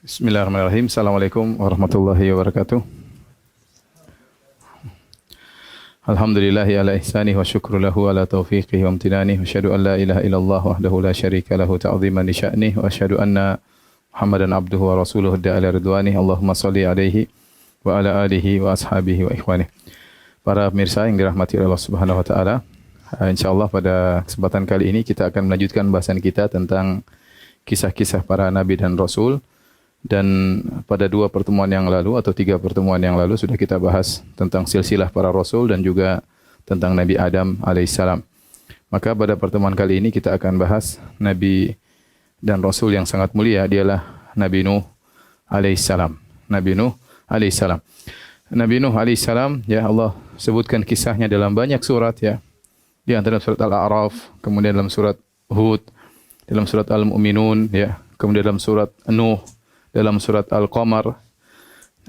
Bismillahirrahmanirrahim. Assalamualaikum warahmatullahi wabarakatuh. Alhamdulillahi ala ihsanih wa syukru lahu ala taufiqihi wa amtinanih. Wa asyhadu an la ilaha illallah wahdahu la syarika lahu ta'ziman li sya'nih. Wa asyhadu anna Muhammadan abduhu wa rasuluhu da'ala ridwanih. Allahumma salli alaihi wa ala alihi wa ashabihi wa ikhwanih. Para pemirsa yang dirahmati Allah Subhanahu wa taala, insyaallah pada kesempatan kali ini kita akan melanjutkan bahasan kita tentang kisah-kisah para nabi dan rasul. Dan pada 2 pertemuan yang lalu atau 3 pertemuan yang lalu sudah kita bahas tentang silsilah para rasul dan juga tentang Nabi Adam alaihissalam. Maka pada pertemuan kali ini kita akan bahas Nabi dan Rasul yang sangat mulia, dialah Nabi Nuh alaihissalam. Nabi Nuh alaihissalam. Nabi Nuh alaihissalam, ya Allah sebutkan kisahnya dalam banyak surat ya. Di antara surat Al-A'raf, kemudian dalam surat Hud, dalam surat Al-Mu'minun ya, kemudian dalam surat Nuh, dalam surat Al-Qamar.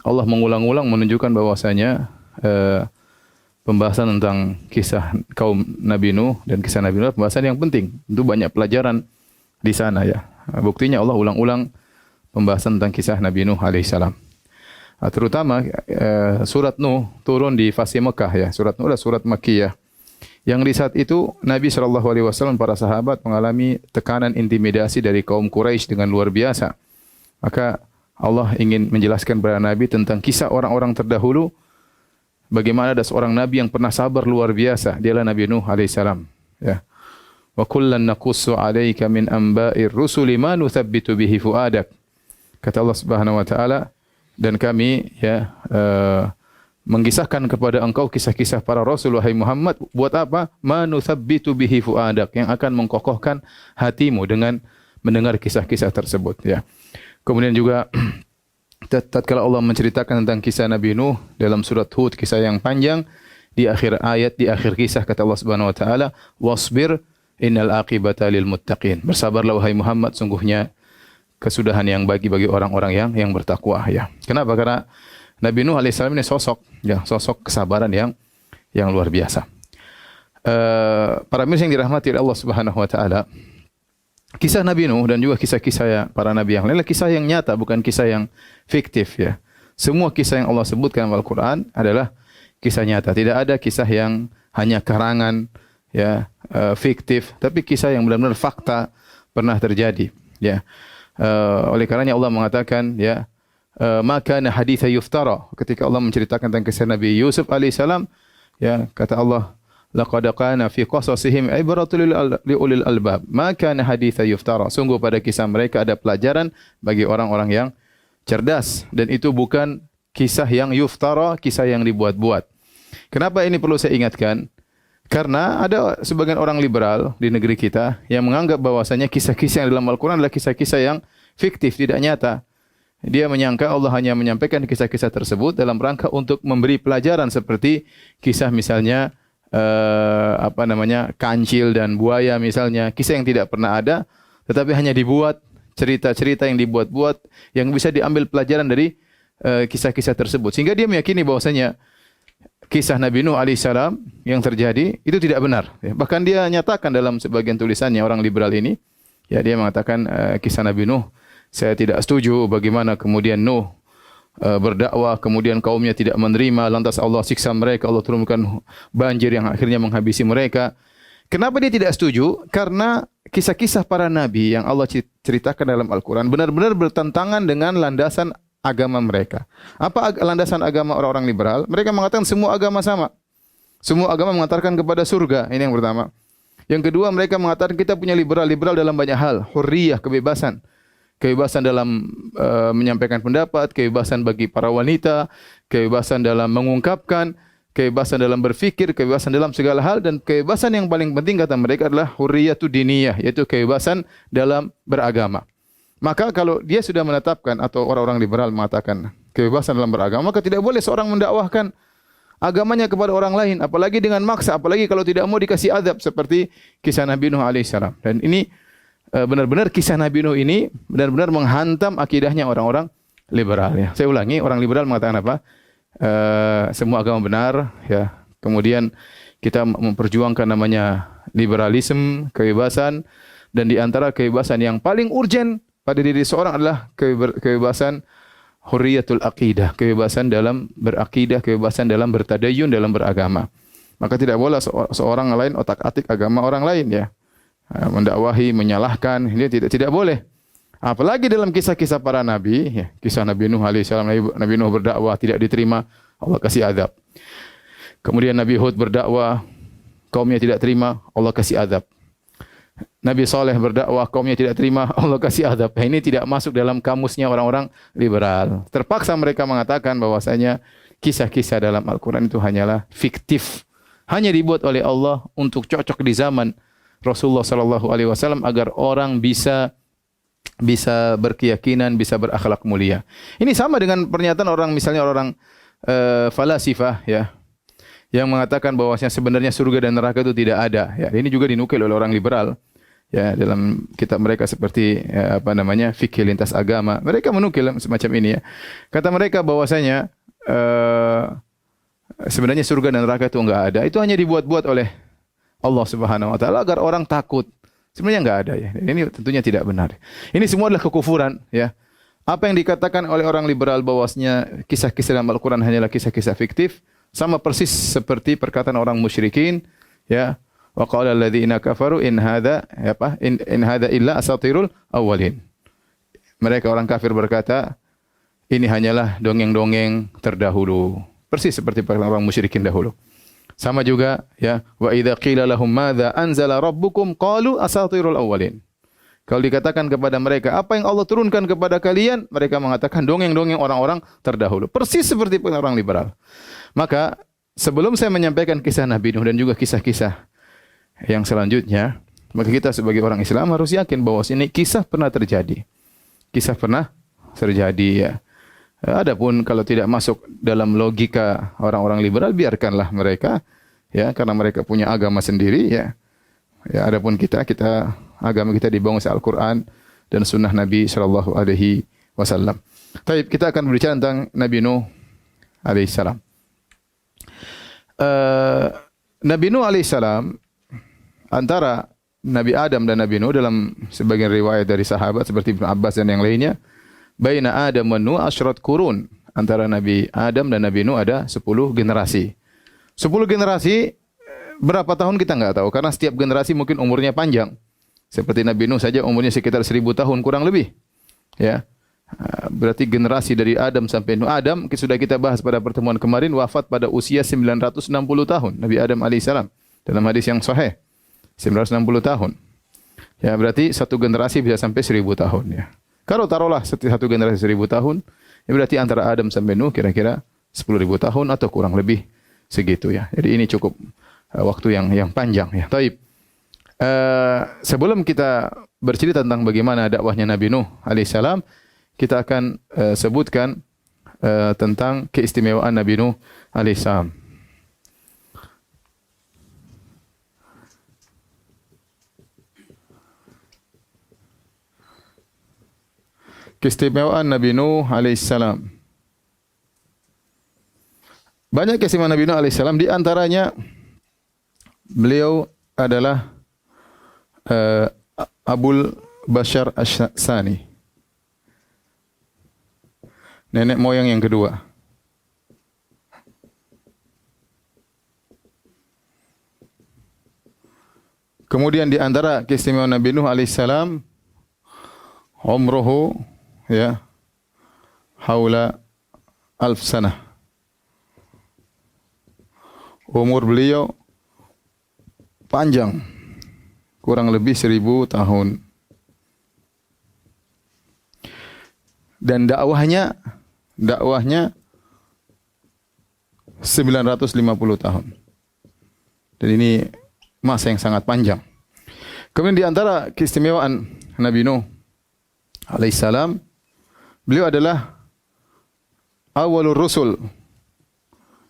Allah mengulang-ulang menunjukkan bahwasanya pembahasan tentang kisah kaum Nabi Nuh dan kisah Nabi Nuh pembahasan yang penting. Itu banyak pelajaran di sana ya. Buktinya Allah ulang-ulang pembahasan tentang kisah Nabi Nuh alaihissalam. Terutama surat Nuh turun di fase Mekah ya. Surat Nuh adalah surat Makkiyah. Yang di saat itu Nabi SAW para sahabat mengalami tekanan intimidasi dari kaum Quraisy dengan luar biasa. Maka Allah ingin menjelaskan kepada Nabi tentang kisah orang-orang terdahulu. Bagaimana ada seorang Nabi yang pernah sabar luar biasa. Dialah Nabi Nuh alaihissalam. Ya. Wa kullan naqussu 'alaika min anba'ir rusuli ma nuthabbitu bihi fuadak. Kata Allah Subhanahu wa taala, dan kami ya mengisahkan kepada engkau kisah-kisah para rasul wahai Muhammad. Buat apa? Ma nuthabbitu bihi fuadak, yang akan mengkokohkan hatimu dengan mendengar kisah-kisah tersebut ya. Kemudian juga tatkala Allah menceritakan tentang kisah Nabi Nuh dalam surat Hud, kisah yang panjang, di akhir ayat, di akhir kisah kata Allah Subhanahu wa taala, "Wasbir innal aqibata lil muttaqin." Bersabarlah wahai Muhammad, sungguhnya kesudahan yang bagi orang-orang yang bertakwa ya. Kenapa? Karena Nabi Nuh alaihissalam ini sosok kesabaran yang luar biasa. Para mirsa yang dirahmati oleh Allah Subhanahu wa taala, kisah Nabi Nuh dan juga kisah-kisah para nabi yang lain adalah kisah yang nyata, bukan kisah yang fiktif ya. Semua kisah yang Allah sebutkan dalam Al-Quran adalah kisah nyata. Tidak ada kisah yang hanya karangan ya, fiktif, tapi kisah yang benar-benar fakta pernah terjadi ya. Oleh karenanya Allah mengatakan ya, maka haditha yuftara, ketika Allah menceritakan tentang kisah Nabi Yusuf alaihissalam ya, kata Allah, laqad kana fi qasasihim ibratul liulil albab. Maka haditha yuftara. Sungguh pada kisah mereka ada pelajaran bagi orang-orang yang cerdas, dan itu bukan kisah yang yuftara, kisah yang dibuat-buat. Kenapa ini perlu saya ingatkan? Karena ada sebagian orang liberal di negeri kita yang menganggap bahwasanya kisah-kisah yang dalam Al-Qur'an adalah kisah-kisah yang fiktif, tidak nyata. Dia menyangka Allah hanya menyampaikan kisah-kisah tersebut dalam rangka untuk memberi pelajaran, seperti kisah misalnya kancil dan buaya misalnya, kisah yang tidak pernah ada tetapi hanya dibuat, cerita-cerita yang dibuat-buat yang bisa diambil pelajaran dari kisah-kisah tersebut, sehingga dia meyakini bahwasanya kisah Nabi Nuh alaihissalam yang terjadi itu tidak benar ya. Bahkan dia nyatakan dalam sebagian tulisannya, orang liberal ini ya, dia mengatakan kisah Nabi Nuh, saya tidak setuju bagaimana kemudian Nuh berdakwah, kemudian kaumnya tidak menerima, lantas Allah siksa mereka, Allah turunkan banjir yang akhirnya menghabisi mereka. Kenapa dia tidak setuju? Karena kisah-kisah para nabi yang Allah ceritakan dalam Al-Quran benar-benar bertentangan dengan landasan agama mereka. Apa landasan agama orang-orang liberal? Mereka mengatakan semua agama sama. Semua agama mengantarkan kepada surga. Ini yang pertama. Yang kedua, mereka mengatakan kita punya liberal dalam banyak hal. Hurriyah, kebebasan. Kebebasan dalam menyampaikan pendapat, kebebasan bagi para wanita, kebebasan dalam mengungkapkan, kebebasan dalam berfikir, kebebasan dalam segala hal, dan kebebasan yang paling penting kata mereka adalah hurriyatu diniyah, yaitu kebebasan dalam beragama. Maka kalau dia sudah menetapkan, atau orang-orang liberal mengatakan kebebasan dalam beragama, maka tidak boleh seorang mendakwahkan agamanya kepada orang lain, apalagi dengan maksa, apalagi kalau tidak mau dikasih azab, seperti kisah Nabi Nuh alaihissalam. Dan ini benar-benar kisah Nabi Nuh ini benar-benar menghantam akidahnya orang-orang liberal ya. Saya ulangi, orang liberal mengatakan apa? Semua agama benar ya. Kemudian kita memperjuangkan namanya liberalisme, kebebasan, dan di antara kebebasan yang paling urgen pada diri seorang adalah kebebasan hurriyatul aqidah, kebebasan dalam berakidah, kebebasan dalam bertadayun, dalam beragama. Maka tidak boleh seorang lain otak-atik agama orang lain ya. Mendakwahi, menyalahkan, ini tidak boleh. Apalagi dalam kisah-kisah para nabi, ya, kisah Nabi Nuh alaihissalam, Nabi Nuh berdakwah tidak diterima, Allah kasih azab. Kemudian Nabi Hud berdakwah, kaumnya tidak terima, Allah kasih azab. Nabi Saleh berdakwah, kaumnya tidak terima, Allah kasih azab. Ini tidak masuk dalam kamusnya orang-orang liberal. Terpaksa mereka mengatakan bahwasanya kisah-kisah dalam Al-Quran itu hanyalah fiktif, hanya dibuat oleh Allah untuk cocok di zaman Rasulullah sallallahu alaihi wasallam agar orang bisa berkeyakinan, bisa berakhlak mulia. Ini sama dengan pernyataan orang, misalnya orang falasifah ya, yang mengatakan bahwasanya sebenarnya surga dan neraka itu tidak ada. Ya, ini juga dinukil oleh orang liberal. Ya, dalam kitab mereka seperti fikih lintas agama. Mereka menukil semacam ini ya. Kata mereka bahwasanya sebenarnya surga dan neraka itu enggak ada. Itu hanya dibuat-buat oleh Allah Subhanahu wa taala agar orang takut. Sebenarnya enggak ada ya. Ini tentunya tidak benar. Ini semua adalah kekufuran ya. Apa yang dikatakan oleh orang liberal bahwasanya kisah-kisah dalam Al-Qur'an hanyalah kisah-kisah fiktif, sama persis seperti perkataan orang musyrikin ya. Wa qala alladziina kafaru in hadza illa asatirul awwalin. Mereka orang kafir berkata, ini hanyalah dongeng-dongeng terdahulu. Persis seperti perkataan orang musyrikin dahulu. Sama juga ya, wa idza qila lahum madza anzala rabbukum qalu asatirul awwalin. Kalau dikatakan kepada mereka, apa yang Allah turunkan kepada kalian? Mereka mengatakan dongeng-dongeng orang-orang terdahulu. Persis seperti orang liberal. Maka sebelum saya menyampaikan kisah Nabi Nuh dan juga kisah-kisah yang selanjutnya, maka kita sebagai orang Islam harus yakin bahwa ini kisah pernah terjadi. Kisah pernah terjadi ya. Adapun kalau tidak masuk dalam logika orang-orang liberal, biarkanlah mereka ya, karena mereka punya agama sendiri ya. Ya, adapun kita agama kita dibangun oleh Al-Qur'an dan sunnah Nabi sallallahu alaihi wasallam. Baik, kita akan berbicara tentang Nabi Nuh alaihissalam. Nabi Nuh alaihissalam antara Nabi Adam dan Nabi Nuh dalam sebagian riwayat dari sahabat seperti Ibnu Abbas dan yang lainnya, baina Adam wa Nuh asyrat qurun. Antara Nabi Adam dan Nabi Nuh ada 10 generasi. 10 generasi berapa tahun kita enggak tahu karena setiap generasi mungkin umurnya panjang. Seperti Nabi Nuh saja umurnya sekitar 1000 tahun kurang lebih. Ya. Berarti generasi dari Adam sampai Nuh. Adam sudah kita bahas pada pertemuan kemarin, wafat pada usia 960 tahun. Nabi Adam alaihissalam dalam hadis yang sahih 960 tahun. Ya, berarti satu generasi bisa sampai 1000 tahun ya. Kalau taruhlah satu generasi 1000 tahun, ya berarti antara Adam sampai Nuh kira-kira 10.000 tahun atau kurang lebih segitu ya. Jadi ini cukup waktu yang panjang ya. Taib. Sebelum kita bercerita tentang bagaimana dakwahnya Nabi Nuh alaihissalam, kita akan sebutkan tentang keistimewaan Nabi Nuh alaihissalam. Keistimewaan Nabi Nuh alaihissalam. Banyak keistimewaan Nabi Nuh alaihissalam, di antaranya beliau adalah Abul Bashar As-Sani, nenek moyang yang kedua. Kemudian di antara keistimewaan Nabi Nuh alaihissalam, umruhu ya haula 1000 sanah. Umur beliau panjang, kurang lebih 1000 tahun. Dan dakwahnya 950 tahun. Dan ini masa yang sangat panjang. Kemudian di antara keistimewaan Nabi Nuh alaihissalam, beliau adalah awalur rusul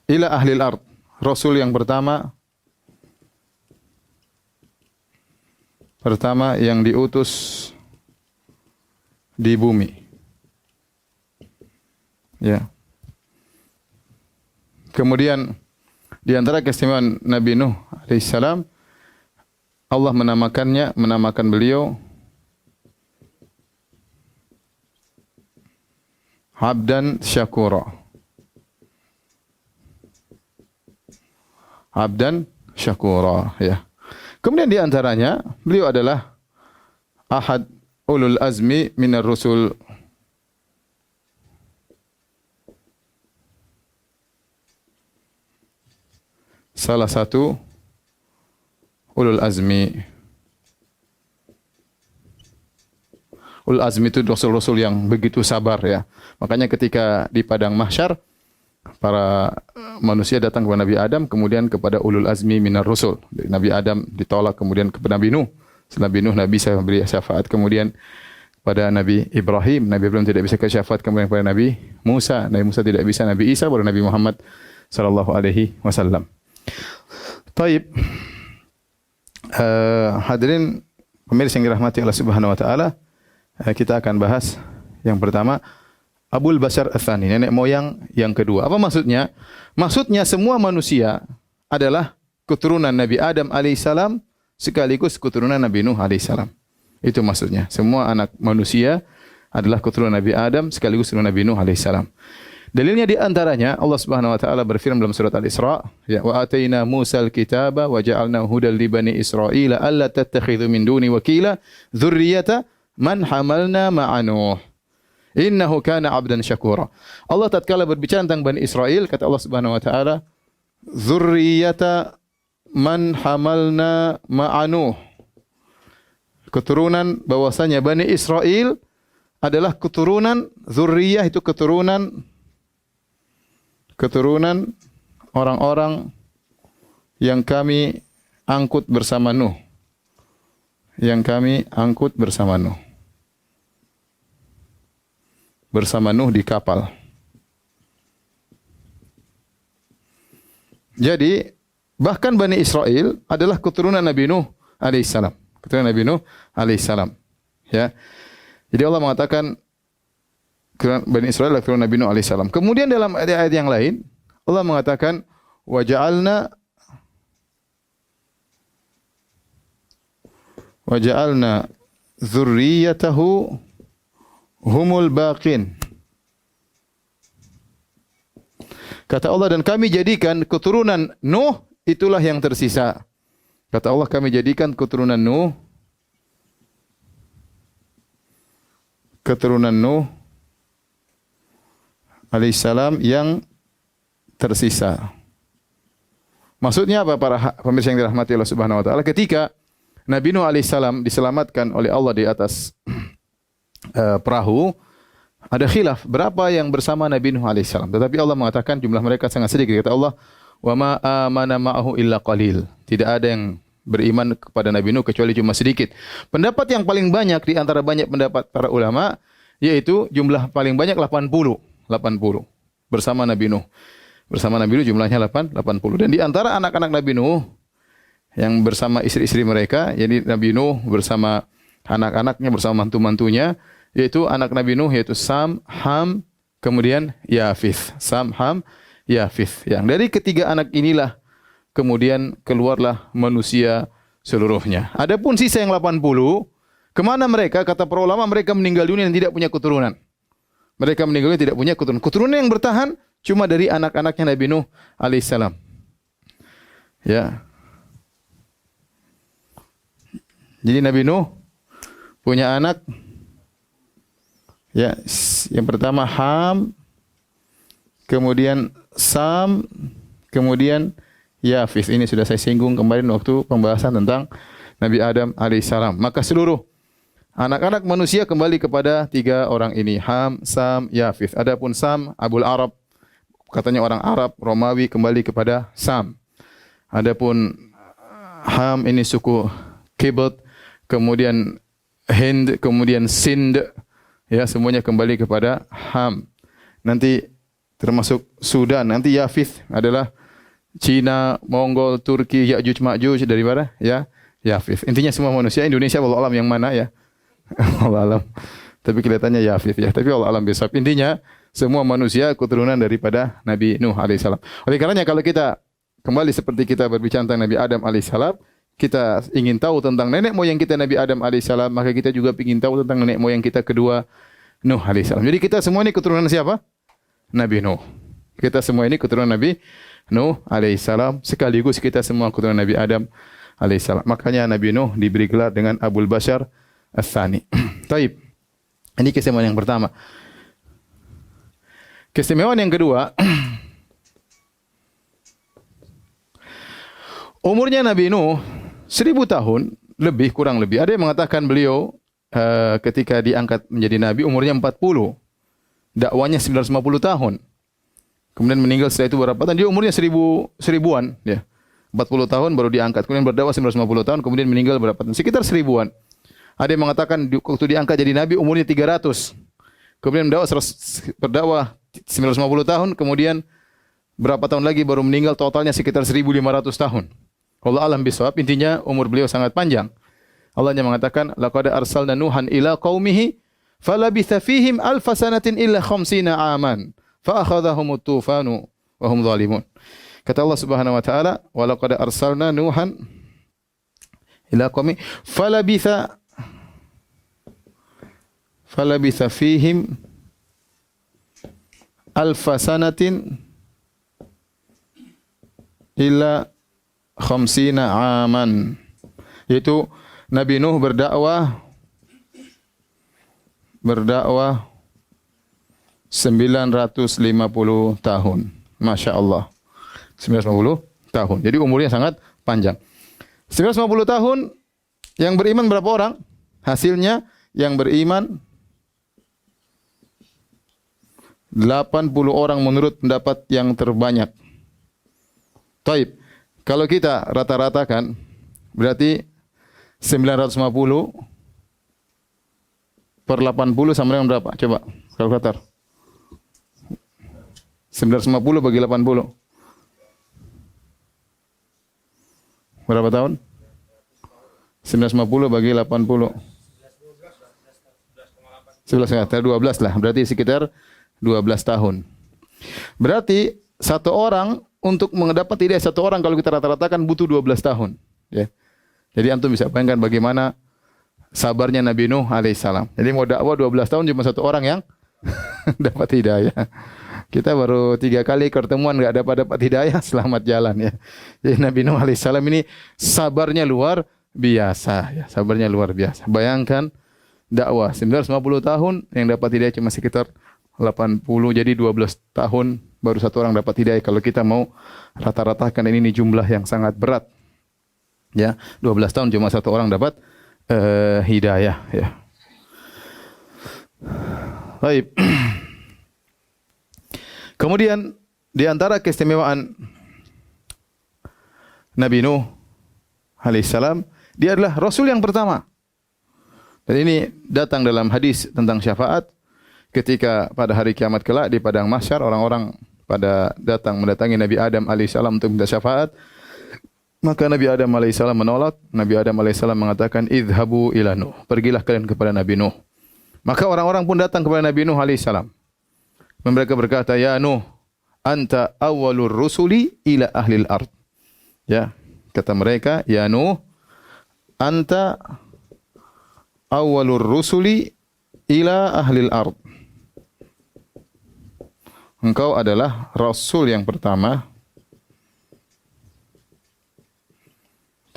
ila ahlil ard. Rasul yang pertama yang diutus di bumi. Ya. Kemudian di antara keistimewaan Nabi Nuh alaihissalam, Allah menamakan beliau Abdan syakura. Abdan syakura, ya. Kemudian di antaranya beliau adalah ahad ulul azmi minar rusul. Salah satu ulul azmi. Ulul azmi itu rasul-rasul yang begitu sabar, ya. Makanya ketika di padang mahsyar para manusia datang kepada Nabi Adam, kemudian kepada ulul azmi minar rusul. Nabi Adam ditolak, kemudian kepada Nabi Nuh. Setelah Nabi Nuh, Nabi bisa memberi syafaat. Kemudian pada Nabi Ibrahim, Nabi Ibrahim tidak bisa ke syafaat. Kemudian kepada Nabi Musa, Nabi Musa tidak bisa. Nabi Isa, baru Nabi Muhammad sallallahu alaihi wasallam. Taib. Hadirin pemirsa yang dirahmati Allah Subhanahu wa taala, kita akan bahas yang pertama Abul Bashar Ats-Tsani, nenek moyang yang kedua. Apa maksudnya? Maksudnya semua manusia adalah keturunan Nabi Adam alaihissalam sekaligus keturunan Nabi Nuh alaihissalam. Itu maksudnya. Semua anak manusia adalah keturunan Nabi Adam sekaligus keturunan Nabi Nuh alaihissalam. Dalilnya di antaranya Allah Subhanahu wa taala berfirman dalam surat Al-Isra, ya wa ataina Musal kitaba wa ja'alnahu hudal li bani Israila alla tattakhidhu min duni wakila dzurriyyata man hamalna ma'a Nuh. Innahu kana 'abdan syakura. Allah tatkala berbicara tentang Bani Israel, kata Allah Subhanahu wa taala, dzurriyyata man hamalna ma'a Nuh. Keturunan bahwasanya Bani Israel adalah keturunan dzurriyyah, itu keturunan orang-orang yang kami angkut bersama Nuh. Yang kami angkut bersama Nuh. Bersama Nuh di kapal. Jadi, bahkan Bani Israel adalah keturunan Nabi Nuh alaihissalam. Keturunan Nabi Nuh alaihissalam. Ya. Jadi Allah mengatakan Bani Israel adalah keturunan Nabi Nuh alaihissalam. Kemudian dalam ayat yang lain, Allah mengatakan wa ja'alna dzurriyyatahu humul baqin. Kata Allah, dan kami jadikan keturunan Nuh itulah yang tersisa. Kata Allah, kami jadikan keturunan Nuh alaihissalam yang tersisa. Maksudnya apa para pemirsa yang dirahmati Allah Subhanahu wa taala? Ketika Nabi Nuh alaihissalam diselamatkan oleh Allah di atas perahu, ada khilaf berapa yang bersama Nabi Nuh alaihissalam. Tetapi Allah mengatakan jumlah mereka sangat sedikit. Kata Allah, wa ma amana ma'ahu illa qalil. Tidak ada yang beriman kepada Nabi Nuh kecuali cuma sedikit. Pendapat yang paling banyak di antara banyak pendapat para ulama, yaitu jumlah paling banyak 80 bersama Nabi Nuh. Bersama Nabi Nuh jumlahnya 80. Dan di antara anak-anak Nabi Nuh yang bersama istri-istri mereka, jadi Nabi Nuh bersama anak-anaknya, bersama mantu-mantunya, yaitu anak Nabi Nuh, yaitu Sam, Ham, kemudian Yafith. Sam, Ham, Yafith. Yang dari ketiga anak inilah kemudian keluarlah manusia seluruhnya. Adapun sisa yang 80, kemana mereka? Kata para ulama, mereka meninggal dunia dan tidak punya keturunan. Mereka meninggal dunia tidak punya keturunan. Keturunan yang bertahan cuma dari anak-anaknya Nabi Nuh alaihissalam. Ya. Jadi Nabi Nuh punya anak, ya, yang pertama Ham, kemudian Sam, kemudian Yafith. Ini sudah saya singgung kemarin waktu pembahasan tentang Nabi Adam alaihissalam. Maka seluruh anak-anak manusia kembali kepada tiga orang ini, Ham, Sam, Yafith. Adapun Sam, Abul Arab, katanya orang Arab, Romawi, kembali kepada Sam. Adapun Ham ini suku Kibbut, kemudian Hind, kemudian Sind, ya, semuanya kembali kepada Ham. Nanti termasuk Sudan. Nanti Yafith adalah Cina, Mongol, Turki, Ya'juj, Ma'juj, dari mana? Ya, Yafith. Intinya semua manusia. Indonesia wallahu alam yang mana ya? Wallahu alam. Tapi kelihatannya Yafith ya. Tapi wallahu alam bisawab. Intinya semua manusia keturunan daripada Nabi Nuh alaihissalam. Oleh karenanya kalau kita kembali seperti kita berbicara tentang Nabi Adam alaihissalam, kita ingin tahu tentang nenek moyang kita Nabi Adam alaihissalam, maka kita juga ingin tahu tentang nenek moyang kita kedua Nuh alaihissalam. Jadi kita semua ini keturunan siapa? Nabi Nuh. Kita semua ini keturunan Nabi Nuh alaihissalam. Sekaligus kita semua keturunan Nabi Adam alaihissalam. Makanya Nabi Nuh diberi gelar dengan Abul Bashar Ats-Tsani. Taib. Ini keistimewaan yang pertama. Keistimewaan yang kedua, umurnya Nabi Nuh 1000 tahun, lebih kurang lebih. Ada yang mengatakan beliau ketika diangkat menjadi nabi umurnya 40. Dakwanya 950 tahun. Kemudian meninggal setelah itu berapa tahun? Dia umurnya 1000-an, ya. 40 tahun baru diangkat. Kemudian berdakwah 950 tahun, kemudian meninggal berapa tahun? Sekitar 1000-an. Ada yang mengatakan waktu diangkat jadi nabi umurnya 300. Kemudian berdakwah 950 tahun, kemudian berapa tahun lagi baru meninggal, totalnya sekitar 1500 tahun. Allah alam bisawab, intinya umur beliau sangat panjang. Allah hanya mengatakan, laqad arsalna Nuhan ila qaumihi falabitha fihim alfa sanatin illa khamsina aman fa akhadhahumut tufanu wa hum zalimun. Kata Allah Subhanahu wa taala, wa laqad arsalna Nuhan ila qaumi falabitha fihim alfa sanatin illa khamsina aman. Yaitu Nabi Nuh berdakwah 950 tahun. Masya Allah. 950 tahun. Jadi umurnya sangat panjang. 950 tahun, yang beriman berapa orang? Hasilnya yang beriman 80 orang menurut pendapat yang terbanyak. Taib. Kalau kita rata-ratakan, berarti 950 per 80 sama dengan berapa? Coba kalkulator. 950 bagi 80. Berapa tahun? 950 bagi 80. 12 lah. Berarti sekitar 12 tahun. Berarti satu orang untuk mendapat hidayah satu orang kalau kita rata-ratakan butuh 12 tahun. Ya. Jadi antum bisa bayangkan bagaimana sabarnya Nabi Nuh alaihissalam. Jadi mau dakwah 12 tahun cuma satu orang yang dapat hidayah. Kita baru 3 kali pertemuan nggak dapat hidayah, selamat jalan ya. Jadi Nabi Nuh alaihissalam ini sabarnya luar biasa. Ya, sabarnya luar biasa. Bayangkan dakwah 950 tahun yang dapat hidayah cuma sekitar 80, jadi 12 tahun baru satu orang dapat hidayah. Kalau kita mau rata-ratakan ini jumlah yang sangat berat. Ya, 12 tahun cuma satu orang dapat hidayah ya. Baik. Kemudian di antara keistimewaan Nabi Nuh alaihissalam, dia adalah rasul yang pertama. Dan ini datang dalam hadis tentang syafaat ketika pada hari kiamat kelak di padang mahsyar orang-orang pada mendatangi Nabi Adam alaihissalam untuk minta syafaat. Maka Nabi Adam alaihissalam menolak. Nabi Adam alaihissalam mengatakan, "Idhabu ila Nuh." Pergilah kalian kepada Nabi Nuh. Maka orang-orang pun datang kepada Nabi Nuh alaihissalam. Mereka berkata, "Ya Nuh, anta awwalur rusuli ila ahlil ard." Ya, kata mereka, "Ya Nuh, anta awwalur rusuli ila ahlil ard." Engkau adalah rasul yang pertama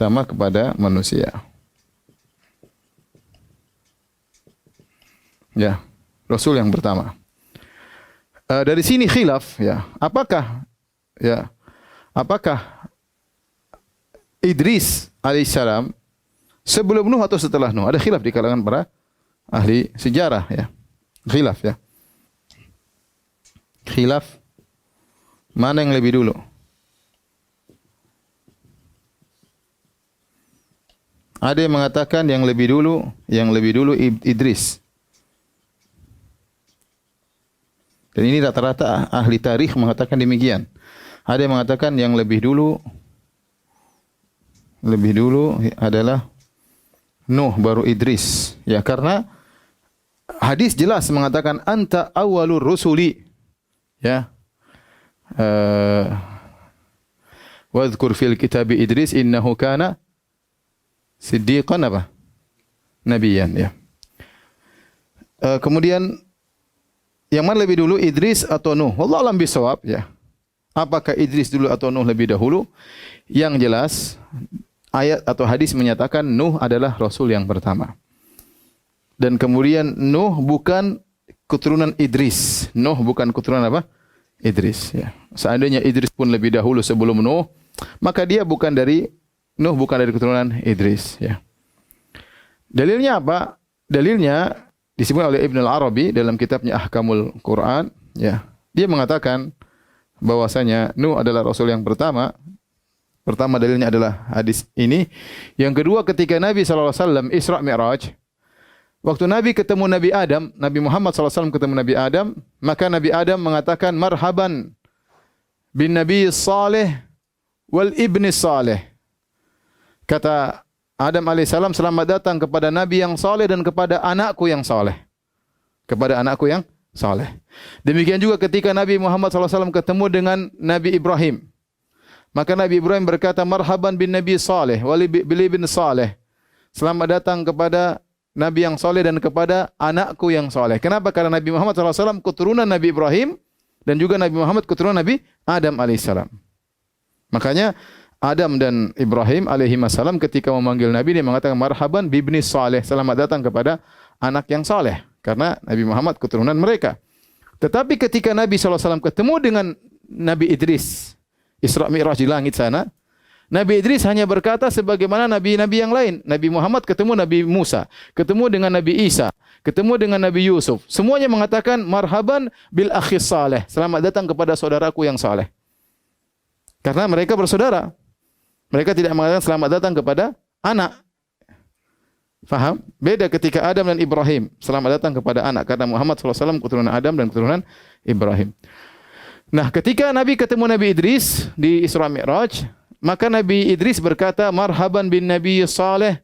kepada manusia. Ya, rasul yang pertama. Dari sini khilaf ya. Apakah Idris alaihissalam sebelum Nuh atau setelah Nuh? Ada khilaf di kalangan para ahli sejarah ya. Khilaf ya. Khilaf mana yang lebih dulu? Ada yang mengatakan yang lebih dulu Idris. Dan ini rata-rata ahli tarikh mengatakan demikian. Ada yang mengatakan yang lebih dulu adalah Nuh baru Idris. Ya, karena hadis jelas mengatakan anta awwalur rusuli. Ya. Wadhkur fil kitabi Idris innahu kana siddiqan apa? Nabiyan ya. Kemudian Yang mana lebih dulu, Idris atau Nuh? Wallahu a'lam bishawab, ya. Apakah Idris dulu atau Nuh lebih dahulu? Yang jelas ayat atau hadis menyatakan Nuh adalah rasul yang pertama. Dan kemudian Nuh bukan keturunan Idris. Nuh bukan keturunan apa? Idris, ya. Seandainya Idris pun lebih dahulu sebelum Nuh, maka dia bukan dari Nuh, bukan dari keturunan Idris, ya. Dalilnya apa? Dalilnya disebut oleh Ibn al-Arabi dalam kitabnya Ahkamul Quran, ya. Dia mengatakan bahwasanya Nuh adalah rasul yang pertama. Pertama dalilnya adalah hadis ini. Yang kedua, ketika Nabi SAW Isra Mi'raj, waktu Nabi ketemu Nabi Adam, Nabi Muhammad SAW ketemu Nabi Adam, maka Nabi Adam mengatakan marhaban bin Nabi Saleh wal Ibni Saleh. Kata Adam alaihissalam, selamat datang kepada Nabi yang saleh dan kepada anakku yang saleh. Kepada anakku yang saleh. Demikian juga ketika Nabi Muhammad SAW ketemu dengan Nabi Ibrahim. Maka Nabi Ibrahim berkata, marhaban bin Nabi Saleh wali bin Saleh. Selamat datang kepada Nabi yang saleh dan kepada anakku yang saleh. Kenapa? Karena Nabi Muhammad SAW keturunan Nabi Ibrahim dan juga Nabi Muhammad keturunan Nabi Adam alaihissalam. Makanya Adam dan Ibrahim alaihi wassalam ketika memanggil Nabi, dia mengatakan marhaban bibni saleh. Selamat datang kepada anak yang saleh. Karena Nabi Muhammad keturunan mereka. Tetapi ketika Nabi SAW ketemu dengan Nabi Idris, Isra Mi'raj di langit sana, Nabi Idris hanya berkata sebagaimana nabi-nabi yang lain. Nabi Muhammad ketemu Nabi Musa, ketemu dengan Nabi Isa, ketemu dengan Nabi Yusuf. Semuanya mengatakan marhaban bil akhis saleh. Selamat datang kepada saudaraku yang saleh. Karena mereka bersaudara. Mereka tidak mengatakan selamat datang kepada anak. Faham? Beda ketika Adam dan Ibrahim. Selamat datang kepada anak. Karena Muhammad SAW keturunan Adam dan keturunan Ibrahim. Nah, ketika Nabi ketemu Nabi Idris di Isra Mi'raj, maka Nabi Idris berkata, marhaban bin Nabi Saleh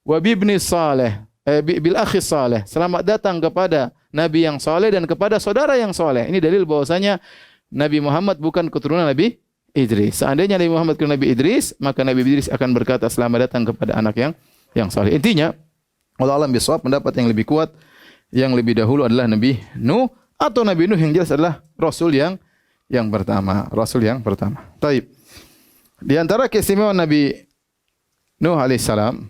wa bibni Saleh, bil akhi Saleh. Selamat datang kepada Nabi yang saleh dan kepada saudara yang saleh. Ini dalil bahwasanya Nabi Muhammad bukan keturunan Nabi Idris. Seandainya Nabi Muhammad keturunan Nabi Idris, maka Nabi Idris akan berkata selamat datang kepada anak yang saleh. Intinya, wallahu a'lam bishawab, pendapat yang lebih kuat, yang lebih dahulu adalah Nabi Nuh, atau Nabi Nuh yang jelas adalah rasul yang pertama, rasul yang pertama. Taib. Di antara keistimewaan Nabi Nuh alaihissalam,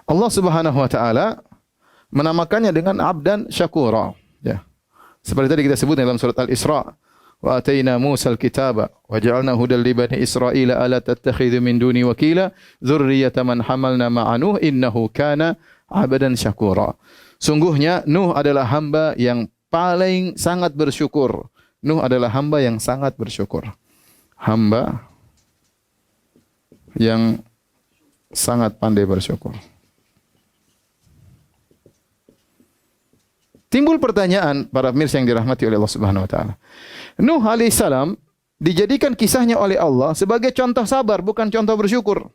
Allah Subhanahu wa taala menamakannya dengan abdan syakura, ya. Seperti tadi kita sebut dalam surat Al-Isra, wa ataina Musal kitaba wa ja'alna hudal li bani Israila alla tattakhidhu min duni wakila dzurriyyata man hamalna ma'a Nuh innahu kana 'abdan syakura. Sungguhnya Nuh adalah hamba yang paling sangat bersyukur. Nuh adalah hamba yang sangat bersyukur. Hamba yang sangat pandai bersyukur. Timbul pertanyaan para pemirsa yang dirahmati oleh Allah Subhanahu wa taala. Nuh alaihissalam dijadikan kisahnya oleh Allah sebagai contoh sabar, bukan contoh bersyukur.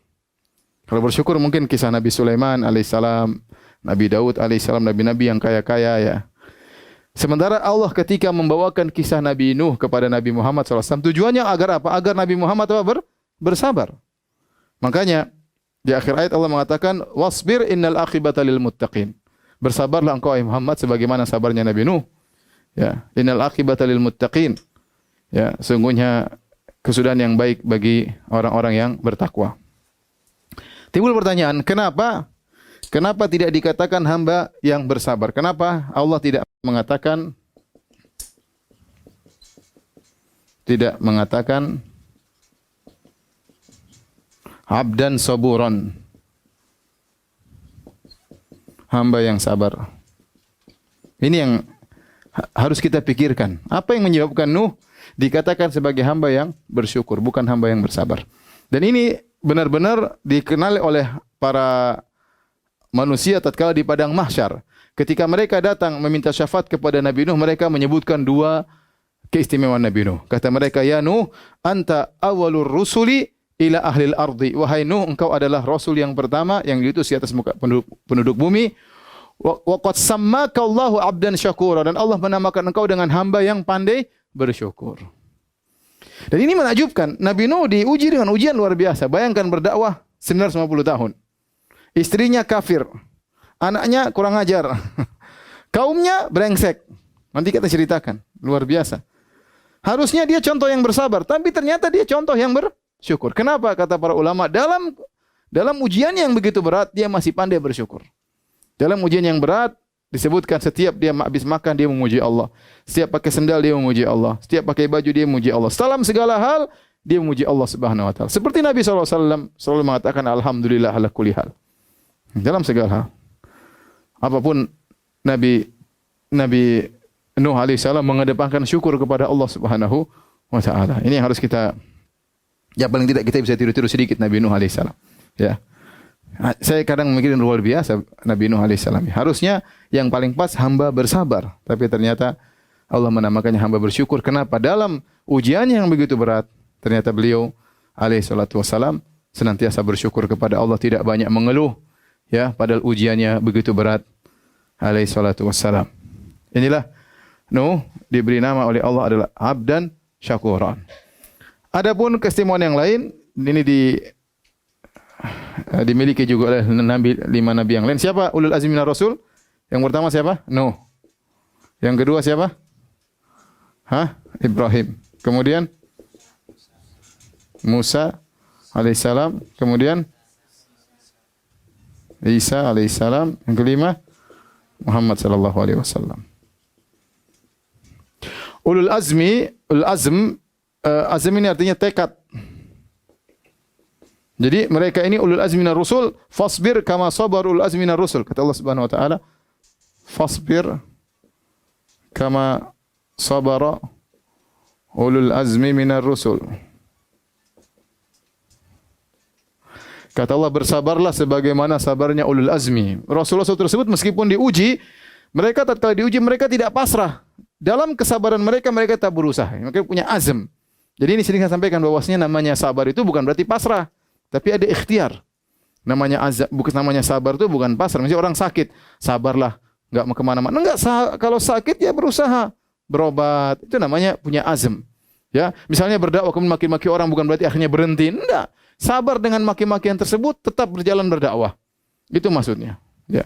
Kalau bersyukur mungkin kisah Nabi Sulaiman alaihissalam, Nabi Daud alaihissalam, nabi-nabi yang kaya-kaya, ya. Sementara Allah ketika membawakan kisah Nabi Nuh kepada Nabi Muhammad SAW, tujuannya agar apa? Agar Nabi Muhammad bersabar. Makanya di akhir ayat Allah mengatakan, wasbir innal aqibata lil muttaqin. Bersabarlah engkau Muhammad sebagaimana sabarnya Nabi Nuh. Ya, innal aqibata lil muttaqin. Ya, sungguhnya kesudahan yang baik bagi orang-orang yang bertakwa. Timbul pertanyaan, kenapa tidak dikatakan hamba yang bersabar? Kenapa Allah tidak mengatakan abdan saburan, hamba yang sabar? Ini yang harus kita pikirkan. Apa yang menyebabkan Nuh dikatakan sebagai hamba yang bersyukur, bukan hamba yang bersabar? Dan ini benar-benar dikenali oleh para manusia tatkala di padang mahsyar. Ketika mereka datang meminta syafaat kepada Nabi Nuh, mereka menyebutkan dua keistimewaan Nabi Nuh. Kata mereka, ya Nuh, anta awalur rusuli ila ahlil ardi. Wahai Nuh, engkau adalah rasul yang pertama yang diutus di atas muka penduduk bumi. Wa qad sammaka Allahu abdan syakura, dan Allah menamakan engkau dengan hamba yang pandai bersyukur. Dan ini menakjubkan. Nabi Nuh diuji dengan ujian luar biasa. Bayangkan berdakwah 950 tahun. Istrinya kafir. Anaknya kurang ajar. Kaumnya brengsek. Nanti kita ceritakan. Luar biasa. Harusnya dia contoh yang bersabar, tapi ternyata dia contoh yang bersyukur. Kenapa? Kata para ulama, dalam ujian yang begitu berat, dia masih pandai bersyukur. Dalam ujian yang berat, disebutkan setiap dia habis makan, dia memuji Allah. Setiap pakai sendal, dia memuji Allah. Setiap pakai baju, dia memuji Allah. Dalam segala hal, dia memuji Allah Subhanahu wa taala. Seperti Nabi SAW selalu mengatakan alhamdulillah ala kulli hal. Dalam segala hal. Apapun Nabi Nuh alaihissalam mengedepankan syukur kepada Allah Subhanahu wa taala. Ini yang harus kita, ya paling tidak kita bisa tiru-tiru sedikit Nabi Nuh alaihissalam. Ya. Saya kadang mikirin luar biasa Nabi Nuh alaihissalam. Harusnya yang paling pas hamba bersabar, tapi ternyata Allah menamakannya hamba bersyukur. Kenapa? Dalam ujian yang begitu berat, ternyata beliau alaihissalatu wassalam senantiasa bersyukur kepada Allah, tidak banyak mengeluh. Ya, padahal ujiannya begitu berat. Alaihissalatu wassalam. Inilah Nuh diberi nama oleh Allah adalah abdan syakuran. Adapun keistimewaan yang lain ini dimiliki juga oleh lima nabi yang lain. Siapa ulul azmi minar rasul? Yang pertama siapa? Nuh. Yang kedua siapa? Ibrahim. Kemudian Musa alaihissalam. Kemudian Isa alaihissalam. Yang kelima Muhammad sallallahu alaihi wasallam. Ulul azm ini artinya tekad. Jadi mereka ini ulul azmi minar rusul, fasbir kama sabar ulul azmi minar rusul. Kata Allah Subhanahu wa taala, fasbir kama sabara ulul azmi minar rusul. Kata Allah, bersabarlah sebagaimana sabarnya ulul azmi. Rasulullah tersebut meskipun diuji, mereka tatkala diuji mereka tidak pasrah. Dalam kesabaran mereka tak berusaha. Mereka punya azam. Jadi ini sering saya sampaikan bahwasanya namanya sabar itu bukan berarti pasrah, tapi ada ikhtiar. Namanya azam, bukan namanya sabar itu bukan pasrah. Misalnya orang sakit, sabarlah, enggak mau kemana-mana. Enggak, kalau sakit ya berusaha berobat. Itu namanya punya azam. Ya, misalnya berdakwah kemudian maki-maki orang bukan berarti akhirnya berhenti. Enggak. Sabar dengan maki-makian tersebut, tetap berjalan berdakwah. Itu maksudnya. Ya.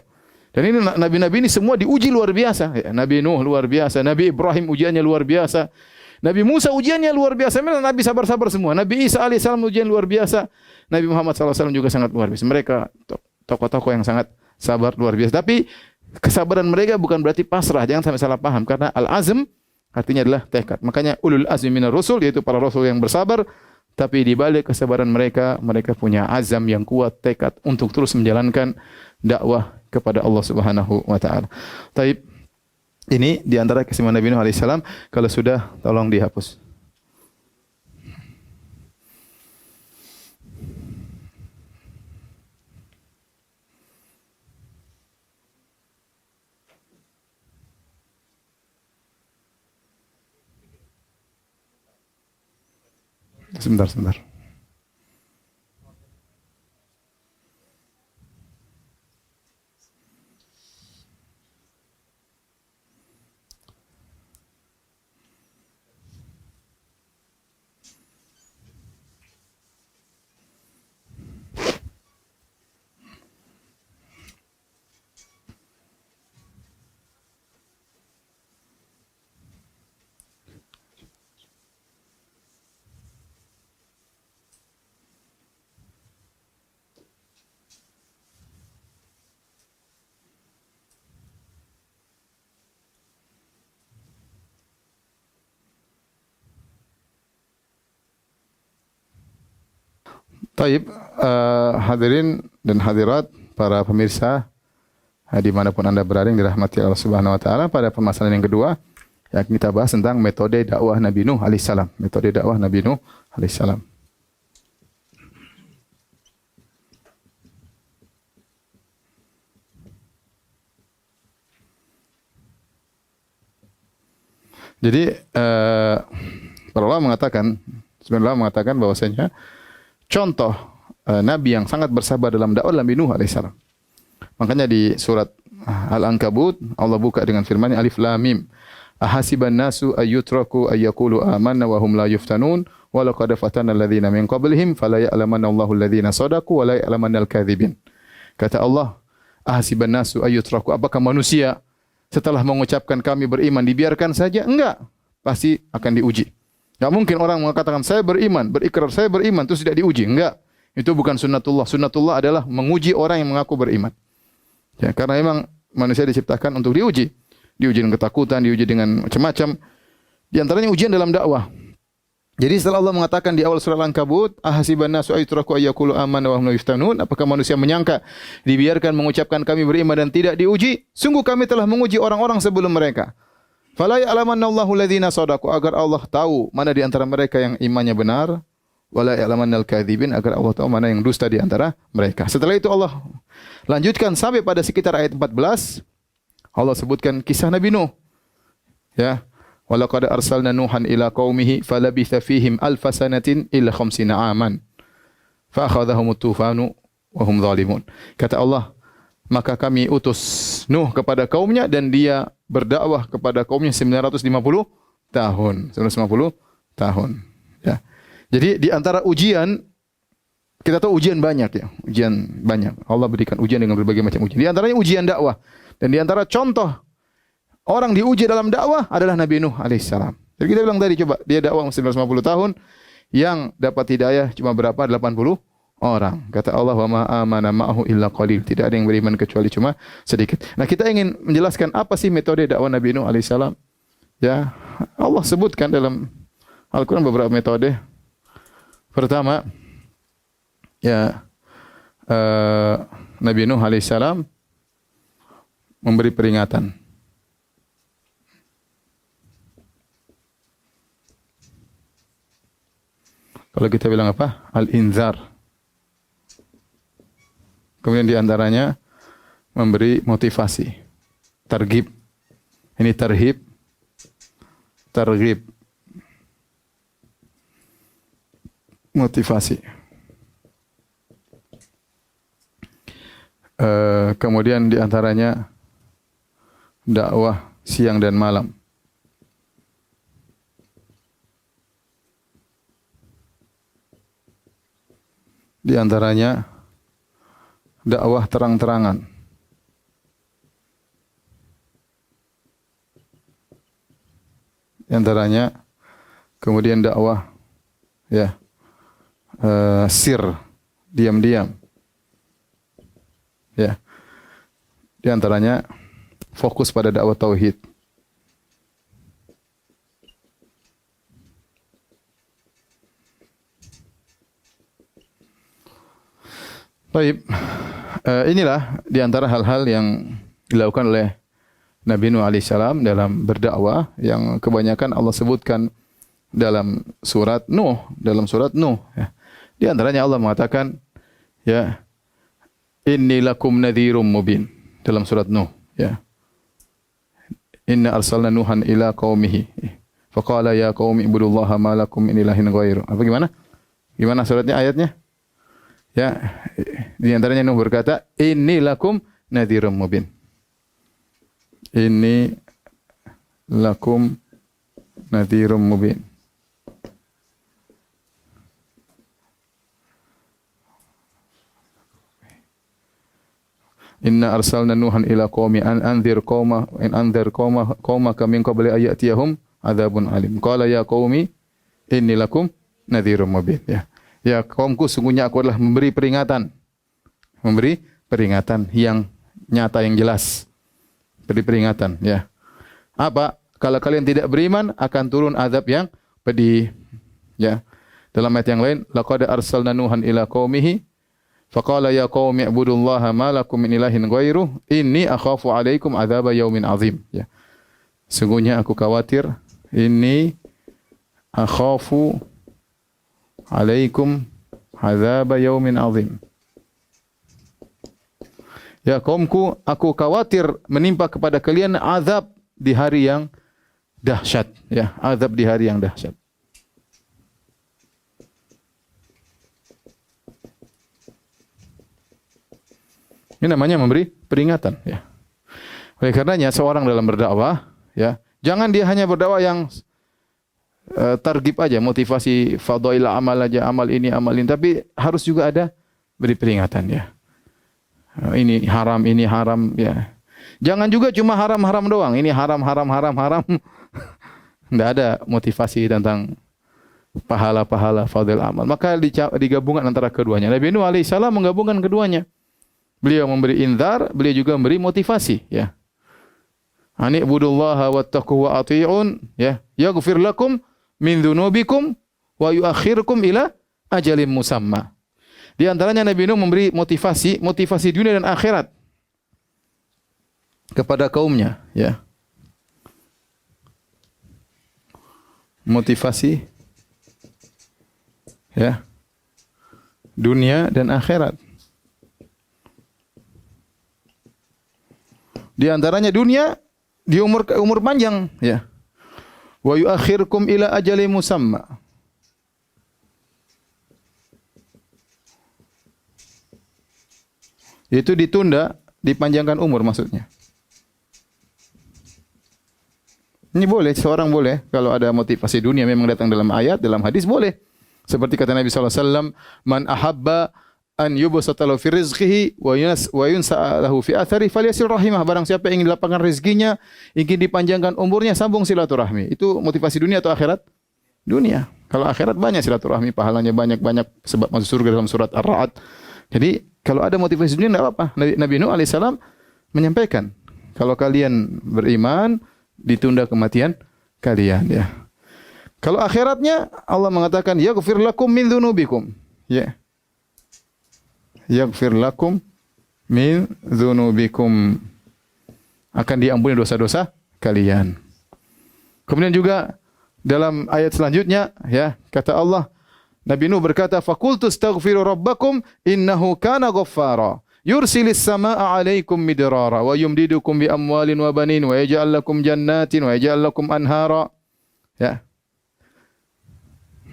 Dan ini nabi-nabi ini semua diuji luar biasa. Ya, Nabi Nuh luar biasa, Nabi Ibrahim ujiannya luar biasa, Nabi Musa ujiannya luar biasa. Memang Nabi sabar-sabar semua. Nabi Isa alaihissalam ujian luar biasa. Nabi Muhammad SAW juga sangat luar biasa. Mereka tokoh-tokoh yang sangat sabar luar biasa. Tapi kesabaran mereka bukan berarti pasrah. Jangan sampai salah paham. Karena al-azm artinya adalah tekad. Makanya ulul azmi minar rusul, yaitu para rasul yang bersabar. Tapi di balik kesabaran mereka, mereka punya azam yang kuat, tekad untuk terus menjalankan dakwah kepada Allah Subhanahu wa taala. Taib. Ini di antara keistimewaan Nabi Nuh alaihissalam. Kalau sudah tolong dihapus. Sebentar. Taib, hadirin dan hadirat, para pemirsa dimanapun Anda berada yang dirahmati Allah Subhanahu wa taala, pada permasalahan yang kedua yang kita bahas tentang metode dakwah Nabi Nuh alaihissalam. Metode dakwah Nabi Nuh alaihissalam. Jadi para ulama mengatakan bahwasanya contoh Nabi yang sangat bersabar dalam dakwah Nabi Nuh alaihissalam. Makanya di surat Al-Ankabut Allah buka dengan firman Alif Lam Mim. Ahasiban nasu ayyutraku ayyaqulu amanna wa hum la yuftanun wa laqad fatana alladziina min qablihim fala ya'lamanna Allahu alladziina shadaqu wa la ya'lamanna al-kadzibin. Kata Allah, Ahasiban nasu ayyutraku, apakah manusia setelah mengucapkan kami beriman dibiarkan saja? Enggak. Pasti akan diuji. Enggak mungkin orang mengatakan saya beriman, berikrar saya beriman terus tidak diuji. Enggak. Itu bukan sunnatullah. Sunnatullah adalah menguji orang yang mengaku beriman. Ya, karena memang manusia diciptakan untuk diuji. Diuji dengan ketakutan, diuji dengan macam-macam. Di antaranya ujian dalam dakwah. Jadi setelah Allah mengatakan di awal surah Al-Ankabut, ahasiban nasu ayyutraku ayyaqulu amanna wa hum la yuftanun, apakah manusia menyangka dibiarkan mengucapkan kami beriman dan tidak diuji? Sungguh kami telah menguji orang-orang sebelum mereka. Fala ya'lamannallahu alladhina shadaqu, agar Allah tahu mana di antara mereka yang imannya benar, wala ya'lamannal kadzibin, agar Allah tahu mana yang dusta di antara mereka. Setelah itu Allah lanjutkan sampai pada sekitar ayat 14, Allah sebutkan kisah Nabi Nuh. Ya. Walaqad arsalna Nuhan ila qaumihi falabitha fihim alfa sanatin illa khamsina aman fa akhadhahum at-tufanu wa hum zalimun. Kata Allah, maka kami utus Nuh kepada kaumnya dan dia berdakwah kepada kaumnya 950 tahun. 950 tahun. Ya. Jadi di antara ujian, kita tahu ujian banyak ya, ujian banyak. Allah berikan ujian dengan berbagai macam ujian. Di antaranya ujian dakwah. Dan di antara contoh orang diuji dalam dakwah adalah Nabi Nuh alaihissalam. Jadi kita bilang tadi, coba dia dakwah 950 tahun, yang dapat hidayah cuma berapa? 80 orang. Kata Allah, wa ma amana ma'ahu illa qalil. Tidak ada yang beriman kecuali cuma sedikit. Nah, kita ingin menjelaskan apa sih metode dakwah Nabi Nuh alaihissalam. Ya, Allah sebutkan dalam Al-Quran beberapa metode. Pertama, ya Nabi Nuh alaihissalam memberi peringatan. Kalau kita bilang apa? Al-inzar. Kemudian di antaranya memberi motivasi. Targhib. Ini tarhib. Targhib. Motivasi. Kemudian di antaranya dakwah siang dan malam. Di antaranya dakwah terang-terangan. Di antaranya kemudian dakwah ya sir, diam-diam. Ya. Di antaranya fokus pada dakwah tauhid. Baik, inilah di antara hal-hal yang dilakukan oleh Nabi Nuh alaihissalam dalam berdakwah, yang kebanyakan Allah sebutkan dalam surat Nuh, Ya. Di antaranya Allah mengatakan, ya, inni lakum nadhirum mubin dalam surat Nuh. Ya. Inna arsalna Nuhan ila qaumihi faqala ya qaumi ibudullaha ma lakum min ilahin ghairu. Apa gimana? Gimana suratnya, ayatnya? Ya, di antaranya Nuh berkata, inni lakum nadhirum mubin. Inni lakum nadhirum mubin. Inna arsalna Nuhan ila qaumi an anzir qaumaka min qabli ayatiyahum adzabun alim. Qala ya qaumi inni lakum nadhirum mubin. Ya. Ya kaumku, sungguhnya aku adalah memberi peringatan. Memberi peringatan yang nyata, yang jelas. Beri peringatan, ya. Apa? Kalau kalian tidak beriman, akan turun azab yang pedih. Ya. Dalam ayat yang lain, laqad arsalna Nuhan ila qaumihi faqala ya qaumi ibudullaha ma lakum min ilahin ghairuh inni akhafu alaikum adzaba yaumin azim. Ya. Sungguhnya aku khawatir, inni akhafu alaikum adzaba yaumin azim. Ya kaumku, aku khawatir menimpa kepada kalian azab di hari yang dahsyat, ya, azab di hari yang dahsyat. Ini namanya memberi peringatan, ya. Oleh karenanya seorang dalam berdakwah, ya, jangan dia hanya berdakwah yang targhib aja, motivasi fadailah amal aja, amal ini, tapi harus juga ada beri peringatan, ya. Ini haram ya. Jangan juga cuma haram-haram doang. Ini haram. Tidak ada motivasi tentang pahala-pahala fadil amal. Maka digabungkan antara keduanya. Nabi Nuh alaihissalam menggabungkan keduanya. Beliau memberi inzar, beliau juga memberi motivasi, ya. Ani ibudullaha wattaqu wa ati'un, ya. Yaghfir lakum min dzunubikum wa yuakhirukum ila ajalin musamma. Di antaranya Nabi Nuh memberi motivasi dunia dan akhirat kepada kaumnya, ya. Motivasi, ya, dunia dan akhirat. Di antaranya dunia di umur panjang, ya. Wa yuakhirukum ila ajalin musamma. Itu ditunda, dipanjangkan umur maksudnya. Ini boleh, seorang boleh kalau ada motivasi dunia memang datang dalam ayat, dalam hadis boleh. Seperti kata Nabi sallallahu alaihi wasallam, "Man ahabba an yubsata lahu fi rizqihi wa yunsa lahu fi athari falyasil rahimah." Barang siapa yang ingin dilapangkan rezekinya, ingin dipanjangkan umurnya, sambung silaturahmi. Itu motivasi dunia atau akhirat? Dunia. Kalau akhirat banyak silaturahmi, pahalanya banyak sebab masuk surga dalam surat Ar-Ra'd. Jadi kalau ada motivasi dunia tidak apa-apa. Nabi Nuh alaihissalam menyampaikan, kalau kalian beriman, ditunda kematian kalian, ya. Kalau akhiratnya Allah mengatakan yaghfir lakum min dzunubikum, ya. Yaghfir lakum min dzunubikum, akan diampuni dosa-dosa kalian. Kemudian juga dalam ayat selanjutnya, ya, kata Allah, Nabi Nuh berkata, "Faqultu astaghfiru rabbakum innahu kana ghaffara. Yursilis samaa'a 'alaikum midrara wa yumdidukum bi amwalin wa banin wa yaj'al lakum jannatin wa yaj'al lakum anhara." Ya.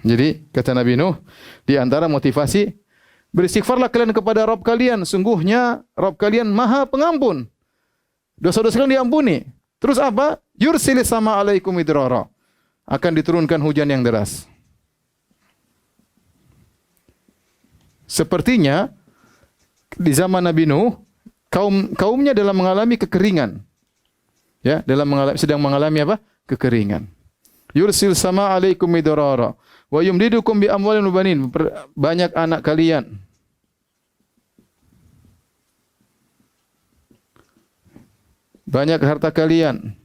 Jadi kata Nabi Nuh, di antara motivasi, beristighfarlah kalian kepada Rabb kalian, sungguhnya Rabb kalian Maha Pengampun. Dosa-dosa kalian diampuni. Terus apa? Yursilis samaa'a 'alaikum midrara. Akan diturunkan hujan yang deras. Sepertinya di zaman Nabi Nuh, kaumnya dalam mengalami kekeringan. Ya, sedang mengalami apa? Kekeringan. Yursil sama alaikum midrara wa yumdidukum bi amwalin wa banin. Banyak anak kalian. Banyak harta kalian.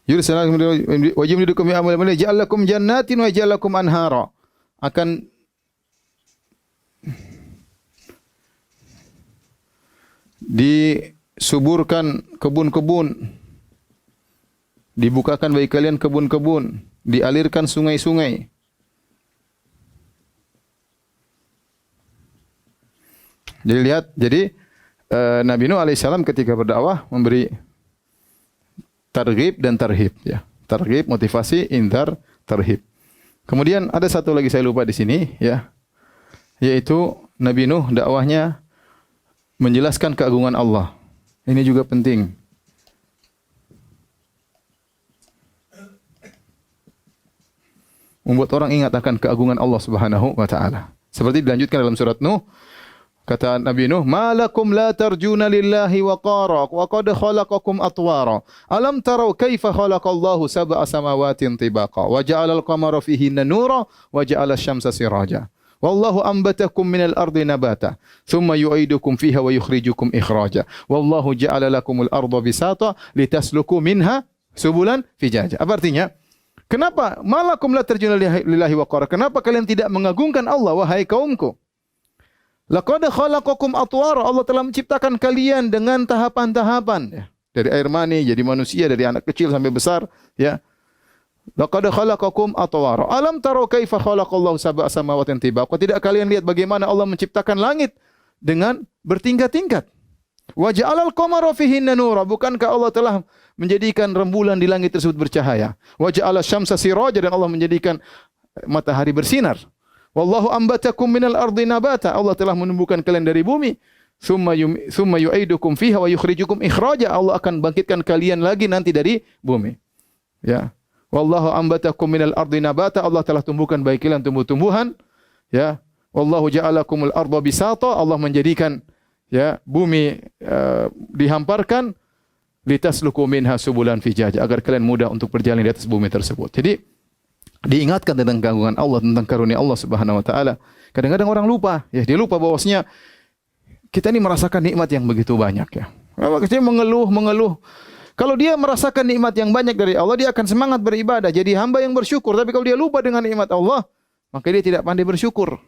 Yursil wa yumdidukum bi amwalin wa banin, ja'al lakum jannatin wa ja'al lakum anhara. Akan disuburkan kebun-kebun, dibukakan bagi kalian kebun-kebun, dialirkan sungai-sungai. Jadi lihat, Nabi Nuh alaihissalam ketika berdakwah memberi targhib dan tarhib, ya. Targhib motivasi, inzar, tarhib. Kemudian ada satu lagi saya lupa di sini, ya, yaitu Nabi Nuh dakwahnya menjelaskan keagungan Allah. Ini juga penting. Membuat orang ingat akan keagungan Allah Subhanahu wa taala. Seperti dilanjutkan dalam surat Nuh, kata Nabi Nuh, "Malakum la tarjuna lillahi waqara wa qad khalaqakum atwara. Alam tarau kaifa khalaqallahu sab'a samawatin tibaqa wa ja'ala al-qamara fihinna nura wa ja'ala asy-syamsa siraja. Wallahu anbatakum minal ardi nabata, thumma yu'idukum fiha wa yukhrijukum ikhraja. Wallahu ja'ala lakumul arda bisata litasluku minha subulan fijaja." Apa artinya? Kenapa malakum la tarjuna lillahi waqara? Kenapa kalian tidak mengagungkan Allah wahai kaumku? Laqad khalaqakum atwara. Allah telah menciptakan kalian dengan tahapan-tahapan, ya. Dari air mani jadi manusia, dari anak kecil sampai besar, ya. Laqad khalaqakum atwara. Alam taru kaifa khalaqallahu sab'a samawatin tibaqa. Tidak kalian lihat bagaimana Allah menciptakan langit dengan bertingkat-tingkat? Wa ja'alal qamara fihinna nura. Bukankah Allah telah menjadikan rembulan di langit tersebut bercahaya? Wa ja'ala syamsa siraja. Dan Allah menjadikan matahari bersinar. Wallahu ambatakum minal ardi nabata. Allah telah menumbuhkan kalian dari bumi. Thumma yu'idukum fiha wa yukhrijukum ikhraja. Allah akan bangkitkan kalian lagi nanti dari bumi. Ya. Wallahu ambatakum minal ardi nabata. Allah telah tumbuhkan bagi kalian tumbuh-tumbuhan. Ya. Wallahu ja'alakumul arda bisata. Allah menjadikan ya bumi dihamparkan litasluku minha subulan fijaja, agar kalian mudah untuk berjalan di atas bumi tersebut. Jadi diingatkan tentang keagungan Allah, tentang karunia Allah Subhanahu wa taala. Kadang-kadang orang lupa, ya dia lupa bahwasanya kita ini merasakan nikmat yang begitu banyak ya. Makanya mengeluh. Kalau dia merasakan nikmat yang banyak dari Allah, dia akan semangat beribadah, jadi hamba yang bersyukur. Tapi kalau dia lupa dengan nikmat Allah, maka dia tidak pandai bersyukur.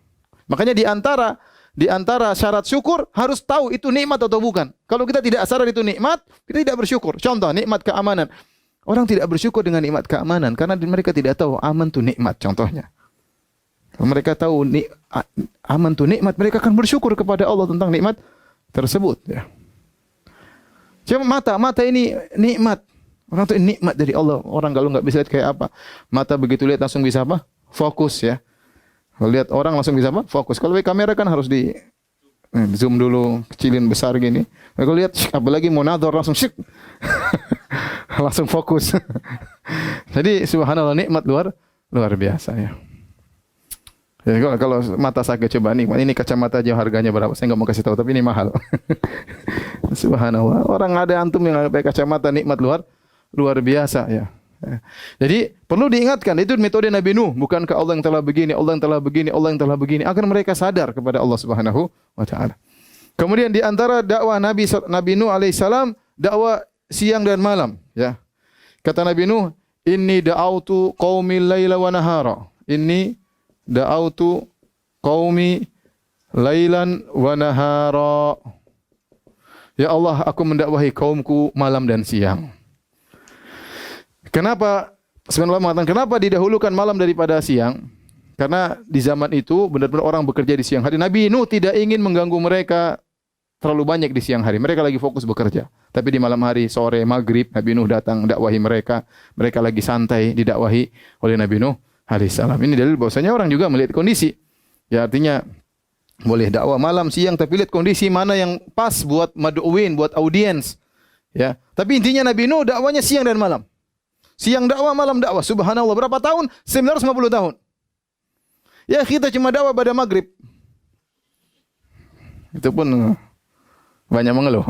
Makanya di antara syarat syukur harus tahu itu nikmat atau bukan. Kalau kita tidak sadar itu nikmat, kita tidak bersyukur. Contoh nikmat keamanan. Orang tidak bersyukur dengan nikmat keamanan karena mereka tidak tahu aman itu nikmat contohnya. Kalau mereka tahu aman itu nikmat, mereka akan bersyukur kepada Allah tentang nikmat tersebut ya. Cuma mata ini nikmat. Orang itu nikmat dari Allah. Orang kalau nggak bisa lihat kayak apa, mata begitu lihat langsung bisa apa? Fokus ya. Kalau lihat orang langsung bisa apa? Fokus. Kalau kamera kan harus di zoom dulu, kecilin besar gini. Kalau lihat apalagi monador langsung syik. Langsung fokus. Jadi subhanallah nikmat luar biasa ya. Jadi kalau mata sakit coba nikmat. Ini kacamata aja harganya berapa? Saya nggak mau kasih tahu tapi ini mahal. Subhanallah. Orang ada antum yang pakai kacamata nikmat luar biasa ya. Jadi perlu diingatkan itu metode Nabi Nuh, bukankah Allah yang telah begini, Allah yang telah begini, Allah yang telah begini, agar mereka sadar kepada Allah Subhanahu wa taala. Kemudian di antara dakwah Nabi Nuh alaihissalam dakwah siang dan malam ya. Kata Nabi Nuh, "Inni da'autu qaumi laila wa nahara." Inni da'autu qaumi lailan wa nahara. Ya Allah, aku mendakwahi kaumku malam dan siang. Kenapa? Sebenarnya mengatakan kenapa didahulukan malam daripada siang? Karena di zaman itu benar-benar orang bekerja di siang hari. Nabi Nuh tidak ingin mengganggu mereka terlalu banyak di siang hari. Mereka lagi fokus bekerja. Tapi di malam hari, sore, maghrib, Nabi Nuh datang dakwahi mereka. Mereka lagi santai didakwahi oleh Nabi Nuh alaihissalam. Ini dalil bahwasanya orang juga melihat kondisi. Ya artinya boleh dakwah malam, siang, tapi lihat kondisi mana yang pas buat mad'uin, buat audiens. Ya. Tapi intinya Nabi Nuh dakwanya siang dan malam. Siang dakwah, malam dakwah. Subhanallah. Berapa tahun? 950 tahun. Ya kita cuma dakwah pada maghrib. Itu pun banyak mengeluh.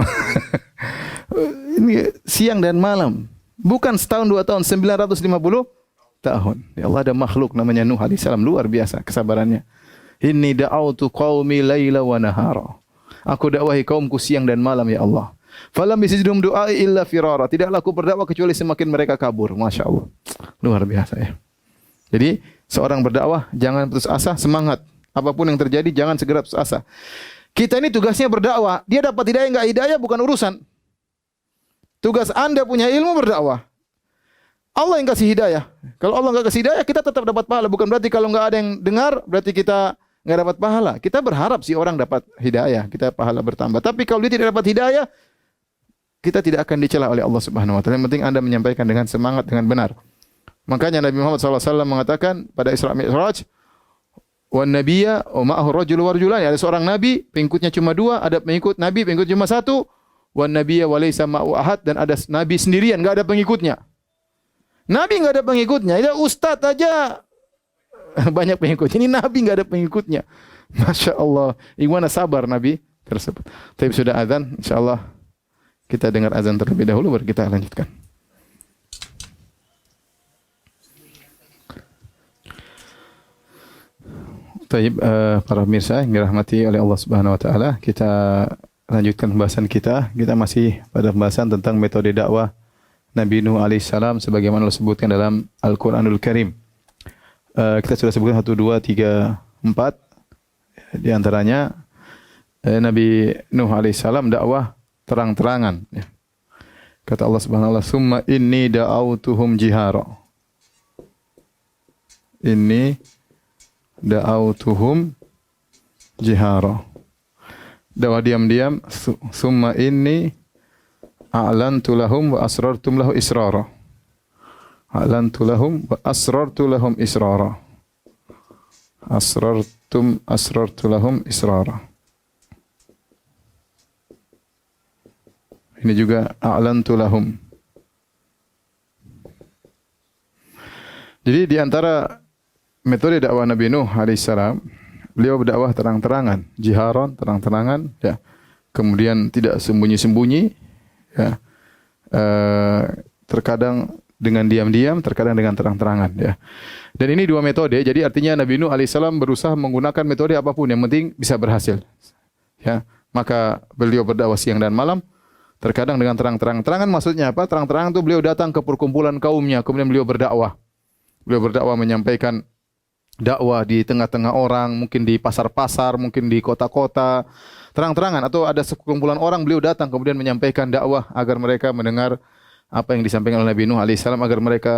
Ini siang dan malam. Bukan setahun, 2 tahun. 950 tahun. Ya Allah, ada makhluk namanya Nuh alaihissalam. Luar biasa kesabarannya. Inni da'autu qaumi laila wa nahara. Aku dakwahi kaumku siang dan malam ya Allah. Falam yazidhum du'ai illa firara. Tidaklah aku berdakwah kecuali semakin mereka kabur. Masya Allah. Luar biasa ya. Jadi seorang berdakwah jangan putus asa, semangat. Apapun yang terjadi jangan segera putus asa. Kita ini tugasnya berdakwah. Dia dapat hidayah enggak hidayah bukan urusan. Tugas Anda punya ilmu berdakwah. Allah yang kasih hidayah. Kalau Allah enggak kasih hidayah, kita tetap dapat pahala. Bukan berarti kalau enggak ada yang dengar, berarti kita enggak dapat pahala. Kita berharap sih orang dapat hidayah, kita pahala bertambah. Tapi kalau dia tidak dapat hidayah, kita tidak akan dicela oleh Allah Subhanahu wa taala. Yang penting Anda menyampaikan dengan semangat, dengan benar. Makanya Nabi Muhammad SAW mengatakan pada Isra Mi'raj, "Wan nabiyya wa ma'ahu rajul wa rajulan." Ada seorang nabi, pengikutnya cuma 2, ada pengikut nabi, pengikut cuma 1. Wan nabiyya wa laysa ma'ahu ahad, dan ada nabi sendirian, enggak ada pengikutnya. Nabi enggak ada pengikutnya. Itu ustaz aja banyak pengikutnya. Ini nabi enggak ada pengikutnya. Masya Allah. Gimana sabar nabi tersebut. Tapi sudah azan, insyaallah kita dengar azan terlebih dahulu baru kita lanjutkan. Baik, para pemirsa yang dirahmati oleh Allah Subhanahu wa taala, kita lanjutkan pembahasan kita. Kita masih pada pembahasan tentang metode dakwah Nabi Nuh alaihissalam sebagaimana Allah sebutkan dalam Al-Qur'anul Karim. Kita sudah sebutkan 1 2 3 4 di antaranya Nabi Nuh alaihissalam dakwah terang-terangan ya. Kata Allah Subhanahu wa taala, "Summa inni da'autuhum jihara." Inni da'autuhum jihara. Dakwah diam-diam. Summa inni a'lantu lahum wa asrartum lahu israra. A'lantu lahum wa asrartu lahum israra. Asrartu lahum israra. Ini juga a'lantu lahum. Jadi di antara metode dakwah Nabi Nuh alaihissalam Beliau berdakwah terang-terangan, jiharan, terang-terangan, ya. Kemudian tidak sembunyi-sembunyi, ya. Terkadang dengan diam-diam, terkadang dengan terang-terangan, ya. Dan ini dua metode, jadi artinya Nabi Nuh alaihissalam berusaha menggunakan metode apapun yang penting bisa berhasil. Ya, maka beliau berdakwah siang dan malam, terkadang dengan terang-terang. Terangan maksudnya apa? Terang-terang itu beliau datang ke perkumpulan kaumnya, kemudian beliau berdakwah. Beliau berdakwah menyampaikan dakwah di tengah-tengah orang, mungkin di pasar-pasar, mungkin di kota-kota. Terang-terangan atau ada sekumpulan orang beliau datang kemudian menyampaikan dakwah agar mereka mendengar apa yang disampaikan oleh Nabi Nuh alaihissalam, agar mereka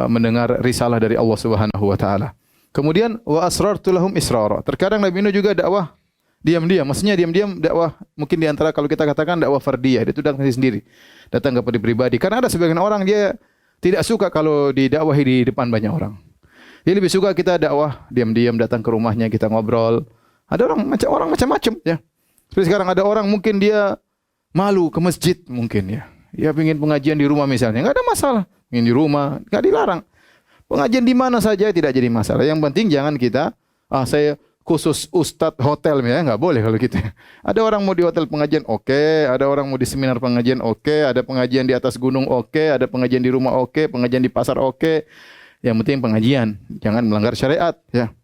mendengar risalah dari Allah Subhanahu wa taala. Kemudian wa asrartu lahum israra. Terkadang Nabi Nuh juga dakwah diam-diam. Maksudnya diam-diam dakwah mungkin di antara kalau kita katakan dakwah fardiyah, dia itu datang sendiri. Datang kepada pribadi. Karena ada sebagian orang dia tidak suka kalau didakwahi di depan banyak orang. Dia lebih suka kita dakwah diam-diam, datang ke rumahnya kita ngobrol. Ada orang macam-macam, ya. Seperti sekarang ada orang mungkin dia malu ke masjid mungkin, ya. Dia ingin pengajian di rumah misalnya, enggak ada masalah. Ingin di rumah, enggak dilarang. Pengajian di mana saja tidak jadi masalah. Yang penting jangan kita, saya khusus ustadz hotel, ya, enggak boleh kalau gitu. Ada orang mau di hotel pengajian, oke. Ada orang mau di seminar pengajian, oke. Ada pengajian di atas gunung, oke. Ada pengajian di rumah, oke. Pengajian di pasar, oke. Yang penting pengajian, jangan melanggar syariat, ya.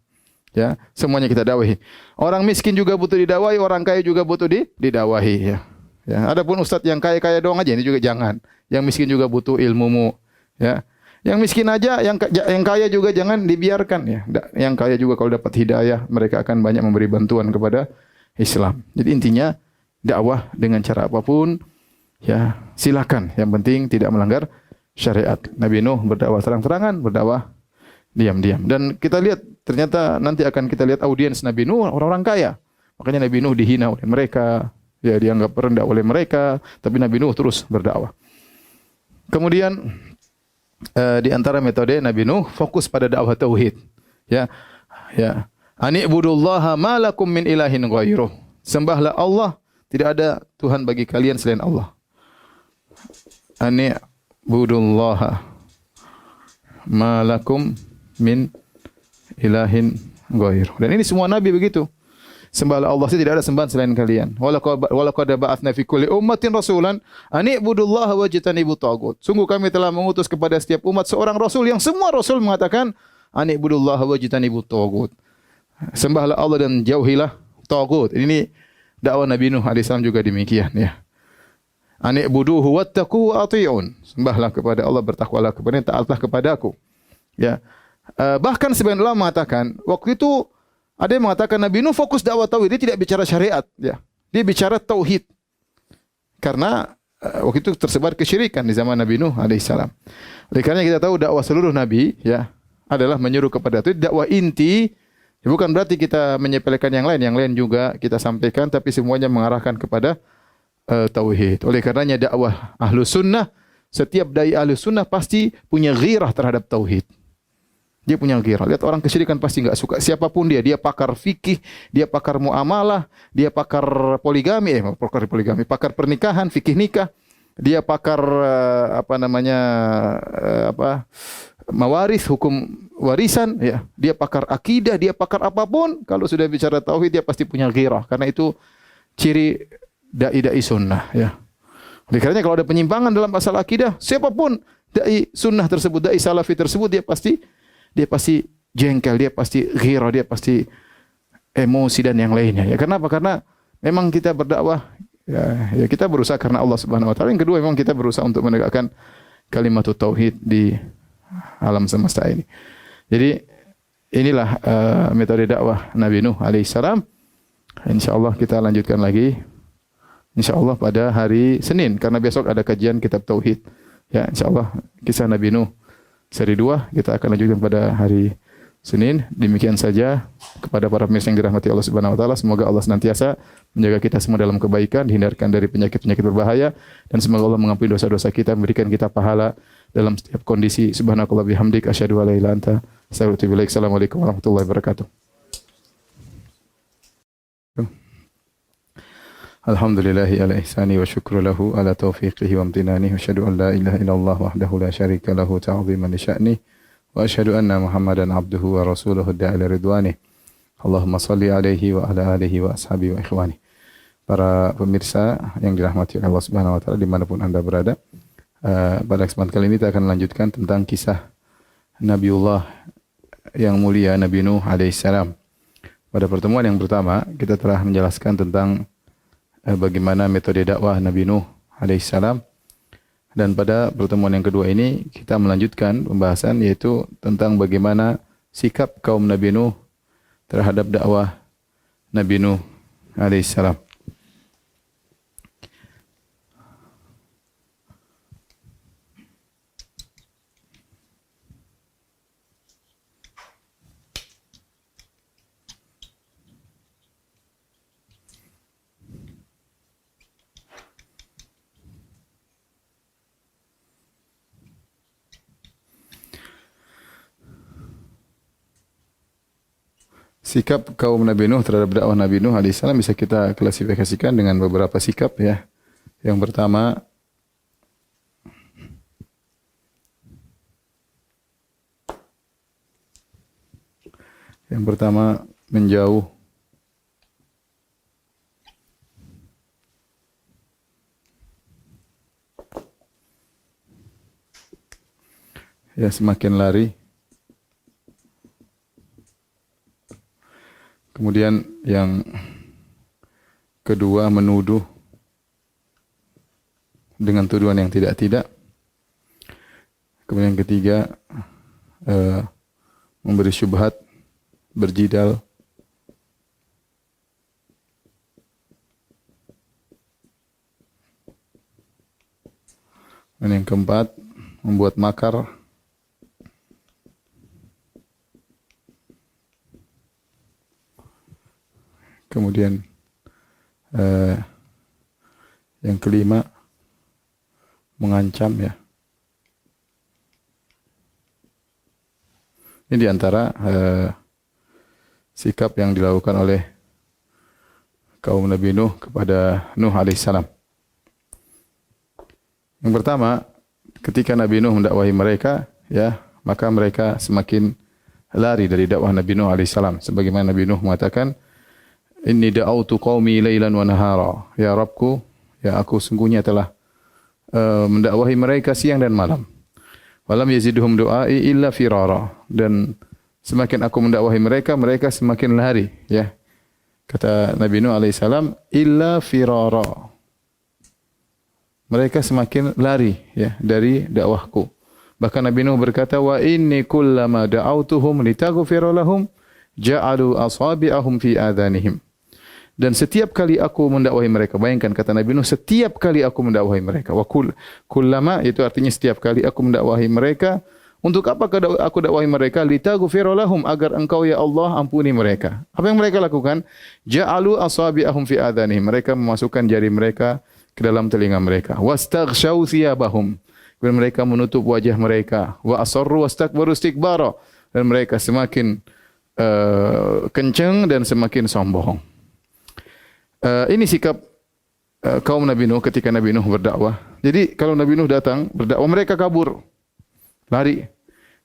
Ya, semuanya kita dakwahi. Orang miskin juga butuh didakwahi, orang kaya juga butuh didakwahi, ya. Ya, adapun ustadz yang kaya-kaya doang aja ini juga jangan. Yang miskin juga butuh ilmumu, ya. Yang miskin aja, yang kaya juga jangan dibiarkan, ya. Yang kaya juga kalau dapat hidayah, mereka akan banyak memberi bantuan kepada Islam. Jadi intinya dakwah dengan cara apapun, ya, silakan. Yang penting tidak melanggar syariat. Nabi Nuh berdakwah terang-terangan, berdakwah diam-diam. Dan kita lihat ternyata nanti akan kita lihat audiens Nabi Nuh orang-orang kaya. Makanya Nabi Nuh dihina oleh mereka, ya, dianggap rendah oleh mereka, tapi Nabi Nuh terus berdakwah. Kemudian di antara metode Nabi Nuh fokus pada dakwah tauhid. Ya. Ya. Ani'budullaha ma lakum min ilahin ghairuh. Sembahlah Allah, tidak ada Tuhan bagi kalian selain Allah. Ani'budullaha ma lakum min ilahin ghairuh. Dan ini semua nabi begitu. Sembahlah Allah, tidak ada sembahan selain kalian. Walaqad ba'atsna fi kulli ummatin rasulan an i'budullaha wajtanibut taghut. Sungguh kami telah mengutus kepada setiap umat seorang rasul yang semua rasul mengatakan an i'budullaha wajtanibut taghut. Sembahlah Allah dan jauhilah taghut. Ini dakwah Nabi Nuh alaihissalam juga demikian, ya. An i'buduhu wattaqu wa ati'un. Sembahlah kepada Allah, bertakwalah kepada-Nya, taatlah kepadaku. Ya. Bahkan sebagian ulama mengatakan waktu itu ada yang mengatakan Nabi Nuh fokus dakwah tauhid, dia tidak bicara syariat, ya. Dia bicara tauhid. Karena waktu itu tersebar kesyirikan di zaman Nabi Nuh alaihissalam. Oleh karena kita tahu dakwah seluruh nabi, ya, adalah menyuruh kepada itu. Dakwah inti, ya, bukan berarti kita menyepelekan yang lain juga kita sampaikan, tapi semuanya mengarahkan kepada tauhid. Oleh karenanya dakwah Ahlus Sunnah, setiap dai Ahlus Sunnah pasti punya ghirah terhadap tauhid. Dia punya ghirah. Lihat orang kesyirikan pasti enggak suka. Siapapun dia pakar fikih, dia pakar muamalah, dia pakar poligami, pakar pernikahan, fikih nikah. Dia pakar mawaris, hukum warisan, ya. Dia pakar akidah, dia pakar apapun. Kalau sudah bicara tauhid dia pasti punya ghirah, karena itu ciri dai sunnah, ya. Oleh karenanya kalau ada penyimpangan dalam masalah akidah, siapapun dai sunnah tersebut, dai salafi tersebut, dia pasti jengkel, dia pasti ghirah, dia pasti emosi dan yang lainnya. Ya, kenapa? Karena memang kita berdakwah, ya kita berusaha karena Allah Subhanahu wa taala. Yang kedua, memang kita berusaha untuk menegakkan kalimat tauhid di alam semesta ini. Jadi inilah metode dakwah Nabi Nuh alaihissalam. Insyaallah kita lanjutkan lagi. Insyaallah pada hari Senin, karena besok ada kajian kitab tauhid. Ya, insyaallah kisah Nabi Nuh seri 2 kita akan lanjutkan pada hari Senin. Demikian saja, kepada para pemirsa yang dirahmati Allah Subhanahu wa taala, semoga Allah senantiasa menjaga kita semua dalam kebaikan, dihindarkan dari penyakit-penyakit berbahaya, dan semoga Allah mengampuni dosa-dosa kita, memberikan kita pahala dalam setiap kondisi. Subhanakallah bihamdik asyhadu an la ilaha illa anta astaghfiruka wa atubu ilaik. Assalamualaikum warahmatullahi wabarakatuh. Alhamdulillahi ala ihsani wa syukru lahu ala taufiqihi wa amtinani wa asyhadu an la ilaha illallah wahdahu la syarika lahu ta'ziman li sya'ni wa asyhadu anna Muhammadan abduhu wa rasuluhu da'ila ridwani. Allahumma salli alaihi wa ala alihi wa ashabihi wa ikhwani. Para pemirsa yang dirahmati oleh Allah Subhanahu wa taala dimanapun Anda berada, pada kesempatan kali ini kita akan melanjutkan tentang kisah Nabiullah yang mulia Nabi Nuh alaihissalam. Pada pertemuan yang pertama kita telah menjelaskan tentang bagaimana metode dakwah Nabi Nuh alaihissalam, dan pada pertemuan yang kedua ini kita melanjutkan pembahasan yaitu tentang bagaimana sikap kaum Nabi Nuh terhadap dakwah Nabi Nuh alaihissalam. Sikap kaum Nabi Nuh terhadap dakwah Nabi Nuh alaihissalam bisa kita klasifikasikan dengan beberapa sikap ya. Yang pertama menjauh. Ya, semakin lari. Kemudian yang kedua menuduh dengan tuduhan yang tidak-tidak. Kemudian yang ketiga memberi syubhat, berjidal. Dan yang keempat membuat makar. Kemudian yang kelima mengancam ya. Ini diantara sikap yang dilakukan oleh kaum Nabi Nuh kepada Nuh alaihissalam. Yang pertama, ketika Nabi Nuh mendakwahi mereka, ya, maka mereka semakin lari dari dakwah Nabi Nuh alaihissalam. Sebagaimana Nabi Nuh mengatakan, Inni da'autu qaumi lailan wa nahara. Ya Rabbku, ya aku sungguhnya telah mendakwahi mereka siang dan malam. Walam yazidhum du'ai illa firara. Dan semakin aku mendakwahi mereka, mereka semakin lari, ya. Kata Nabi Nuh alaihissalam, illa firara. Mereka semakin lari, ya, dari dakwahku. Bahkan Nabi Nuh berkata, wa inni kullama da'autuhum litaghfira lahum ja'alu asabi'ahum fi adhanihim. Dan setiap kali aku mendakwahi mereka, bayangkan kata Nabi Nuh, setiap kali aku mendakwahi mereka. Wa kullama itu artinya setiap kali aku mendakwahi mereka. Untuk apa aku dakwahi mereka? Litaghfira lahum, agar engkau ya Allah ampuni mereka. Apa yang mereka lakukan? Ja'alu asabi'ahum fi adhanihim. Mereka memasukkan jari mereka ke dalam telinga mereka. Wastaghshaw thiyabahum. Kemudian mereka menutup wajah mereka. Wa asarru wastakbaru istikbara. Dan mereka semakin kencang dan semakin sombong. Ini sikap kaum Nabi Nuh ketika Nabi Nuh berdakwah. Jadi kalau Nabi Nuh datang berdakwah, mereka kabur, lari.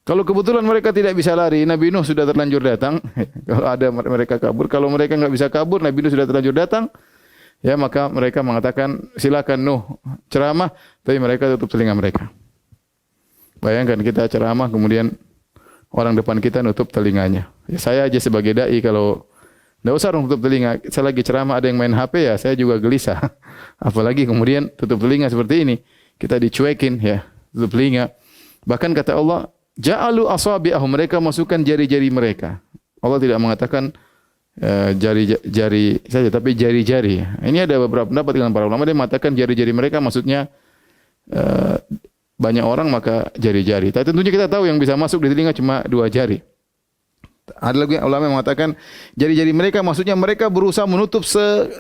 Kalau kebetulan mereka tidak bisa lari, Nabi Nuh sudah terlanjur datang. Kalau ada mereka kabur, kalau mereka enggak bisa kabur, Nabi Nuh sudah terlanjur datang. Ya, maka mereka mengatakan, silakan Nuh ceramah, tapi mereka tutup telinga mereka. Bayangkan kita ceramah, kemudian orang depan kita nutup telinganya. Ya, saya aja sebagai dai kalau tidak usah tutup telinga. Saya lagi ceramah ada yang main HP, ya saya juga gelisah. Apalagi kemudian tutup telinga seperti ini. Kita dicuekin, ya, tutup telinga. Bahkan kata Allah, ja'alu asabi'ahum, mereka masukkan jari-jari mereka. Allah tidak mengatakan jari-jari saja, tapi jari-jari. Ini ada beberapa pendapat dengan para ulama, dia mengatakan jari-jari mereka maksudnya banyak orang maka jari-jari. Tapi tentunya kita tahu yang bisa masuk di telinga cuma 2 jari. Ada lagi ulama yang mengatakan jari-jari mereka maksudnya mereka berusaha menutup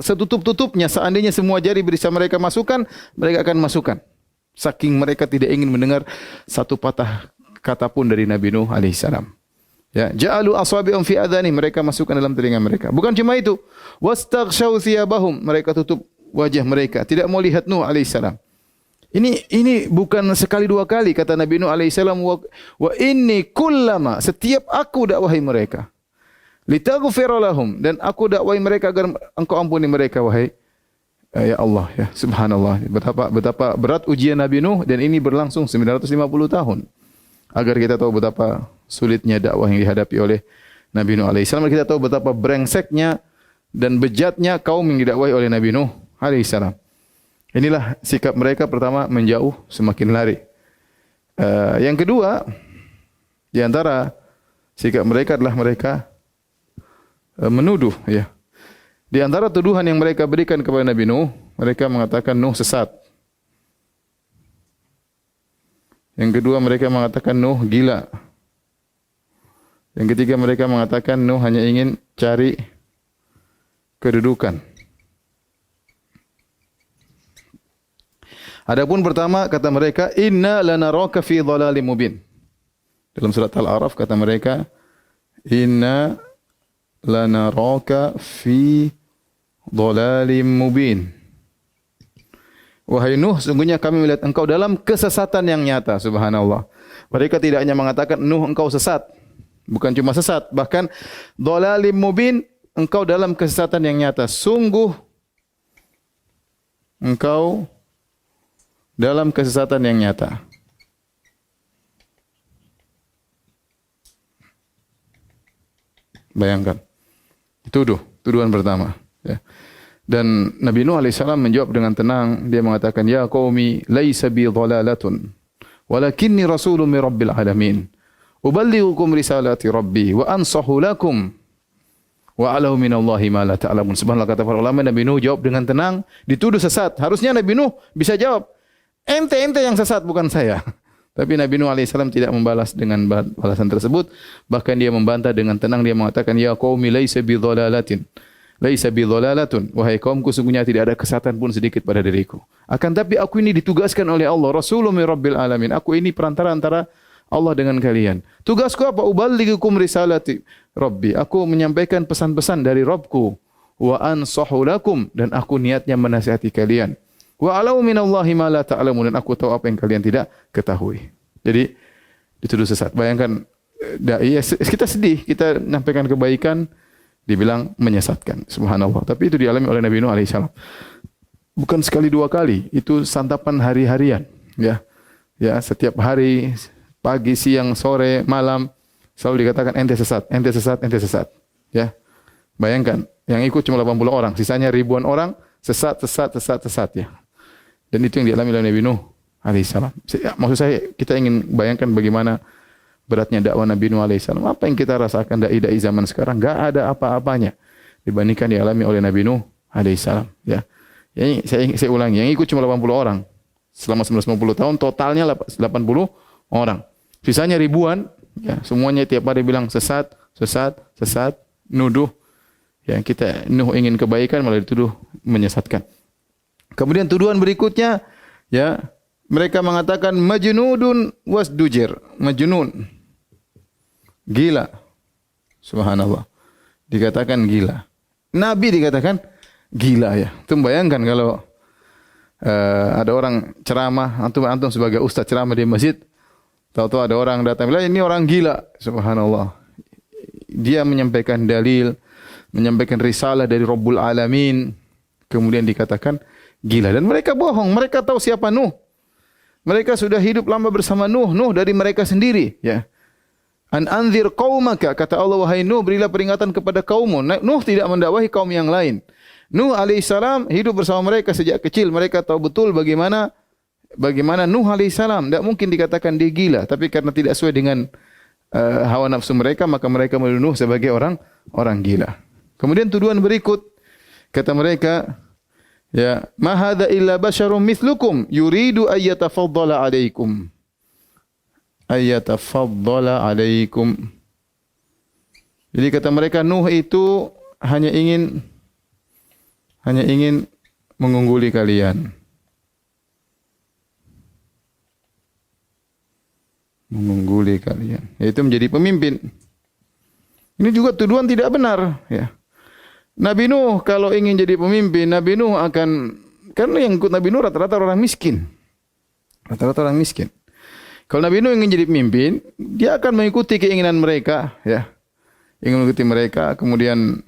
setutup-tutupnya. Seandainya semua jari bisa mereka masukkan, mereka akan masukkan. Saking mereka tidak ingin mendengar satu patah kata pun dari Nabi Nuh alaihissalam. Ya, ja'alu asabi'um fi adhani, mereka masukkan dalam telinga mereka. Bukan cuma itu, wastaghshaw thiyabahum, mereka tutup wajah mereka, tidak mau lihat Nuh alaihissalam. Ini bukan sekali 2 kali kata Nabi Nuh alaihissalam, wa inni kullama, setiap aku dakwahi mereka, litaghfir lahum, dan aku dakwai mereka agar engkau ampuni mereka wahai ya Allah ya. Subhanallah, betapa berat ujian Nabi Nuh, dan ini berlangsung 950 tahun. Agar kita tahu betapa sulitnya dakwah yang dihadapi oleh Nabi Nuh alaihissalam. Kita tahu betapa brengseknya dan bejatnya kaum yang didakwahi oleh Nabi Nuh alaihissalam. Inilah sikap mereka, pertama menjauh, semakin lari. Yang kedua, di antara sikap mereka adalah mereka menuduh ya. Di antara tuduhan yang mereka berikan kepada Nabi Nuh, mereka mengatakan Nuh sesat. Yang kedua, mereka mengatakan Nuh gila. Yang ketiga, mereka mengatakan Nuh hanya ingin cari kedudukan. Adapun pertama, kata mereka, inna lanaraka fi dhalalim mubin. Dalam surat Al-A'raf kata mereka, inna lanaraka fi dhalalim mubin. Wahai Nuh, sungguhnya kami melihat engkau dalam kesesatan yang nyata. Subhanallah. Mereka tidak hanya mengatakan Nuh engkau sesat, bukan cuma sesat, bahkan dhalalim mubin, engkau dalam kesesatan yang nyata. Sungguh engkau dalam kesesatan yang nyata. Bayangkan. Tuduhan pertama. Ya. Dan Nabi Nuh alaihissalam menjawab dengan tenang. Dia mengatakan, ya qaumi laisa bi dhalalatun, walakinni rasulun min rabbil alamin. Uballighukum risalati rabbi wa ansahu lakum wa a'lamu minallahi ma la ta'lamun. Subhanallah, kata para ulama, Nabi Nuh jawab dengan tenang, dituduh sesat. Harusnya Nabi Nuh bisa jawab, ente yang sesat, bukan saya. Tapi Nabi Nuh alaihissalam tidak membalas dengan balasan tersebut. Bahkan dia membantah dengan tenang. Dia mengatakan, ya qaumi laisa bi dhalalatin, laisa bi dhalalatun. Wahai kaumku, sungguhnya tidak ada kesesatan pun sedikit pada diriku. Akan tapi aku ini ditugaskan oleh Allah, rasulun min rabbil alamin. Aku ini perantara antara Allah dengan kalian. Tugasku apa? Uballighukum risalati rabbi. Aku menyampaikan pesan-pesan dari Rabbku. Wa ansahu lakum, dan aku niatnya menasihati kalian. Wa a'lamu minallahi ma la ta'lamun, dan aku tahu apa yang kalian tidak ketahui. Jadi dituduh sesat. Bayangkan dai, kita sedih, kita menyampaikan kebaikan dibilang menyesatkan. Subhanallah. Tapi itu dialami oleh Nabi Nuh alaihissalam. Bukan sekali dua kali, itu santapan hari-harian, ya. Ya, setiap hari, pagi, siang, sore, malam selalu dikatakan ente sesat, ente sesat, ente sesat. Ya. Bayangkan, yang ikut cuma 80 orang, sisanya ribuan orang sesat ya. Dan itu yang dialami oleh Nabi Nuh alaihissalam. Maksud saya, kita ingin bayangkan bagaimana beratnya dakwah Nabi Nuh alaihissalam. Apa yang kita rasakan dai-dai zaman sekarang, enggak ada apa-apanya dibandingkan dialami oleh Nabi Nuh alaihissalam. Ya. Saya ulangi, yang ikut cuma 80 orang. Selama 950 tahun totalnya 80 orang. Sisanya ribuan, ya, semuanya tiap hari bilang sesat, nuduh. Ya, kita Nuh ingin kebaikan malah dituduh menyesatkan. Kemudian tuduhan berikutnya, ya, mereka mengatakan majnudun wasdujir, majnun, gila. Subhanallah. Dikatakan gila. Nabi dikatakan gila, ya. Itu bayangkan kalau ada orang ceramah, antum sebagai ustaz ceramah di masjid, tahu-tahu ada orang datang bilang ini orang gila. Subhanallah. Dia menyampaikan dalil, menyampaikan risalah dari Rabbul Alamin, kemudian dikatakan gila. Dan mereka bohong. Mereka tahu siapa Nuh. Mereka sudah hidup lama bersama Nuh. Nuh dari mereka sendiri, ya. An anzir qaumaka, kata Allah, wahai Nuh, berilah peringatan kepada kaummu. Nuh tidak mendakwahi kaum yang lain. Nuh alaihissalam hidup bersama mereka sejak kecil. Mereka tahu betul bagaimana Nuh alaihissalam. Tidak mungkin dikatakan dia gila. Tapi karena tidak sesuai dengan hawa nafsu mereka, maka mereka menuduh Nuh sebagai orang gila. Kemudian tuduhan berikut, kata mereka, ya, ma hadza illa basyarum mithlukum yuridu ayyatafaddala alaikum. Ayyatafaddala alaikum. Jadi kata mereka, Nuh itu hanya ingin mengungguli kalian. Mengungguli kalian, yaitu menjadi pemimpin. Ini juga tuduhan tidak benar, ya. Nabi Nuh kalau ingin jadi pemimpin, Nabi Nuh akan, karena yang ikut Nabi Nuh rata-rata orang miskin. Rata-rata orang miskin. Kalau Nabi Nuh ingin jadi pemimpin, dia akan mengikuti keinginan mereka, ya. ingin mengikuti mereka, kemudian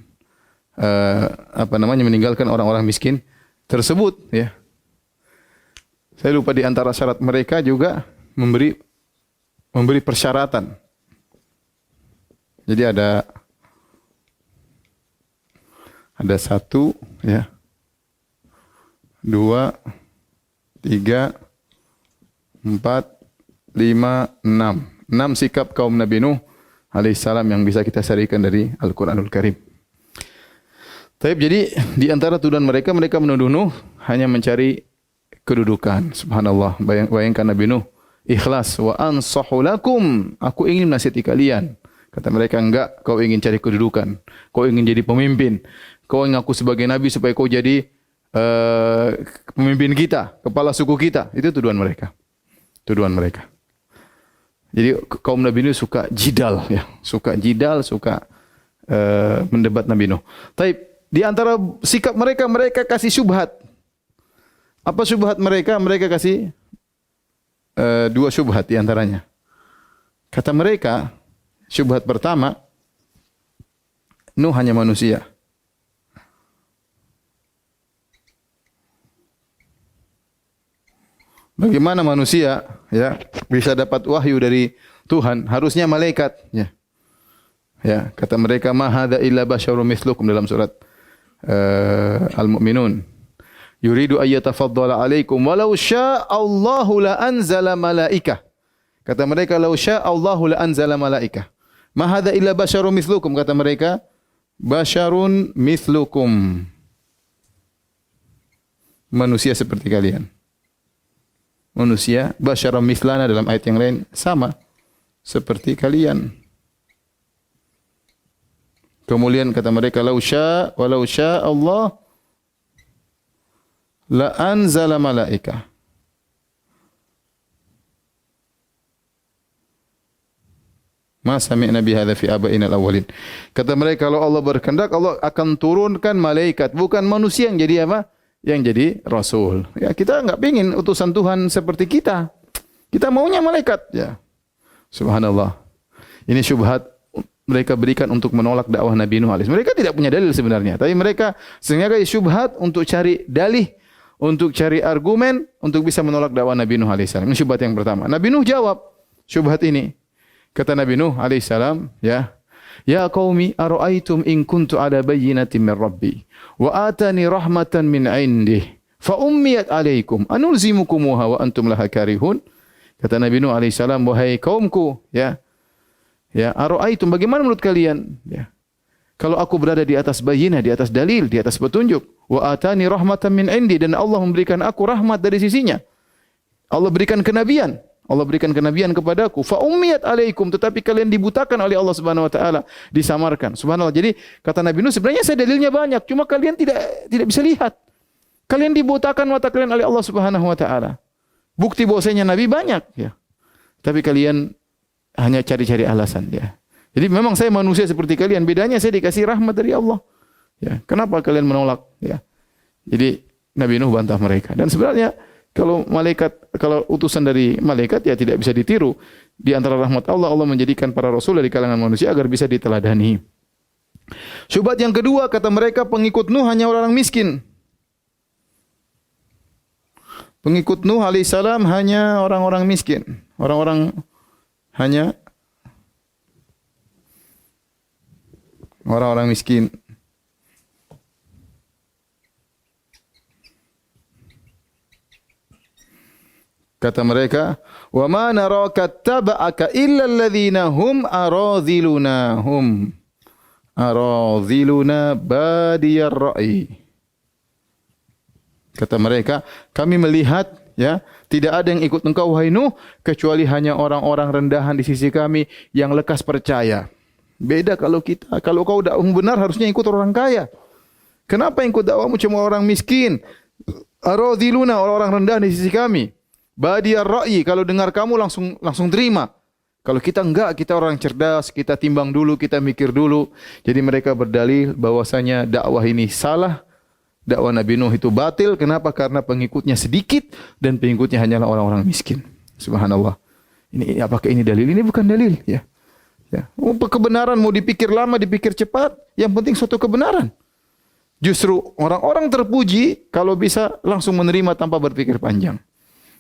meninggalkan orang-orang miskin tersebut, ya. Saya lupa di antara syarat mereka juga memberi persyaratan. Jadi ada 1, ya, 2, 3, 4, 5, 6. 6 sikap kaum Nabi Nuh alaihissalam yang bisa kita syarikan dari Al-Quranul Karim. Jadi di antara tuduhan mereka menuduh Nuh hanya mencari kedudukan. Subhanallah. Bayangkan Nabi Nuh ikhlas, wa ansahu lakum, aku ingin menasihati kalian. Kata mereka, enggak, kau ingin cari kedudukan, kau ingin jadi pemimpin, kau ingin aku sebagai nabi supaya kau jadi pemimpin kita, kepala suku kita. Itu tuduhan mereka. Jadi kaum Nabi Nuh suka jidal, ya, suka mendebat Nabi Nuh. Tapi di antara sikap mereka kasih syubhat. Apa syubhat mereka? Mereka kasih 2 syubhat di antaranya. Kata mereka, syubhat pertama, Nuh hanya manusia. Bagaimana manusia, ya, bisa dapat wahyu dari Tuhan? Harusnya malaikat, ya. Ya, kata mereka, ma hadza illa basyarun mithlukum dalam surat Al-Mu'minun. Yuridu ayyatafaddala alaikum walau syaa Allahu la anzala malaikah. Kata mereka, law syaa Allahu la anzala malaikah. Ma hadza illa basyarun mithlukum, kata mereka, basyarun mithlukum. Manusia seperti kalian. Manusia, basyarun mithlana dalam ayat yang lain, sama seperti kalian. Kemudian kata mereka, walau syaa Allah la anzala malaikah. Ma sami'na bi hadza fi abaina al-awwalin. Kata mereka, kalau Allah berkehendak, Allah akan turunkan malaikat, bukan manusia yang jadi apa? Yang jadi rasul. Ya, kita enggak pengin utusan Tuhan seperti kita. Kita maunya malaikat, ya. Subhanallah. Ini syubhat mereka berikan untuk menolak dakwah Nabi Nuh alaihissalam. Mereka tidak punya dalil sebenarnya, tapi mereka sengaja syubhat untuk cari dalih, untuk cari argumen untuk bisa menolak dakwah Nabi Nuh alaihissalam. Ini syubhat yang pertama. Nabi Nuh jawab syubhat ini. Kata Nabi Nuh alaihissalam, ya, ya qaumi ara'aitum in kuntu ala bayyinatin min rabbi wa atani rahmatan min indih fa ummiyat alaikum anulzimukumuha wa antum laha karihun. Kata Nabi Nuh alaihissalam, wahai kaumku, ya, ya, ara'aitum, bagaimana menurut kalian, ya, kalau aku berada di atas bayyinah, di atas dalil, di atas petunjuk, wa atani rahmatan min indi, dan Allah memberikan aku rahmat dari sisinya. Allah berikan kenabian. Allah berikan kenabian kepadaku. Fa ummiyat alaikum, tetapi kalian dibutakan oleh Allah Subhanahu wa taala, disamarkan. Subhanallah. Jadi kata Nabi Nuh, sebenarnya saya dalilnya banyak, cuma kalian tidak bisa lihat. Kalian dibutakan mata kalian oleh Allah Subhanahu wa taala. Bukti bahwasanya nabi banyak, ya. Tapi kalian hanya cari-cari alasan, ya. Jadi memang saya manusia seperti kalian, bedanya saya dikasih rahmat dari Allah. Ya, kenapa kalian menolak, ya? Jadi Nabi Nuh bantah mereka. Dan sebenarnya kalau utusan dari malaikat, ya, tidak bisa ditiru. Di antara rahmat Allah, Allah menjadikan para rasul dari kalangan manusia agar bisa diteladani. Syubhat yang kedua, kata mereka, pengikut Nuh hanya orang miskin. Pengikut Nuh alaihissalam hanya orang-orang miskin. Hanya orang-orang miskin. Kata mereka, wa ma naraka taba'aka illa alladhina hum aradhiluna badiyar ra'i. Kata mereka, kami melihat, ya, tidak ada yang ikut engkau wahai Nuh kecuali hanya orang-orang rendahan di sisi kami yang lekas percaya. Beda kalau kita, kalau kau dakwah benar harusnya ikut orang kaya. Kenapa ikut dakwamu cuma orang miskin? Aradhiluna, orang-orang rendah di sisi kami. Badiyar ra'yi, kalau dengar kamu langsung terima. Kalau kita enggak, kita orang cerdas, kita timbang dulu, kita mikir dulu. Jadi mereka berdalil bahwasanya dakwah ini salah, dakwah Nabi Nuh itu batil. Kenapa? Karena pengikutnya sedikit dan pengikutnya hanyalah orang-orang miskin. Subhanallah. Ini apakah ini dalil? Ini bukan dalil, ya. Ya, kebenaran mau dipikir lama, dipikir cepat, yang penting suatu kebenaran. Justru orang-orang terpuji kalau bisa langsung menerima tanpa berpikir panjang.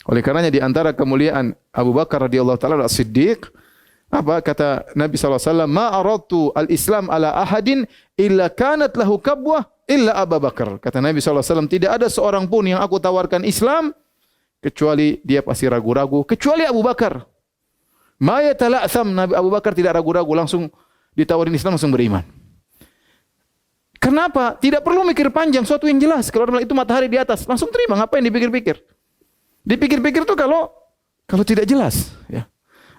Oleh karenanya di antara kemuliaan Abu Bakar radhiyallahu taala as-Siddiq, apa kata Nabi sallallahu alaihi wasallam, "Ma aradtu al-Islam ala ahadin illa kanat lahu kabwah illa Abu Bakar." Kata Nabi sallallahu alaihi wasallam, tidak ada seorang pun yang aku tawarkan Islam kecuali dia pasti ragu-ragu, kecuali Abu Bakar. Ma yatala'tham, Nabi Abu Bakar tidak ragu-ragu, langsung ditawarin Islam langsung beriman. Kenapa? Tidak perlu mikir panjang, suatu yang jelas. Kalau itu matahari di atas, langsung terima, ngapain dipikir-pikir? Dipikir-pikir tuh kalau tidak jelas, ya.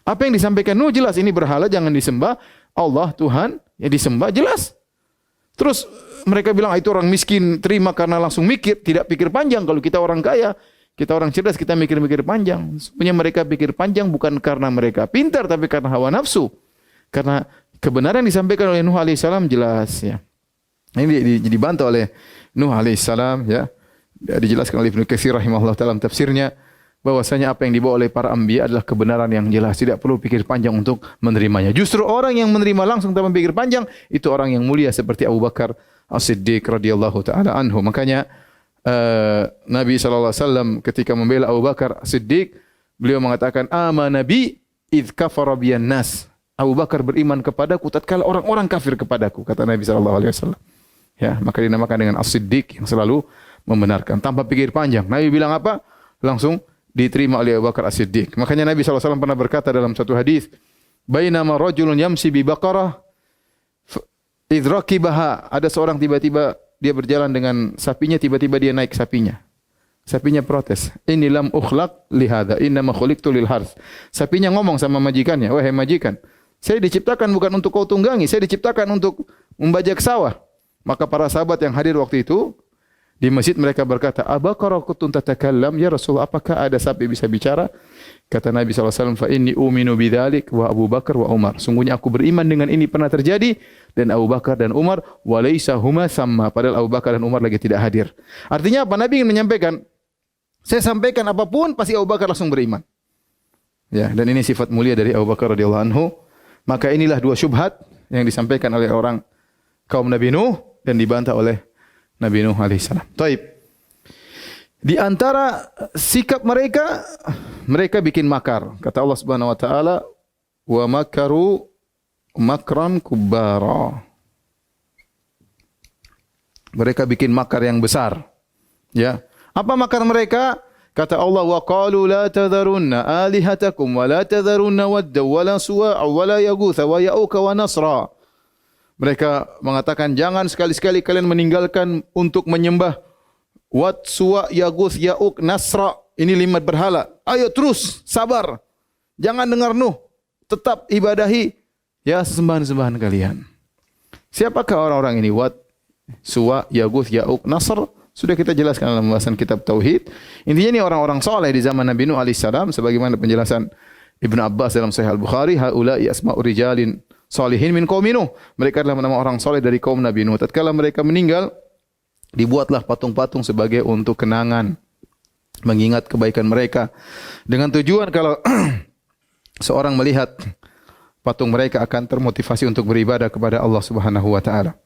Apa yang disampaikan Nuh jelas, ini berhala jangan disembah, Allah Tuhan yang disembah jelas. Terus mereka bilang itu orang miskin terima karena langsung mikir, tidak pikir panjang. Kalau kita orang kaya, kita orang cerdas, kita mikir-mikir panjang. Sebenarnya mereka pikir panjang bukan karena mereka pintar, tapi karena hawa nafsu. Karena kebenaran yang disampaikan oleh Nuh alaihissalam jelas, ya. Ini dibantah oleh Nuh alaihissalam, ya. Dijelaskan oleh Ibnu Katsir rahimahullah dalam tafsirnya bahwasanya apa yang dibawa oleh para anbiya adalah kebenaran yang jelas, tidak perlu pikir panjang untuk menerimanya. Justru orang yang menerima langsung tanpa pikir panjang itu orang yang mulia seperti Abu Bakar As-Siddiq radhiyallahu taala anhu. Makanya Nabi SAW ketika membela Abu Bakar Siddiq, beliau mengatakan, "Amana bi idz kafara biyan nas." Abu Bakar beriman kepadaku tatkala orang-orang kafir kepadaku, kata Nabi SAW. Ya, maka dinamakan dengan As-Siddiq yang selalu membenarkan tanpa pikir panjang. Nabi bilang apa? Langsung diterima oleh Abu Bakar As-Siddiq. Makanya Nabi SAW pernah berkata dalam satu hadis, "Bainama rajulun yamshi bi baqarah idz rakibaha." Ada seorang tiba-tiba dia berjalan dengan sapinya, tiba-tiba dia naik sapinya. Sapinya protes, "Inni lam ukhlaq li hadza, innama khuliqtu lil harth." Sapinya ngomong sama majikannya, "Wahai majikan, saya diciptakan bukan untuk kau tunggangi, saya diciptakan untuk membajak sawah." Maka para sahabat yang hadir waktu itu di masjid mereka berkata, "Abaqara kuntun tatakallam ya Rasulullah, apakah ada sapi bisa bicara?" Kata Nabi SAW, "Fa inni uminu bidzalik wa Abu Bakar wa Umar." Sungguhnya aku beriman dengan ini pernah terjadi, dan Abu Bakar dan Umar, walaysa huma sama, padahal Abu Bakar dan Umar lagi tidak hadir. Artinya apa? Nabi ingin menyampaikan, saya sampaikan apapun pasti Abu Bakar langsung beriman. Ya, dan ini sifat mulia dari Abu Bakar radhiyallahu anhu. Maka inilah dua syubhat yang disampaikan oleh orang kaum Nabi Nuh dan dibantah oleh Nabi Nuh alaihissalam. Taib. Di antara sikap mereka, mereka bikin makar. Kata Allah Subhanahu wa taala, "Wa makaru makran kubbara." Mereka bikin makar yang besar. Ya. Apa makar mereka? Kata Allah, "Wa qalu la tadharunna alihatakum wa la tadharunna wadda wa la suwa'a wa la yaghutha wa ya'uka wa nasra." Mereka mengatakan, jangan sekali-sekali kalian meninggalkan untuk menyembah Wat, Suwa, Yaguth, Ya'uk, Nasra. Ini 5 berhala. Ayo terus, sabar. Jangan dengar Nuh. Tetap ibadahi ya sesembahan-sembahan kalian. Siapakah orang-orang ini? Wat, Suwa, Yaguth, Ya'uk, Nasr. Sudah kita jelaskan dalam pembahasan kitab Tauhid. Intinya ini orang-orang soleh di zaman Nabi Nuh alaihissalam. Sebagaimana penjelasan Ibn Abbas dalam Sahih Al-Bukhari. Haula'i asma'u rijalin salihin min qaumi Nuh. Mereka adalah nama orang soleh dari kaum Nabi Nuh. Tatkala mereka meninggal, dibuatlah patung-patung sebagai untuk kenangan, mengingat kebaikan mereka. Dengan tujuan kalau seorang melihat patung mereka akan termotivasi untuk beribadah kepada Allah Subhanahu wa taala.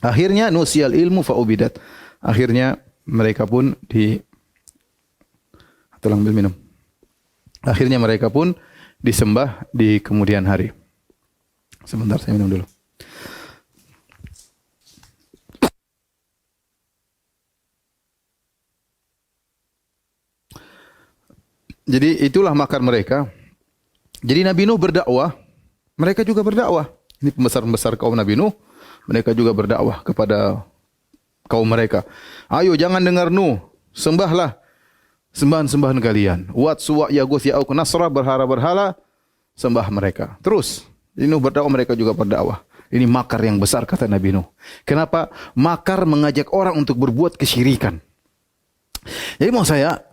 Akhirnya nusyal ilmu faubidat. Akhirnya mereka pun Akhirnya mereka pun disembah di kemudian hari. Sebentar saya minum dulu. Jadi itulah makar mereka. Jadi Nabi Nuh berdakwah, mereka juga berdakwah. Ini pembesar-pembesar kaum Nabi Nuh, mereka juga berdakwah kepada kaum mereka. Ayo jangan dengar Nuh, sembahlah sembahan-sembahan kalian. Wat, Suwa, Yaguth, Ya'uq, Nasra, berhala-berhala, sembah mereka. Terus, Nuh berdakwah, mereka juga berdakwah. Ini makar yang besar kata Nabi Nuh. Kenapa? Makar mengajak orang untuk berbuat kesyirikan. Jadi mau saya,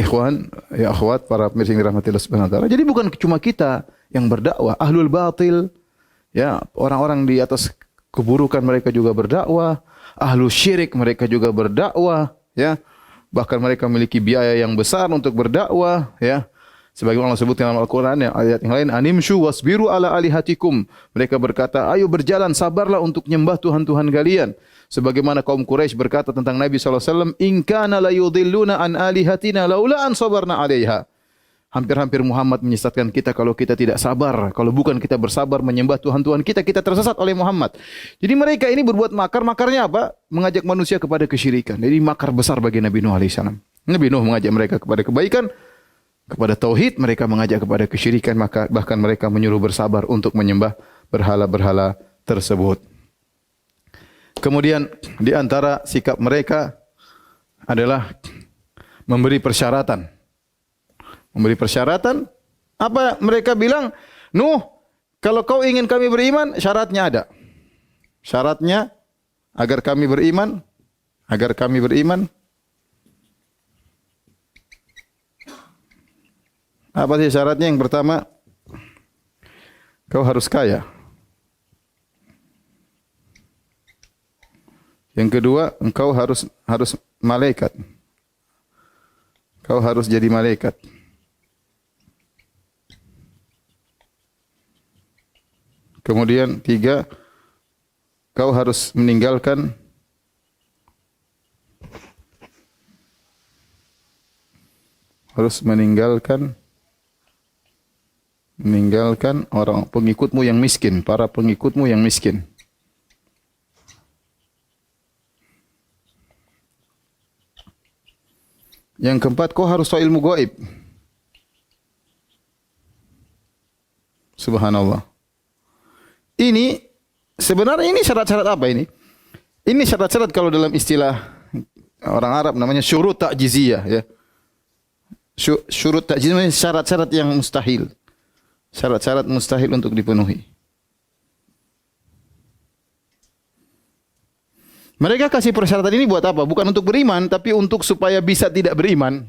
ikhwan, ya akhwat, para pemirsa yang dirahmati Allah Subhanahu wa taala. Jadi bukan cuma kita yang berdakwah, ahlul batil, ya, orang-orang di atas keburukan mereka juga berdakwah, ahlu syirik mereka juga berdakwah, ya. Bahkan mereka memiliki biaya yang besar untuk berdakwah, ya. Sebagaimana Allah sebutkan dalam Al-Quran, ayat yang lain, animshu wasbiru ala alihatikum. Mereka berkata, ayo berjalan, sabarlah untuk menyembah Tuhan-Tuhan kalian. Sebagaimana kaum Quraisy berkata tentang Nabi SAW, in kana la yudhilluna an alihatina laula an sabarna alaiha. Hampir-hampir Muhammad menyesatkan kita kalau kita tidak sabar. Kalau bukan kita bersabar menyembah Tuhan-Tuhan kita, kita tersesat oleh Muhammad. Jadi mereka ini berbuat makar. Makarnya apa? Mengajak manusia kepada kesyirikan. Jadi makar besar bagi Nabi Nuh AS. Nabi Nuh mengajak mereka kepada kebaikan, kepada tauhid. Mereka mengajak kepada kesyirikan. Bahkan mereka menyuruh bersabar untuk menyembah berhala-berhala tersebut. Kemudian di antara sikap mereka adalah memberi persyaratan. Memberi persyaratan, apa mereka bilang? Nuh, kalau kau ingin kami beriman, syaratnya ada. Syaratnya agar kami beriman, apa sih syaratnya? Yang pertama, kau harus kaya. Yang kedua, engkau harus malaikat. Kau harus jadi malaikat. Kemudian 3, kau harus meninggalkan orang pengikutmu yang miskin, para pengikutmu yang miskin. Yang keempat, kau harus tahu ilmu gaib. Subhanallah. Ini sebenarnya syarat-syarat apa ini? Ini syarat-syarat kalau dalam istilah orang Arab namanya syurut ta'jiziyah ya. Syurut ta'jiziyah syarat-syarat yang mustahil. Syarat-syarat mustahil untuk dipenuhi. Mereka kasih persyaratan ini buat apa? Bukan untuk beriman, tapi untuk supaya bisa tidak beriman.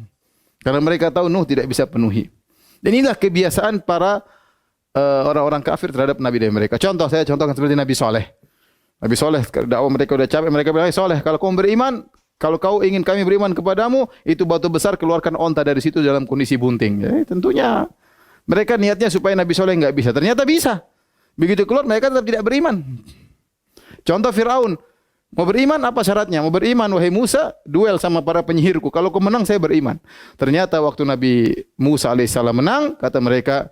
Karena mereka tahu Nuh tidak bisa penuhi. Dan inilah kebiasaan para orang-orang kafir terhadap Nabi dari mereka. Saya contohkan seperti Nabi Saleh. Nabi Saleh, dakwah mereka sudah capek, mereka bilang, Saleh, kalau kau beriman, kalau kau ingin kami beriman kepadamu, itu batu besar, keluarkan onta dari situ dalam kondisi bunting. Tentunya mereka niatnya supaya Nabi Saleh enggak bisa. Ternyata bisa. Begitu keluar, mereka tetap tidak beriman. Contoh Fir'aun. Mau beriman apa syaratnya? Mau beriman, wahai Musa, duel sama para penyihirku. Kalau kau menang, saya beriman. Ternyata waktu Nabi Musa alaihissalam menang, kata mereka,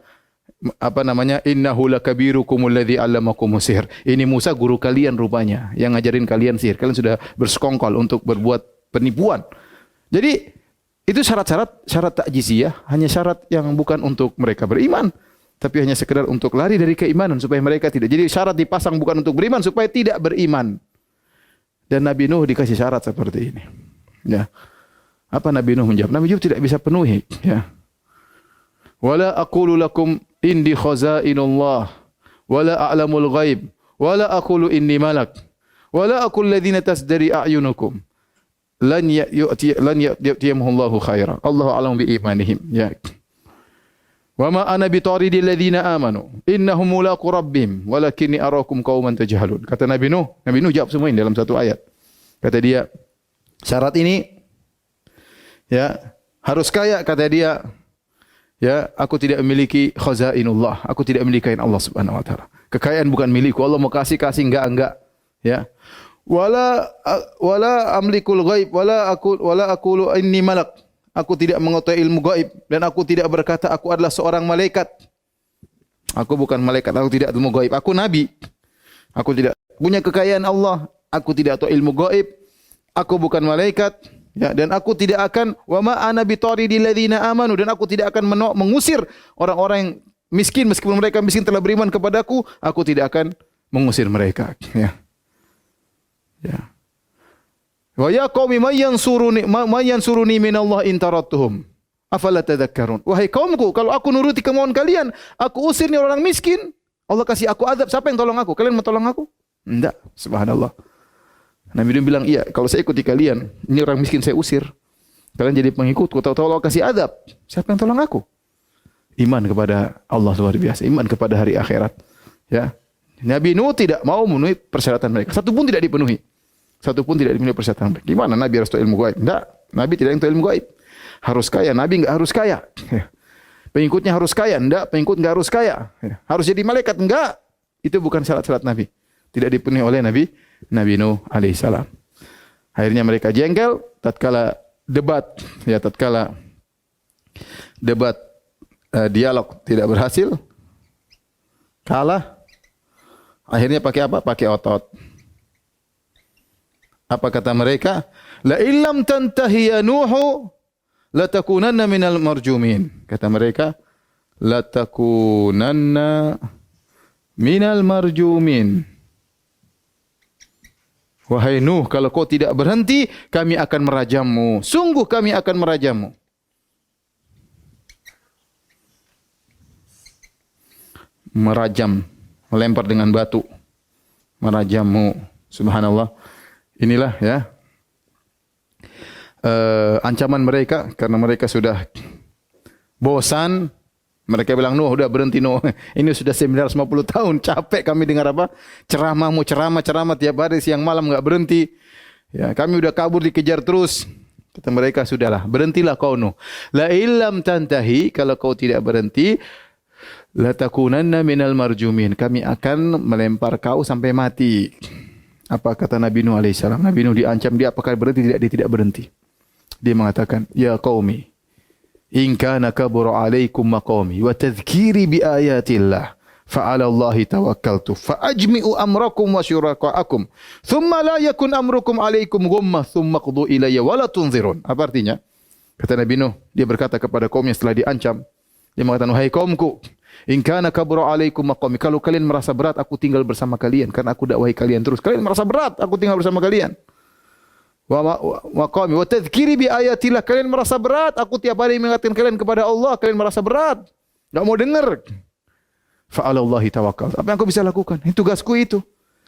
innahu lakabirukumul ladzi 'allamakumus sihr. Ini Musa guru kalian rupanya yang ngajarin kalian sihir. Kalian sudah bersekongkol untuk berbuat penipuan. Jadi itu syarat ta'jiziyah, hanya syarat yang bukan untuk mereka beriman, tapi hanya sekedar untuk lari dari keimanan supaya mereka tidak. Jadi syarat dipasang bukan untuk beriman supaya tidak beriman. Dan Nabi Nuh dikasih syarat seperti ini. Ya. Apa Nabi Nuh menjawab? Nabi Nuh tidak bisa penuhi, ya. Wala aqulu lakum indi khazainullah wala a'lamul ghaib wala aqulu inni malak wala aqul ladzina tasdari a'yunukum lan ya'tiyahumullahu khairan Allahu a'lamu bi imanihim ya wa ma ana bitaridil ladzina amanu innahum mulaqu rabbihim walakinni arakum qauman tajhalun. Kata Nabi Nuh jawab semua ini dalam satu ayat. Kata dia, syarat ini ya harus kaya, kata dia. Ya, aku tidak memiliki khazainullah. Aku tidak memiliki kekayaan Allah Subhanahu wa taala. Kekayaan bukan milikku. Allah mau kasih enggak. Ya. Wala amlikul ghaib wala aqulu inni malak. Aku tidak mengetahui ilmu gaib dan aku tidak berkata aku adalah seorang malaikat. Aku bukan malaikat, aku tidak ilmu gaib. Aku nabi. Aku tidak punya kekayaan Allah. Aku tidak tahu ilmu gaib. Aku bukan malaikat. Ya, dan aku tidak akan wa ma ana bitaridil ladzina amanu, dan aku tidak akan mengusir orang-orang yang miskin meskipun mereka miskin telah beriman kepadaku, aku tidak akan mengusir mereka. Ya. Ya. Wa ya qaumi may yansuruni minallah in tarattuhum afala tadhakkarun. Wahai kaumku, kalau aku nuruti kemauan kalian, aku usir nih orang miskin, Allah kasih aku azab, siapa yang tolong aku? Kalian mau tolong aku? Enggak, subhanallah. Nabi Nuh bilang, iya, kalau saya ikuti kalian, ini orang miskin saya usir. Kalian jadi pengikutku, tahu-tahu Allah kasih adab. Siapa yang tolong aku? Iman kepada Allah luar biasa, iman kepada hari akhirat. Ya. Nabi Nuh tidak mau memenuhi persyaratan mereka. Satu pun tidak dipenuhi. Persyaratan mereka. Gimana Nabi harus tahu ilmu gaib? Enggak, Nabi tidak tahu ilmu gaib. Harus kaya, Nabi enggak harus kaya. Ya. Pengikutnya harus kaya? Enggak, pengikut enggak harus kaya. Ya. Harus jadi malaikat? Enggak. Itu bukan syarat-syarat Nabi. Tidak dipenuhi oleh Nabi Nuh alaihissalam. Akhirnya mereka jengkel tatkala debat, ya tatkala debat dialog tidak berhasil, kalah. Akhirnya pakai apa? Pakai otot. Apa kata mereka? La illam tantahi ya Nuhu la takunanna minal marjumin. Kata mereka, la takunanna minal marjumin. Wahai Nuh, kalau kau tidak berhenti, kami akan merajammu. Sungguh kami akan merajammu. Merajam, melempar dengan batu. Merajammu. Subhanallah. Inilah ya ancaman mereka karena mereka sudah bosan. Mereka bilang, Nuh, udah berhenti Nuh. Ini sudah 950 tahun, capek kami dengar apa? Ceramahmu, ceramah tiap hari siang malam enggak berhenti. Ya, kami udah kabur dikejar terus. Kata mereka, sudahlah, berhentilah kau Nuh. La illam tantahi, kalau kau tidak berhenti, la takunanna minal marjumin. Kami akan melempar kau sampai mati. Apa kata Nabi Nuh alaihissalam? Nabi Nuh diancam, dia apakah berhenti? Tidak, dia tidak berhenti. Dia mengatakan, ya qaumi, in kana kabura alaikum maqami wa tadhkiri bi ayatillah fa 'ala Allahi tawakkaltu fa ajmi'u amrakum wa syurakaakum thumma la yakun amrukum alaikum ghammah thumma qdu ilayya wa la tunzirun. Apa artinya? Kata Nabi Nuh, dia berkata kepada kaumnya setelah diancam, dia mengatakan, wahai kaumku, in kana kabura alaikum maqami, kalau kalian merasa berat aku tinggal bersama kalian karena aku dakwahi kalian terus. Kalian merasa berat aku tinggal bersama kalian. Wa qami wa tadhkiri bi ayatillah, kalian merasa berat aku tiap hari mengingatkan kalian kepada Allah, kalian merasa berat enggak mau dengar. Fa 'ala Allahi tawakkal. Apa yang aku bisa lakukan? Tugasku itu.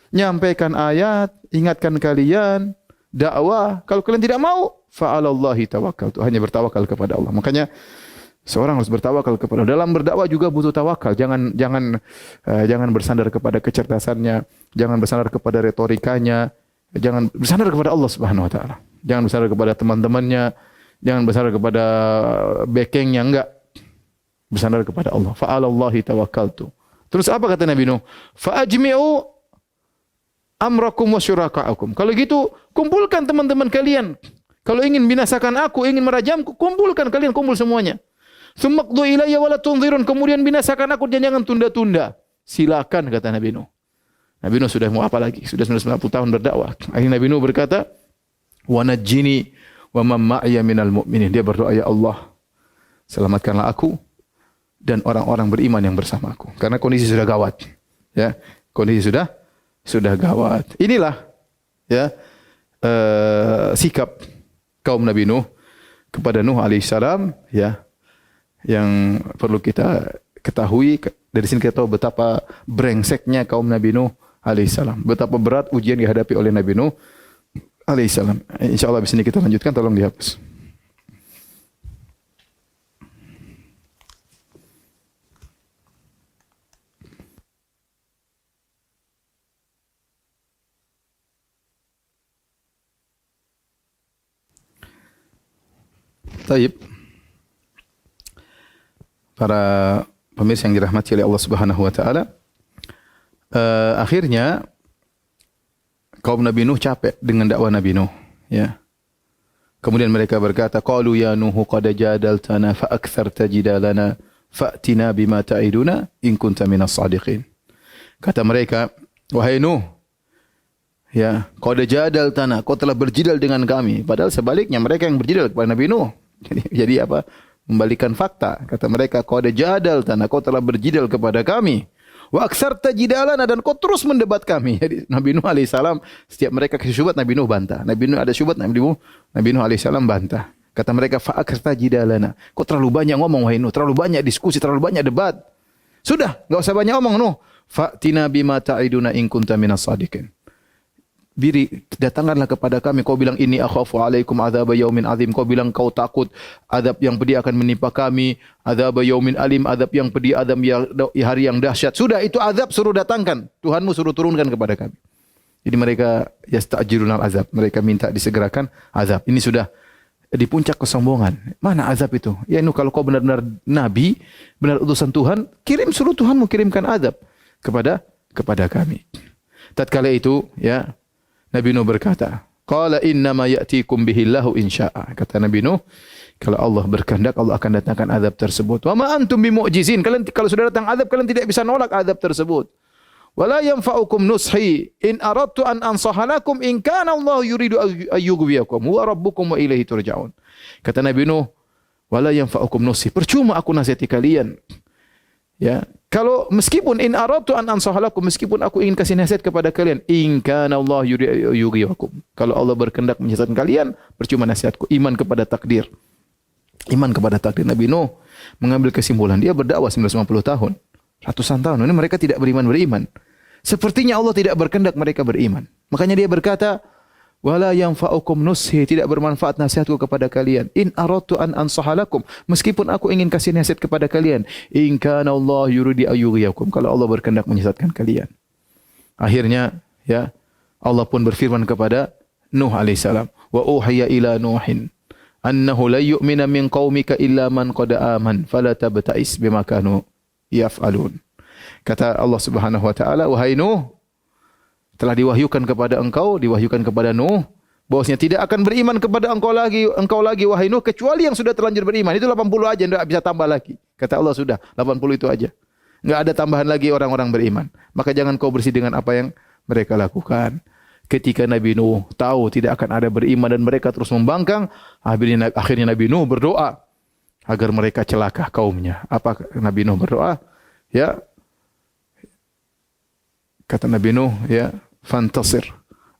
Nyampaikan ayat, ingatkan kalian, dakwah. Kalau kalian tidak mau, fa 'ala Allahi tawakkal. Hanya bertawakal kepada Allah. Makanya seorang harus bertawakal kepada Allah. Dalam berdakwah juga butuh tawakal. Jangan bersandar kepada kecerdasannya, jangan bersandar kepada retorikanya. Jangan bersandar kepada Allah Subhanahu wa taala. Jangan bersandar kepada teman-temannya, jangan bersandar kepada backingnya, enggak. Bersandar kepada Allah. Fa 'ala Allahi tawakkaltu. Terus apa kata Nabi Nuh? Fa ajmi'u amrakum wa syurakaakum. Kalau gitu, kumpulkan teman-teman kalian. Kalau ingin binasakan aku, ingin merajamku, kumpulkan kalian, kumpul semuanya. Tsumma qdu ilayya wa la tunzirun. Kemudian binasakan aku dan jangan tunda-tunda. Silakan kata Nabi Nuh. Nabi Nuh sudah mau apa lagi? Sudah 90 tahun berdakwah. Akhirnya Nabi Nuh berkata, "Wa najjini wa man ma'iya minal mu'minin." Dia berdoa, ya Allah, selamatkanlah aku dan orang-orang beriman yang bersamaku. Karena kondisi sudah gawat. Ya, kondisi sudah gawat. Inilah ya sikap kaum Nabi Nuh kepada Nuh alaihissalam, ya, yang perlu kita ketahui. Dari sini kita tahu betapa brengseknya kaum Nabi Nuh alaihissalam, betapa berat ujian dihadapi oleh Nabi Nuh alaihissalam. Insyaallah di sini kita lanjutkan, tolong dihapus. Taib. Para pemirsa yang dirahmati oleh Allah Subhanahu wa taala, akhirnya kaum Nabi Nuh capek dengan dakwah Nabi Nuh, ya. Kemudian mereka berkata, qalu ya Nuh qad jadaltana fa aktsarta jidalana fa'tina bima ta'iduna in kunta minas shadiqin. Kata mereka, wahai Nuh, ya, qad jadaltana, kau telah berjidal dengan kami. Padahal sebaliknya mereka yang berjidal kepada Nabi Nuh. Jadi apa? Membalikan fakta. Kata mereka, qad jadaltana, kau telah berjidal kepada kami. Wa aktsarta jidalana, dan kau terus mendebat kami. Jadi Nabi Nuh alaihissalam, setiap mereka kasih syubhat, Nabi Nuh bantah. Nabi Nuh ada syubhat, Nabi Nuh alaihissalam bantah. Kata mereka, fa aktsarta jidalana, kau terlalu banyak ngomong wahai Nuh, terlalu banyak diskusi, terlalu banyak debat. Sudah, enggak usah banyak ngomong Nuh. Fa'tina bima ta'iduna in kunta minas shadiqin. Datangkanlah kepada kami. Kau bilang ini akhafu alaikum adzab yaumin azim. Kau bilang kau takut azab yang pedih akan menimpa kami. Adzab yaumin alim, azab yang pedih, azab yang hari yang dahsyat. Sudah, itu azab suruh datangkan. Tuhanmu suruh turunkan kepada kami. Jadi mereka yasta'jilunal azab. Mereka minta disegerakan azab. Ini sudah di puncak kesombongan. Mana azab itu? Ya Nuh, kalau kau benar-benar nabi, benar utusan Tuhan, suruh Tuhanmu kirimkan azab kepada kami. Tatkala itu, ya, Nabi Nuh berkata, qala innama ya'tikum bihillahu insya'a. Kata Nabi Nuh, kalau Allah berkehendak, Allah akan datangkan azab tersebut. Wa ma antum bimu'jizin. Kalian kalau sudah datang azab, kalian tidak bisa nolak azab tersebut. Wala yanfa'ukum nushi in aradtu an ansaha lakum in kana Allah yuridu ayyughwiyakum huwa rabbukum wa ilaihi turja'un. Kata Nabi Nuh, wala yanfa'ukum nushi. Percuma aku nasihati kalian. Ya, kalau meskipun in aradtu an ansaha lakum, meskipun aku ingin kasih nasihat kepada kalian, in kana Allah yuridu ayyughwiyakum. Kalau Allah berkehendak menyesatkan kalian, percuma nasihatku. Iman kepada takdir. Iman kepada takdir. Nabi Nuh mengambil kesimpulan, dia berdakwah 950 tahun. Ratusan tahun. Ini mereka tidak beriman. Sepertinya Allah tidak berkehendak mereka beriman. Makanya dia berkata, wala yanfa'ukum nushi, tidak bermanfaat nasihatku kepada kalian. In aradtu an ansaha lakum, meskipun aku ingin kasih nasihat kepada kalian, in kana Allah yuridu ayyughwiyakum, kalau Allah berkehendak menyesatkan kalian. Akhirnya, ya, Allah pun berfirman kepada Nuh alaihissalam, wa uhiya ila Nuhin annahu la yu'mina min qaumika illa man qad aman fala tabta'is bima kanu yaf'alun. Kata Allah Subhanahu wa taala, wahai Nuh, telah diwahyukan kepada engkau, diwahyukan kepada Nuh, bahwasanya tidak akan beriman kepada engkau lagi wahai Nuh, kecuali yang sudah terlanjur beriman. Itu 80 aja, enggak bisa tambah lagi. Kata Allah, sudah 80 itu aja. Enggak ada tambahan lagi orang-orang beriman. Maka jangan kau bersih dengan apa yang mereka lakukan. Ketika Nabi Nuh tahu tidak akan ada beriman dan mereka terus membangkang, akhirnya Nabi Nuh berdoa agar mereka celaka kaumnya. Apa Nabi Nuh berdoa? Ya, kata Nabi Nuh, ya, fantasir.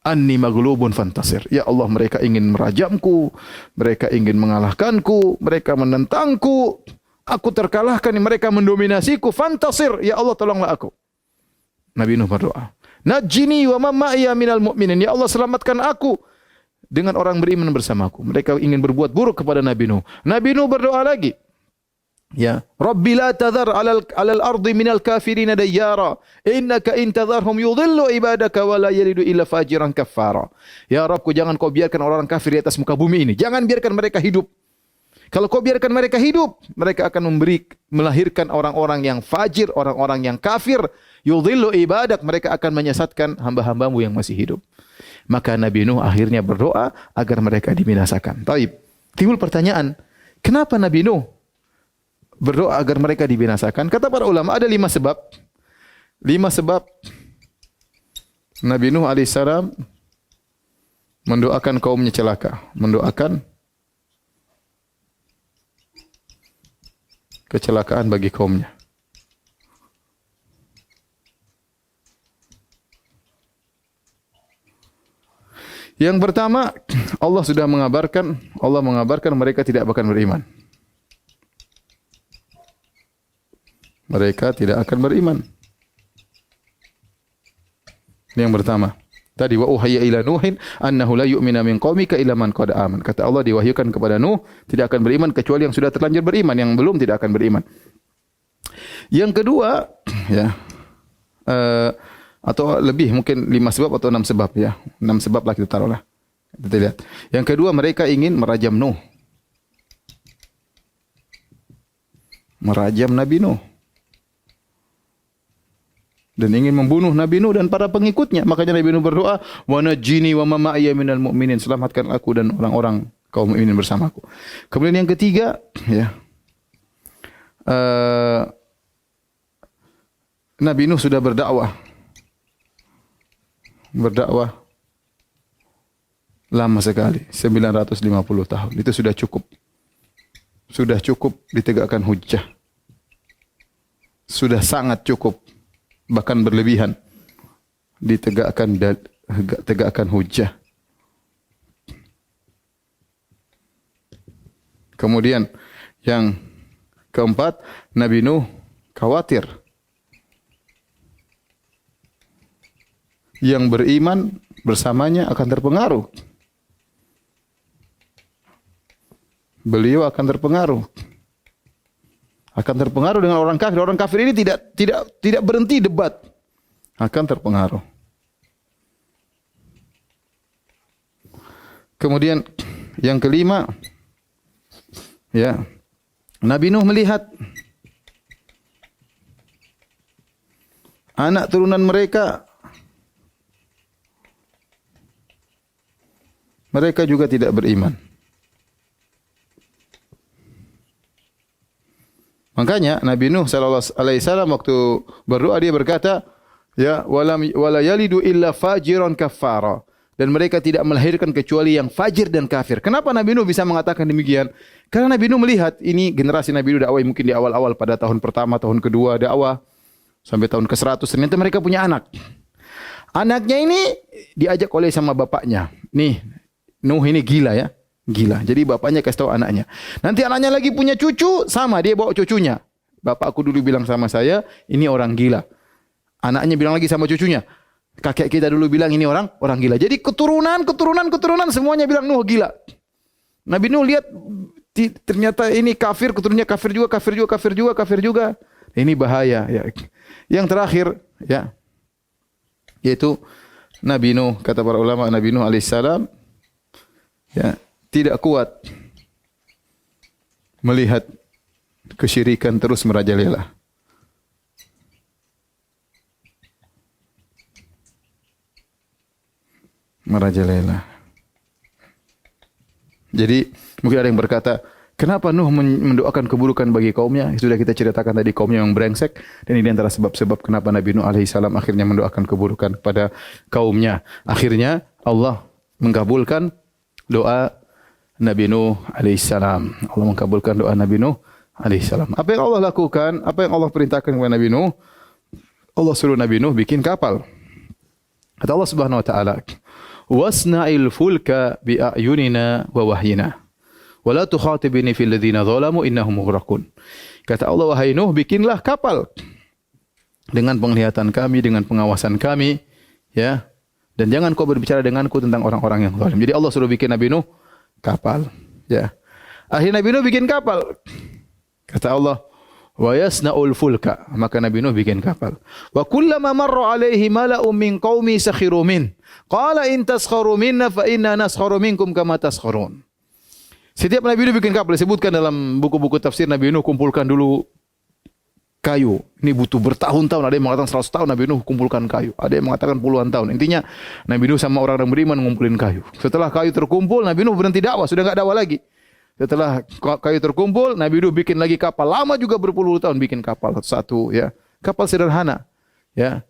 Anni maghlubun fantasir. Ya Allah, mereka ingin merajamku, mereka ingin mengalahkanku, mereka menentangku. Aku terkalahkan, mereka mendominasiku. Fantasir, ya Allah, tolonglah aku. Nabi Nuh berdoa, najjini wa man ma'iya minal mu'minin. Ya Allah, selamatkan aku dengan orang beriman bersamaku. Mereka ingin berbuat buruk kepada Nabi Nuh. Nabi Nuh berdoa lagi. Ya, Rabbi la tadhar 'alal ardi minal kafirin dayyara innaka in tadharhum yudhillu ibadaka wa la yalidu illa fajiran kaffara. Ya Rabbku, jangan kau biarkan orang kafir di atas muka bumi ini. Jangan biarkan mereka hidup. Kalau kau biarkan mereka hidup, mereka akan melahirkan orang-orang yang fajir, orang-orang yang kafir. Yudhillu ibadak, mereka akan menyesatkan hamba-hambamu yang masih hidup. Maka Nabi Nuh akhirnya berdoa agar mereka dibinasakan. Taib. Timbul pertanyaan, kenapa Nabi Nuh berdoa agar mereka dibinasakan? Kata para ulama ada 5 sebab. 5 sebab Nabi Nuh alaihissalam mendoakan kaumnya celaka, mendoakan kecelakaan bagi kaumnya. Yang pertama, Allah mengabarkan mereka tidak akan beriman. Mereka tidak akan beriman. Ini yang pertama. Tadi wa uhayya ila Nuhin annahu la yu'mina min qaumika illa man qad aman. Kata Allah, diwahyukan kepada Nuh tidak akan beriman kecuali yang sudah terlanjur beriman, yang belum tidak akan beriman. Yang kedua, ya, atau lebih mungkin 5 sebab atau 6 sebab, ya. 6 sebab lah kita taruhlah. Kita lihat. Yang kedua, mereka ingin merajam Nuh. Merajam Nabi Nuh. Dan ingin membunuh Nabi Nuh dan para pengikutnya. Makanya Nabi Nuh berdoa, wa najjini wa ma ma'iya minal mu'minin. Selamatkan aku dan orang-orang kaum mukminin bersamaku. Kemudian yang ketiga, ya, Nabi Nuh sudah berdakwah lama sekali, 950 tahun. Itu sudah cukup. Sudah cukup ditegakkan hujjah. Sudah sangat cukup, bahkan berlebihan tegakkan hujjah. Kemudian yang keempat, Nabi Nuh khawatir yang beriman bersamanya akan terpengaruh. Beliau akan terpengaruh. Akan terpengaruh dengan orang kafir. Orang kafir ini tidak berhenti debat. Akan terpengaruh. Kemudian yang kelima, Ya. Nabi Nuh melihat anak turunan mereka juga tidak beriman. Makanya Nabi Nuh sallallahu alaihi wasallam waktu berdoa dia berkata, ya wala yalidu illa fajiran kafara. Dan mereka tidak melahirkan kecuali yang fajir dan kafir. Kenapa Nabi Nuh bisa mengatakan demikian? Karena Nabi Nuh melihat ini generasi Nabi Nuh dakwah mungkin di awal-awal pada tahun pertama, tahun kedua dakwah sampai tahun ke-100 ternyata mereka punya anak. Anaknya ini diajak oleh sama bapaknya. Nih, Nuh ini gila ya. Gila. Jadi bapaknya kasih tahu anaknya. Nanti anaknya lagi punya cucu, sama dia bawa cucunya. Bapakku dulu bilang sama saya, ini orang gila. Anaknya bilang lagi sama cucunya, kakek kita dulu bilang ini orang gila. Jadi keturunan semuanya bilang Nuh gila. Nabi Nuh lihat ternyata ini kafir, keturunannya kafir juga. Ini bahaya ya. Yang terakhir ya yaitu Nabi Nuh, kata para ulama, Nabi Nuh alaihissalam ya tidak kuat melihat kesyirikan terus merajalela. Jadi mungkin ada yang berkata, kenapa Nuh mendoakan keburukan bagi kaumnya? Sudah kita ceritakan tadi, kaumnya yang brengsek, dan ini antara sebab-sebab kenapa Nabi Nuh alaihissalam akhirnya mendoakan keburukan kepada kaumnya. Akhirnya Allah mengabulkan doa Nabi Nuh alaihissalam. Allah mengabulkan doa Nabi Nuh alaihissalam. Apa yang Allah lakukan? Apa yang Allah perintahkan kepada Nabi Nuh? Allah suruh Nabi Nuh bikin kapal. Kata Allah Subhanahu wa taala, "Wasna'il fulka bi a'yunina wa wahyina. Wa la tukhatibni fil ladzina zalamu innahum mughraqun." Kata Allah, wahai Nuh, bikinlah kapal dengan penglihatan kami, dengan pengawasan kami, ya. Dan jangan kau berbicara denganku tentang orang-orang yang zalim. Jadi Allah suruh bikin Nabi Nuh kapal, ya. Akhirnya Nabi Nuh bikin kapal. Kata Allah, wa yasna'ul fulka, maka Nabi Nuh bikin kapal. Wa kullama marra alaihi mala'un min qaumi sakhiru min. Qala in taskharu minna fa inna naskharu minkum kama taskharun. Setiap Nabi Nuh bikin kapal, disebutkan dalam buku-buku tafsir, Nabi Nuh kumpulkan dulu kayu. Ini butuh bertahun-tahun. Ada yang mengatakan 100 tahun Nabi Nuh kumpulkan kayu. Ada yang mengatakan puluhan tahun. Intinya Nabi Nuh sama orang-orang beriman ngumpulin kayu. Setelah kayu terkumpul, Nabi Nuh berhenti dakwah, sudah enggak dakwah lagi. Setelah kayu terkumpul, Nabi Nuh bikin lagi kapal. Lama juga berpuluh tahun bikin kapal satu, ya. Kapal sederhana, ya.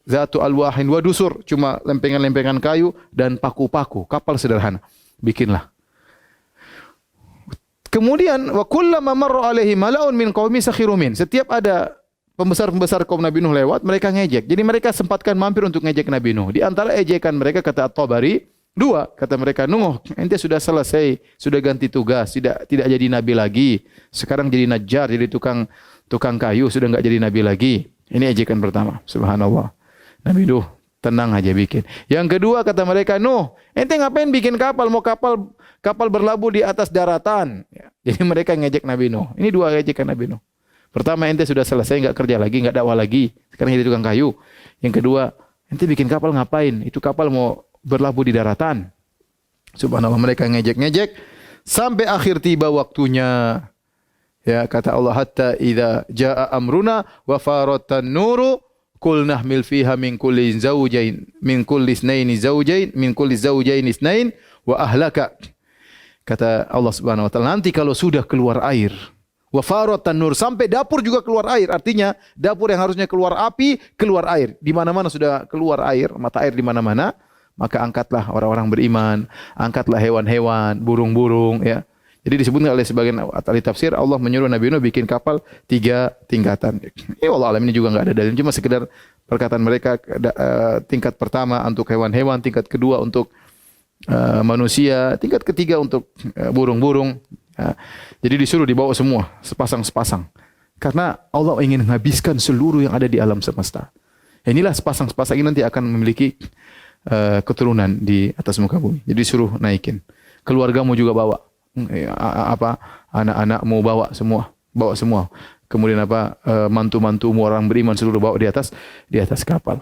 Zatu alwahin wa dusur, cuma lempengan-lempengan kayu dan paku-paku. Kapal sederhana. Bikinlah. Kemudian wa kullama marra alaihi mala'un min qaumi sakhiru min. Setiap ada pembesar-pembesar kaum Nabi Nuh lewat, mereka ngejek. Jadi mereka sempatkan mampir untuk ngejek Nabi Nuh. Di antara ejekan mereka, kata At-Tabari, dua, kata mereka, Nuh, ente sudah selesai, sudah ganti tugas, tidak jadi nabi lagi. Sekarang jadi najjar, jadi tukang kayu, sudah enggak jadi nabi lagi. Ini ejekan pertama. Subhanallah. Nabi Nuh tenang aja bikin. Yang kedua, kata mereka, Nuh, ente ngapain bikin kapal? Mau kapal berlabuh di atas daratan. Ya. Jadi mereka ngejek Nabi Nuh. Ini dua ejekan Nabi Nuh. Pertama, ente sudah selesai, enggak kerja lagi, enggak dakwah lagi. Sekarang jadi tukang kayu. Yang kedua, ente bikin kapal ngapain? Itu kapal mau berlabuh di daratan. Subhanallah, mereka ngejek-ngejek sampai akhir tiba waktunya. Ya, kata Allah, hatta idza jaa amruna wa faratan nuru qul nahmil fiha min kulli zawjain min kulli zawjain itsnain wa ahlaka. Kata Allah Subhanahu wa taala, nanti kalau sudah keluar air, wa faratan nur, sampai dapur juga keluar air. Artinya dapur yang harusnya keluar api, keluar air. Di mana-mana sudah keluar air, mata air di mana-mana. Maka angkatlah orang-orang beriman, angkatlah hewan-hewan, burung-burung, ya. Jadi disebutkan oleh sebagian ahli tafsir, Allah menyuruh Nabi Nuh bikin kapal 3 tingkatan. Allah alam ini juga enggak ada dalil, cuma sekedar perkataan mereka. Tingkat pertama untuk hewan-hewan, tingkat kedua untuk manusia, tingkat ketiga untuk burung-burung. Ya. Jadi disuruh dibawa semua, sepasang-sepasang. Karena Allah ingin menghabiskan seluruh yang ada di alam semesta. Inilah sepasang-sepasang ini nanti akan memiliki keturunan di atas muka bumi. Jadi suruh naikin. Keluargamu juga bawa. Anak-anakmu bawa semua. Kemudian mantu-mantumu orang beriman seluruh bawa di atas kapal.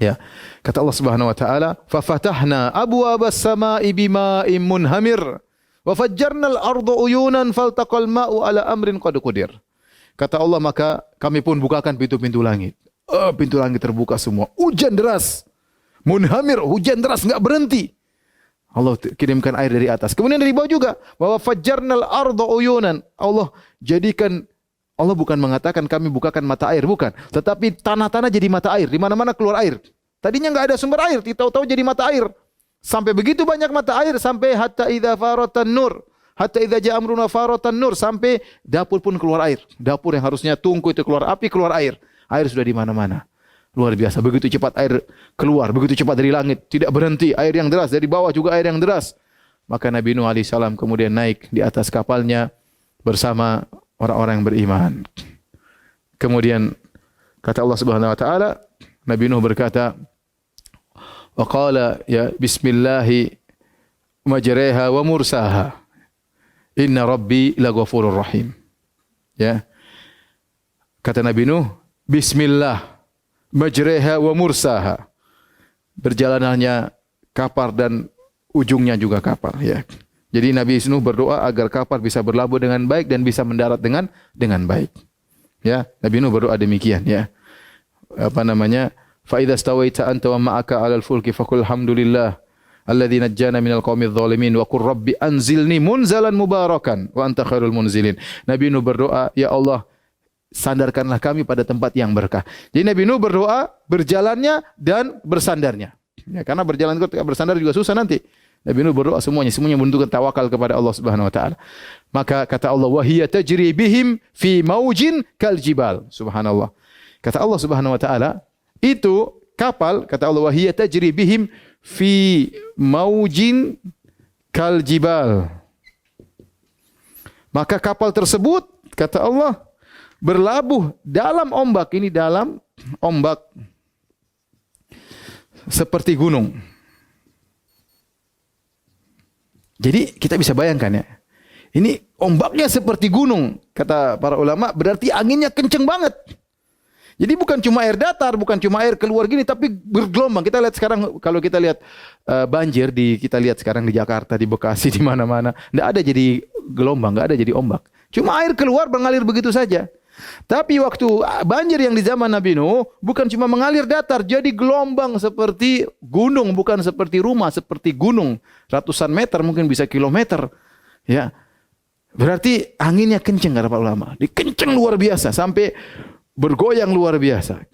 Ya. Kata Allah Subhanahu wa taala, "Fa fatahna abwaabas samaa'i bima'in munhamir Wa fajjarnal arda uyunan faltaqal ma'u ala amrin qad qadir. Kata Allah, maka kami pun bukakan pintu-pintu langit. Pintu langit terbuka semua. Hujan deras. Munhamir, hujan deras enggak berhenti. Allah kirimkan air dari atas. Kemudian dari bawah juga, bahwa fajjarnal arda uyunan. Allah jadikan, Allah bukan mengatakan kami bukakan mata air, bukan. Tetapi tanah-tanah jadi mata air, di mana-mana keluar air. Tadinya enggak ada sumber air, tahu-tahu jadi mata air. Sampai begitu banyak mata air, sampai hatta idza faratan nur. Hatta idza ja'a amruna faratan nur, sampai dapur pun keluar air. Dapur yang harusnya tungku itu keluar api, keluar air. Air sudah di mana-mana. Luar biasa, begitu cepat air keluar, begitu cepat dari langit, tidak berhenti, air yang deras, dari bawah juga air yang deras. Maka Nabi Nuh alaihi salam kemudian naik di atas kapalnya bersama orang-orang yang beriman. Kemudian kata Allah Subhanahu wa taala, Nabi Nuh berkata, wa qala ya bismillahi majreha wa mursaha. Inna rabbi laghafurur rahim. Ya. Kata Nabi Nuh, bismillah majreha wa mursaha. Berjalanannya kapal dan ujungnya juga kapal, ya. Jadi Nabi Nuh berdoa agar kapal bisa berlabuh dengan baik dan bisa mendarat dengan baik. Ya, Nabi Nuh berdoa demikian, ya. Apa namanya? Fa idza stawaita anta wa ma'aka 'alal fulki faqul hamdulillah alladzi najjana minal qaumidz zalimin wa qur rabbi anzilni munzalan mubarakan wa anta khairul munzilin. Nabi Nuh berdoa, ya Allah, sandarkanlah kami pada tempat yang berkah. Jadi Nabi Nuh berdoa berjalannya dan bersandarnya. Ya, karena berjalan ketika bersandar juga susah nanti. Nabi Nuh berdoa semuanya menunjukkan tawakal kepada Allah Subhanahu wa taala. Maka kata Allah, wa hiya tajri bihim fi maujin kal jibal. Subhanallah. Kata Allah Subhanahu wa taala, itu kapal, kata Allah, wa hiya tajri bihim fi maujin kal jibal. Maka kapal tersebut, kata Allah, berlabuh dalam ombak, ini dalam ombak seperti gunung. Jadi kita bisa bayangkan, ya. Ini ombaknya seperti gunung. Kata para ulama, berarti anginnya kenceng banget. Jadi bukan cuma air datar, bukan cuma air keluar gini, tapi bergelombang. Kita lihat sekarang, kalau kita lihat banjir, kita lihat sekarang di Jakarta, di Bekasi, di mana-mana. Tidak ada jadi gelombang, tidak ada jadi ombak. Cuma air keluar mengalir begitu saja. Tapi waktu banjir yang di zaman Nabi Nuh, bukan cuma mengalir datar, jadi gelombang seperti gunung, bukan seperti rumah, seperti gunung. Ratusan meter, mungkin bisa kilometer. Ya, berarti anginnya kenceng, kata para ulama. Dikenceng luar biasa, sampai bergoyang luar biasa.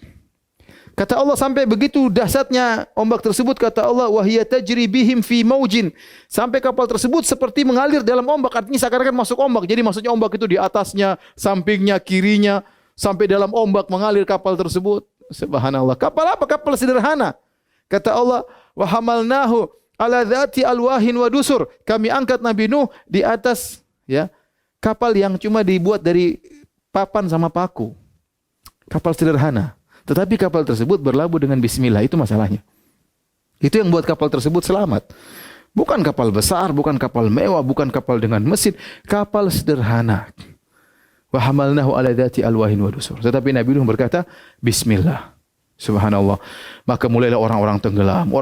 Kata Allah, sampai begitu dahsyatnya ombak tersebut, kata Allah, wa hiya tajri bihim fi maujin. Sampai kapal tersebut seperti mengalir dalam ombak, artinya seakan-akan masuk ombak. Jadi maksudnya ombak itu di atasnya, sampingnya, kirinya, sampai dalam ombak mengalir kapal tersebut. Subhanallah. Kapal apa? Kapal sederhana. Kata Allah, wa hamalnahu ala dzati alwahin wa dusur. Kami angkat Nabi Nuh di atas, ya, kapal yang cuma dibuat dari papan sama paku. Kapal sederhana. Tetapi kapal tersebut berlabuh dengan bismillah, itu masalahnya. Itu yang buat kapal tersebut selamat. Bukan kapal besar, bukan kapal mewah, bukan kapal dengan mesin, kapal sederhana. Wa hamalnahu ala dzati alwahin wa dusur. Tetapi Nabi Nuh berkata, bismillah. Subhanallah. Maka mulailah orang-orang tenggelam.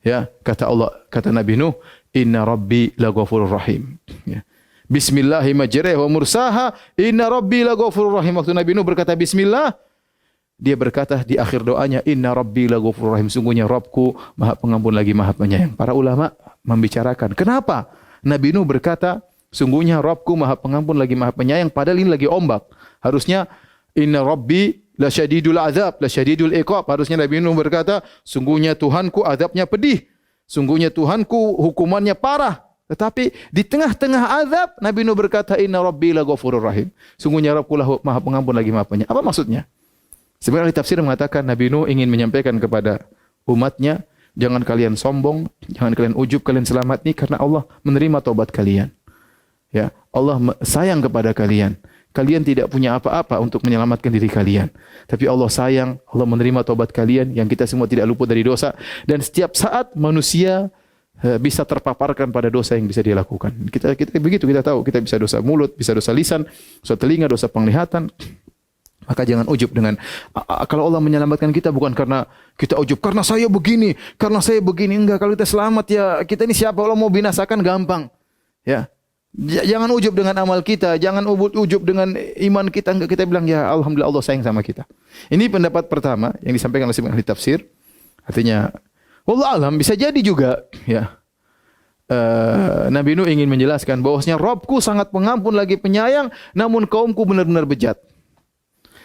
Ya, kata Allah, kata Nabi Nuh, inna rabbi laghafurur rahim. Ya. Bismillahi majreha wa mursaha, inna rabbi laghafurur rahim. Waktu Nabi Nuh berkata bismillah, dia berkata di akhir doanya, inna rabbi laghafurur rahim. Sungguhnya Rabbku Maha Pengampun lagi Maha Penyayang. Para ulama membicarakan, kenapa Nabi Nuh berkata, sungguhnya Rabbku Maha Pengampun lagi Maha Penyayang, padahal ini lagi ombak. Harusnya inna rabbi la syadidul azab, la syadidul iqab. Harusnya Nabi Nuh berkata, sungguhnya Tuhanku azabnya pedih. Sungguhnya Tuhanku hukumannya parah. Tetapi di tengah-tengah azab, Nabi Nuh berkata, inna rabbi laghafurur rahim. Sungguhnya Rabbku Maha Pengampun lagi Maha Penyayang. Apa maksudnya? Sebenarnya tafsir mengatakan Nabi Nuh ingin menyampaikan kepada umatnya, jangan kalian sombong, jangan kalian ujub, kalian selamat ini karena Allah menerima taubat kalian. Ya, Allah sayang kepada kalian. Kalian tidak punya apa-apa untuk menyelamatkan diri kalian. Tapi Allah sayang, Allah menerima taubat kalian yang kita semua tidak luput dari dosa. Dan setiap saat manusia bisa terpaparkan pada dosa yang bisa dia lakukan. Kita begitu, kita tahu, kita bisa dosa mulut, bisa dosa lisan, dosa telinga, dosa penglihatan. Maka jangan ujub dengan kalau Allah menyelamatkan kita bukan karena kita ujub karena saya begini, karena saya begini. Enggak, kalau kita selamat ya kita ini siapa, Allah mau binasakan gampang. Ya. Jangan ujub dengan amal kita, jangan ujub dengan iman kita. Enggak, kita bilang ya alhamdulillah Allah sayang sama kita. Ini pendapat pertama yang disampaikan oleh ahli tafsir. Artinya wallah alam bisa jadi juga ya. Nabi Nuh ingin menjelaskan bahwasanya Rabbku sangat pengampun lagi penyayang, namun kaumku benar-benar bejat.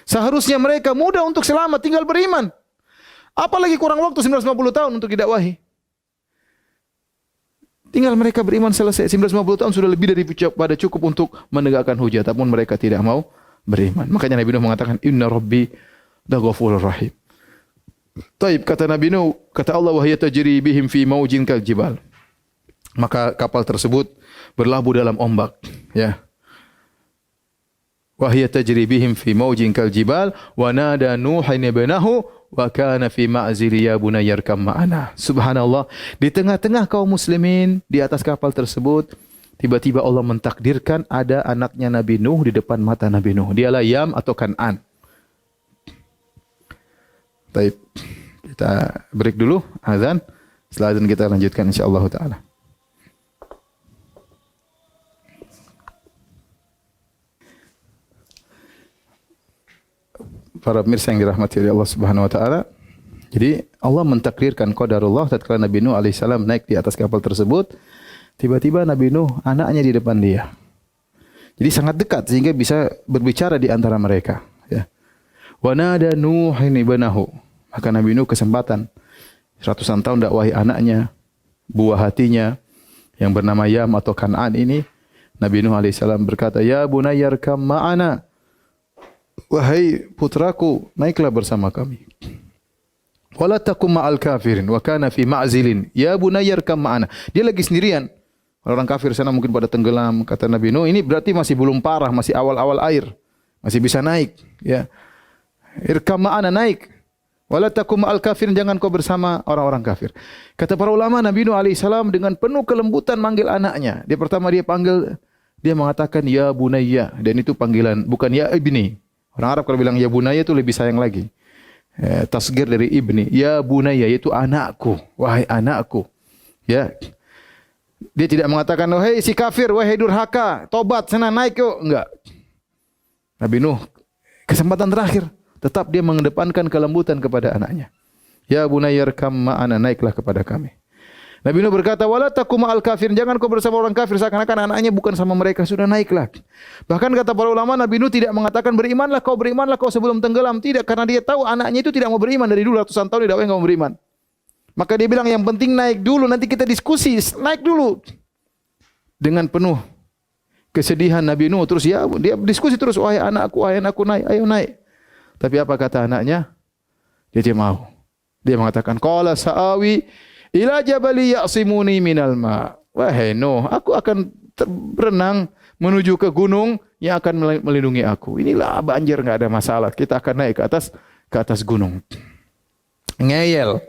Seharusnya mereka mudah untuk selamat, tinggal beriman. Apalagi kurang waktu 950 tahun untuk didakwahi. Tinggal mereka beriman selesai. 950 tahun sudah lebih daripada cukup untuk menegakkan hujah. Namun mereka tidak mau beriman. Makanya Nabi Nuh mengatakan, Inna Rabbi laghafurur rahim. Taib, kata Nabi Nuh, kata Allah, wahya tajri bihim fi maujin kal jibal. Maka kapal tersebut berlabuh dalam ombak. Ya. Wahya tajri bihim fi maujin kal jibal wa nada nuhan ibnahu wa kana fi ma'zili ya bunayya arkam ma'ana. Subhanallah, di tengah-tengah kaum muslimin di atas kapal tersebut tiba-tiba Allah mentakdirkan ada anaknya Nabi Nuh di depan mata Nabi Nuh. Dialah Yam atau Kan'an. Baik. Kita break dulu azan. Setelah azan kita lanjutkan insyaallah taala. Para pemirsa yang dirahmati oleh Allah Subhanahu wa taala. Jadi Allah mentakdirkan qadarullah tatkala Nabi Nuh alaihissalam naik di atas kapal tersebut, tiba-tiba Nabi Nuh anaknya di depan dia. Jadi sangat dekat sehingga bisa berbicara di antara mereka, ya. Wa nada nuhin ibnahu. Maka Nabi Nuh kesempatan ratusan tahun dakwahi anaknya, buah hatinya yang bernama Yam atau Kan'an ini. Nabi Nuh alaihissalam berkata, "Ya bunayya arkam ma'ana." Wahai putraku, naiklah bersama kami. Wala takum ma'al kafirin wa kana fi ma'zilin. Ya bunayya arkam ma'ana. Dia lagi sendirian. Orang kafir sana mungkin pada tenggelam. Kata Nabi Nuh, ini berarti masih belum parah, masih awal-awal air. Masih bisa naik, ya. Irkam ma'ana, naik. Wala takum ma'al kafirin, jangan kau bersama orang-orang kafir. Kata para ulama, Nabi Nuh alaihissalam dengan penuh kelembutan manggil anaknya. Dia pertama dia panggil, dia mengatakan ya bunayya, dan itu panggilan bukan ya ibni. Orang Arab kalau bilang ya bunayya itu lebih sayang lagi. Tasghir dari ibni. Ya bunayya yaitu anakku, wahai anakku. Ya. Dia tidak mengatakan wahai si kafir, wahai durhaka, tobat sana naik yuk, enggak. Nabi Nuh kesempatan terakhir tetap dia mengedepankan kelembutan kepada anaknya. Ya bunayya arkam ma'ana, naiklah kepada kami. Nabi Nuh berkata, wala takum ma'al kafirin, jangan kau bersama orang kafir, seakan-akan anaknya bukan sama mereka, sudah naiklah. Bahkan kata para ulama, Nabi Nuh tidak mengatakan berimanlah kau sebelum tenggelam, tidak, karena dia tahu anaknya itu tidak mau beriman dari dulu ratusan tahun dia enggak mau beriman. Maka dia bilang yang penting naik dulu, nanti kita diskusi, naik dulu. Dengan penuh kesedihan Nabi Nuh terus dia diskusi terus, wahai anakku naik, ayo naik. Tapi apa kata anaknya? Dia mau. Dia mengatakan, qala sa'awi ila jabali ya'simuni minal ma. Wahai Nuh, aku akan berenang menuju ke gunung yang akan melindungi aku. Inilah banjir, enggak ada masalah. Kita akan naik ke atas gunung. Ngeyel.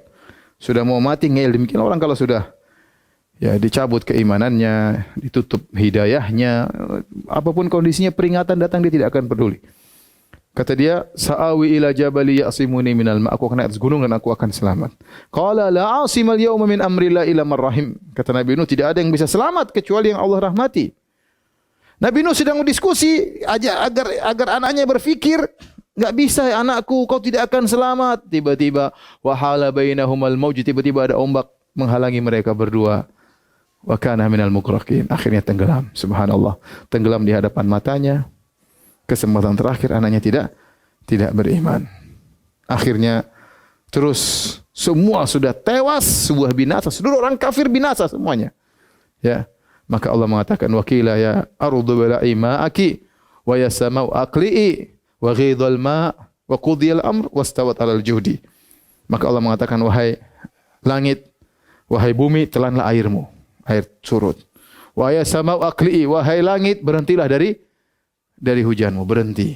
Sudah mau mati ngeyel. Demikian orang kalau sudah ya dicabut keimanannya, ditutup hidayahnya, apapun kondisinya, peringatan datang dia tidak akan peduli. Kata dia, sa'awi ila jabali ya'simuni minal ma. Aku akan naik atas gunung dan aku akan selamat. Qala la 'asimal yawma min amrillah illa man rahim. Kata Nabi Nuh, tidak ada yang bisa selamat kecuali yang Allah rahmati. Nabi Nuh sedang diskusi agar anaknya berfikir, enggak bisa anakku, kau tidak akan selamat. Tiba-tiba wahala bainahumal mauj, tiba-tiba ada ombak menghalangi mereka berdua. Wa kana minal mukraqin. Akhirnya tenggelam. Subhanallah. Tenggelam di hadapan matanya. Kesempatan terakhir anaknya tidak beriman. Akhirnya terus semua sudah tewas, sebuah binasa, seluruh orang kafir binasa semuanya. Ya. Maka Allah mengatakan wakila ya ardu bala'i ma'aki wa ya samau aqli'i wa ghidhal ma' wa qudiyal amr wastawat 'alal judi. Maka Allah mengatakan wahai langit, wahai bumi, telanlah airmu, air surut. Wa ya samau aqli'i, wahai langit, berhentilah dari hujanmu, berhenti.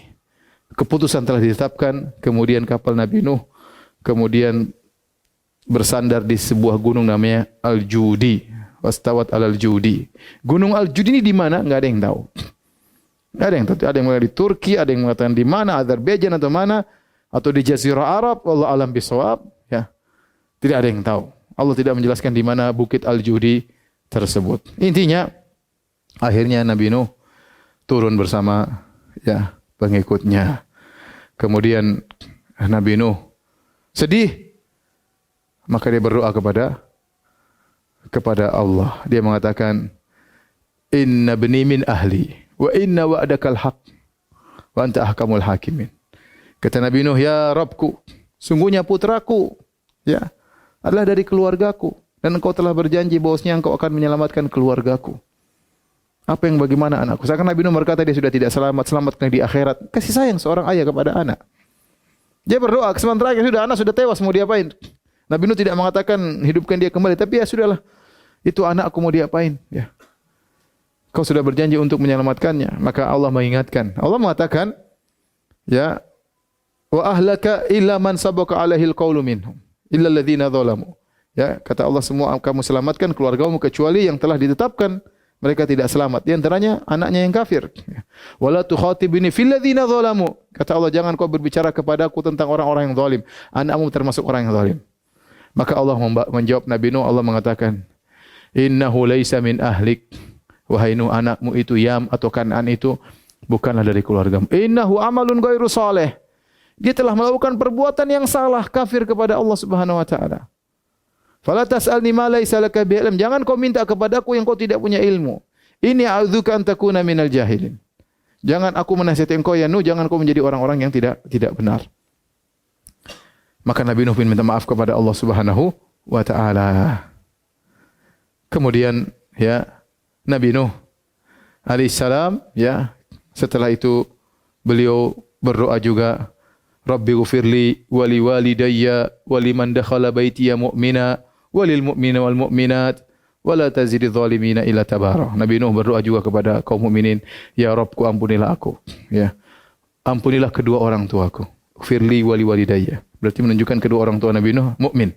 Keputusan telah ditetapkan. Kemudian kapal Nabi Nuh kemudian bersandar di sebuah gunung namanya Al-Judi. Wastawat alal Judi. Gunung Al-Judi ini di mana? Enggak ada yang tahu. Ada yang tahu, ada yang mengatakan di Turki, ada yang mengatakan di mana, Azerbaijan atau mana, atau di Jazirah Arab, wallahu alam bisawab, ya. Tidak ada yang tahu. Allah tidak menjelaskan di mana Bukit Al-Judi tersebut. Intinya akhirnya Nabi Nuh turun bersama ya pengikutnya. Kemudian Nabi Nuh sedih, maka dia berdoa kepada Allah. Dia mengatakan, "Inna bni min ahli wa inna wa'dakal haq wa anta ahkamul hakimin." Kata Nabi Nuh, "Ya Rabbku, sungguhnya putraku ya adalah dari keluargaku dan engkau telah berjanji bahwasanya engkau akan menyelamatkan keluargaku. Apa yang bagaimana anakku?" Seakan Nabi Nuh berkata dia sudah tidak selamat di akhirat. Kasih sayang seorang ayah kepada anak. Dia berdoa, sementara sudah anak sudah tewas, mau diapain? Nabi Nuh tidak mengatakan hidupkan dia kembali, tapi ya sudahlah. Itu anakku mau diapain? Ya. Kau sudah berjanji untuk menyelamatkannya. Maka Allah mengingatkan. Allah mengatakan, ya, wa ahlaka illa man sabaka alaihil qawlu minhum illa alladziina dzalamu. Ya, kata Allah, semua kamu selamatkan keluargamu kecuali yang telah ditetapkan mereka tidak selamat. Di antaranya anaknya yang kafir. Wala tukhatibni fil ladzina dzalamu. Kata Allah, jangan kau berbicara kepadaku tentang orang-orang yang zalim. Anakmu termasuk orang yang zalim. Maka Allah menjawab Nabi Nuh, Allah mengatakan, "Innahu laisa min ahlik." Wahai Nuh, anakmu itu Yam atau Kan'an itu bukanlah dari keluargamu. Innahu amalun ghairu saleh. Dia telah melakukan perbuatan yang salah, kafir kepada Allah Subhanahu wa taala. Fala tas'alni ma laisa laka bihi ilm. Jangan kau minta kepadaku yang kau tidak punya ilmu. Ini a'udzuka an takuna minal jahilin. Jangan aku menasihati engkau ya Nuh, jangan kau menjadi orang-orang yang tidak benar. Maka Nabi Nuh pun minta maaf kepada Allah Subhanahu wa taala. Kemudian ya Nabi Nuh alaihissalam ya setelah itu beliau berdoa juga, Rabbi ghfirli wa li walidayya wa liman dakhala baitiya mu'mina walil mu'mina wal mu'minat wa la tazididz zalimina illa tabara. Nabi Nuh berdoa juga kepada kaum mukminin, ya Rabbku ampunilah aku, ya. Ampunilah kedua orang tuaku. Firli wali walidayya. Berarti menunjukkan kedua orang tua Nabi Nuh mukmin.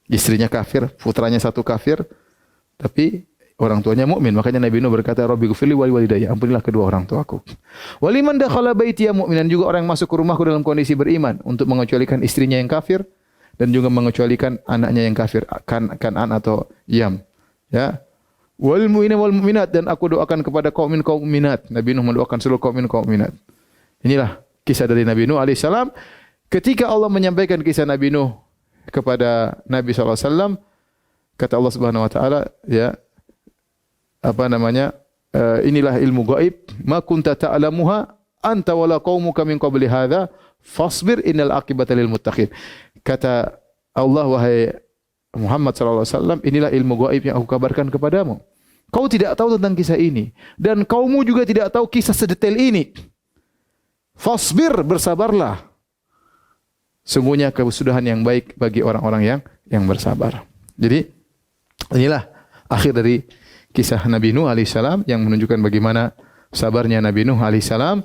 Istrinya kafir, putranya satu kafir, tapi orang tuanya mukmin. Makanya Nabi Nuh berkata, Rabbi ghfirli wali walidayya. Ampunilah kedua orang tuaku. Waliman dakhala baitiya mu'minan, juga orang yang masuk ke rumahku dalam kondisi beriman, untuk mengecualikan istrinya yang kafir dan juga mengecualikan anaknya yang kafir, Kan'an atau Yam. Ya. Wal mu'mina wal mu'minat, dan aku doakan kepada kaum mukminat. Nabi Nuh mendoakan seluruh kaum mukminat. Inilah kisah dari Nabi Nuh alaihissalam. Ketika Allah menyampaikan kisah Nabi Nuh kepada Nabi SAW, kata Allah Subhanahu Wa Taala, ya, apa namanya? Inilah ilmu gaib. Ma kunta ta'lamuha anta wala qaumuka min qabli hadza fasbir innal aqibata lil muttaqin. Kata Allah, wahai Muhammad SAW, inilah ilmu gaib yang aku kabarkan kepadamu. Kau tidak tahu tentang kisah ini dan kaummu juga tidak tahu kisah sedetail ini. Fasbir, bersabarlah. Sungguhnya kesudahan yang baik bagi orang-orang yang bersabar. Jadi inilah akhir dari kisah Nabi Nuh alaihissalam yang menunjukkan bagaimana sabarnya Nabi Nuh alaihissalam.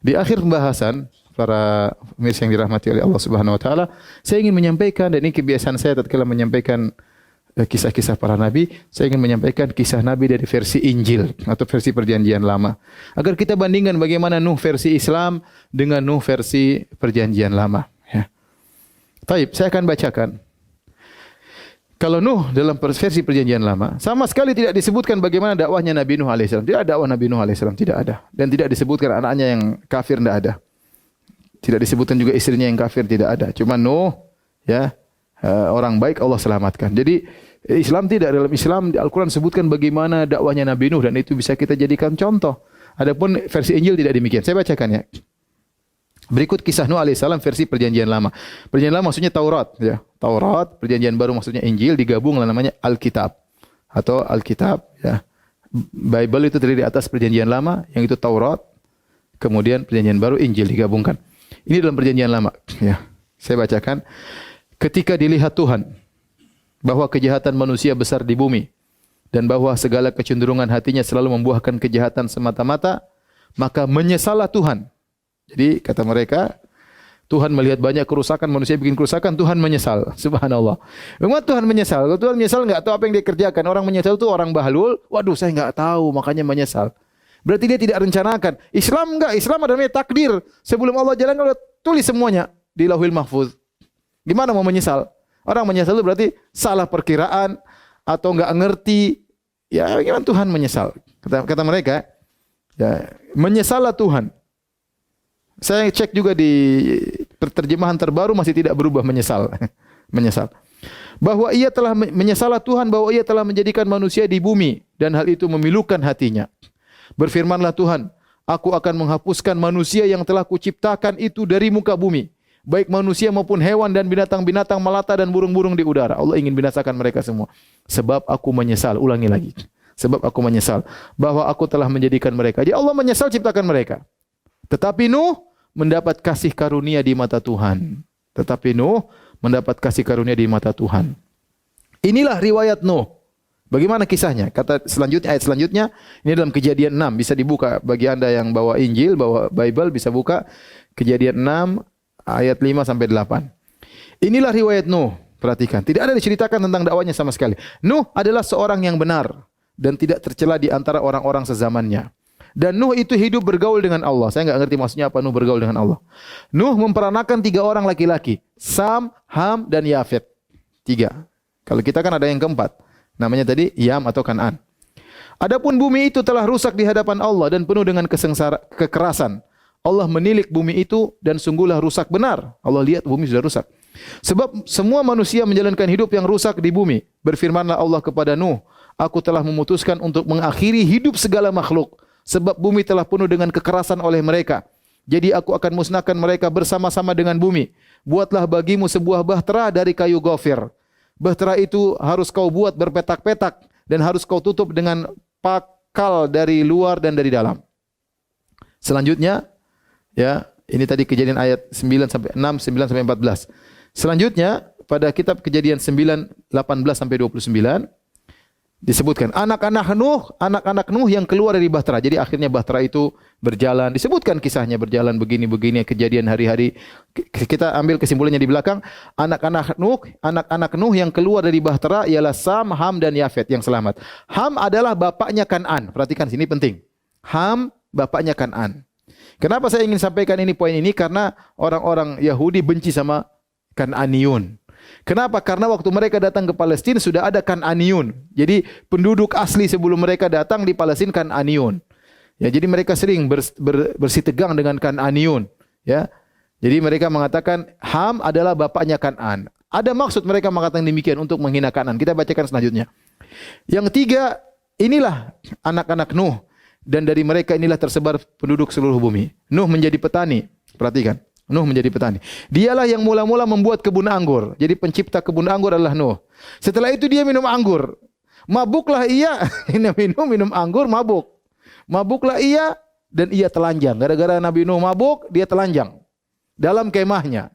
Di akhir pembahasan, para pemirsa yang dirahmati oleh Allah Subhanahu wa taala, saya ingin menyampaikan, dan ini kebiasaan saya tatkala menyampaikan kisah-kisah para nabi, saya ingin menyampaikan kisah nabi dari versi Injil atau versi Perjanjian Lama, agar kita bandingkan bagaimana Nuh versi Islam dengan Nuh versi Perjanjian Lama, ya. Baik, saya akan bacakan. Kalau Nuh dalam versi Perjanjian Lama, sama sekali tidak disebutkan bagaimana dakwahnya Nabi Nuh alaihissalam. Tidak ada dakwah Nabi Nuh alaihissalam, tidak ada. Dan tidak disebutkan anaknya yang kafir, tidak ada. Tidak disebutkan juga istrinya yang kafir, tidak ada. Cuma Nuh, ya, orang baik Allah selamatkan. Jadi Islam tidak, dalam Islam di Al-Quran sebutkan bagaimana dakwahnya Nabi Nuh, dan itu bisa kita jadikan contoh. Adapun versi Injil tidak demikian. Saya bacakan ya. Berikut kisah Nuh alaihissalam versi Perjanjian Lama. Perjanjian Lama maksudnya Taurat, ya. Taurat, Perjanjian Baru maksudnya Injil, digabung namanya Alkitab atau Alkitab, ya. Bible itu terdiri di atas Perjanjian Lama, yang itu Taurat, kemudian Perjanjian Baru Injil digabungkan. Ini dalam Perjanjian Lama, ya. Saya bacakan. Ketika dilihat Tuhan bahwa kejahatan manusia besar di bumi dan bahwa segala kecenderungan hatinya selalu membuahkan kejahatan semata-mata, maka menyesallah Tuhan. Jadi kata mereka, Tuhan melihat banyak kerusakan, manusia bikin kerusakan, Tuhan menyesal. Subhanallah. Memang Tuhan menyesal. Kalau Tuhan menyesal, enggak tahu apa yang dia kerjakan. Orang menyesal itu orang bahlul. Waduh, saya enggak tahu, makanya menyesal. Berarti dia tidak rencanakan. Islam enggak, Islam adalah takdir. Sebelum Allah jalankan, Allah tulis semuanya di Lauhul Mahfuz. Gimana mau menyesal? Orang menyesal itu berarti salah perkiraan atau enggak ngerti. Ya, gimana Tuhan menyesal? Kata mereka, ya, menyesallah Tuhan. Saya cek juga di terjemahan terbaru masih tidak berubah menyesal. Menyesal. Bahwa ia telah menyesallah Tuhan bahwa ia telah menjadikan manusia di bumi dan hal itu memilukan hatinya. Berfirmanlah Tuhan, aku akan menghapuskan manusia yang telah kuciptakan itu dari muka bumi. Baik manusia maupun hewan dan binatang-binatang melata dan burung-burung di udara. Allah ingin binasakan mereka semua. Sebab aku menyesal. Ulangi lagi. Sebab aku menyesal bahwa aku telah menjadikan mereka. Jadi Allah menyesal ciptakan mereka. Tetapi Nuh mendapat kasih karunia di mata Tuhan. Tetapi Nuh mendapat kasih karunia di mata Tuhan. Inilah riwayat Nuh. Bagaimana kisahnya? Kata selanjutnya, ayat selanjutnya, ini dalam Kejadian 6, bisa dibuka bagi Anda yang bawa Injil, bawa Bible, bisa buka Kejadian 6 ayat 5 sampai 8. Inilah riwayat Nuh. Perhatikan, tidak ada diceritakan tentang dakwanya sama sekali. Nuh adalah seorang yang benar dan tidak tercela di antara orang-orang sezamannya. Dan Nuh itu hidup bergaul dengan Allah. Saya enggak ngerti maksudnya apa Nuh bergaul dengan Allah. Nuh memperanakan 3 orang laki-laki, Sam, Ham, dan Yafet. 3. Kalau kita kan ada yang keempat. Namanya tadi Yam atau Kan'an. Adapun bumi itu telah rusak di hadapan Allah dan penuh dengan kekerasan. Allah menilik bumi itu dan sungguhlah rusak benar. Allah lihat bumi sudah rusak. Sebab semua manusia menjalankan hidup yang rusak di bumi. Berfirmanlah Allah kepada Nuh, aku telah memutuskan untuk mengakhiri hidup segala makhluk. Sebab bumi telah penuh dengan kekerasan oleh mereka. Jadi aku akan musnahkan mereka bersama-sama dengan bumi. Buatlah bagimu sebuah bahtera dari kayu gofir. Bahtera itu harus kau buat berpetak-petak dan harus kau tutup dengan pakal dari luar dan dari dalam. Selanjutnya, ya, ini tadi Kejadian ayat 9 sampai 6, 9 sampai 14. Selanjutnya pada kitab Kejadian 9, 18 sampai 29 disebutkan anak-anak Nuh yang keluar dari bahtera. Jadi akhirnya bahtera itu berjalan. Disebutkan kisahnya berjalan begini-begini, kejadian hari-hari. Kita ambil kesimpulannya di belakang. Anak-anak Nuh yang keluar dari bahtera ialah Sam, Ham, dan Yafet yang selamat. Ham adalah bapaknya Kan'an. Perhatikan sini penting. Ham bapaknya Kan'an. Kenapa saya ingin sampaikan ini poin ini? Karena orang-orang Yahudi benci sama Kan'aniyun. Kenapa? Karena waktu mereka datang ke Palestina sudah ada Kan'aniyun. Jadi penduduk asli sebelum mereka datang di Palestina Kan'aniyun. Ya, jadi mereka sering bersitegang dengan Kan'aniyun. Ya, jadi mereka mengatakan Ham adalah bapaknya Kan'an. Ada maksud mereka mengatakan demikian untuk menghina Kan'an. Kita bacakan selanjutnya. Yang 3, inilah anak-anak Nuh dan dari mereka inilah tersebar penduduk seluruh bumi. Nuh menjadi petani. Perhatikan. Nuh menjadi petani. Dialah yang mula-mula membuat kebun anggur. Jadi pencipta kebun anggur adalah Nuh. Setelah itu dia minum anggur. Mabuklah ia. minum anggur, mabuk. Mabuklah ia dan ia telanjang. Gara-gara Nabi Nuh mabuk, dia telanjang. Dalam kemahnya.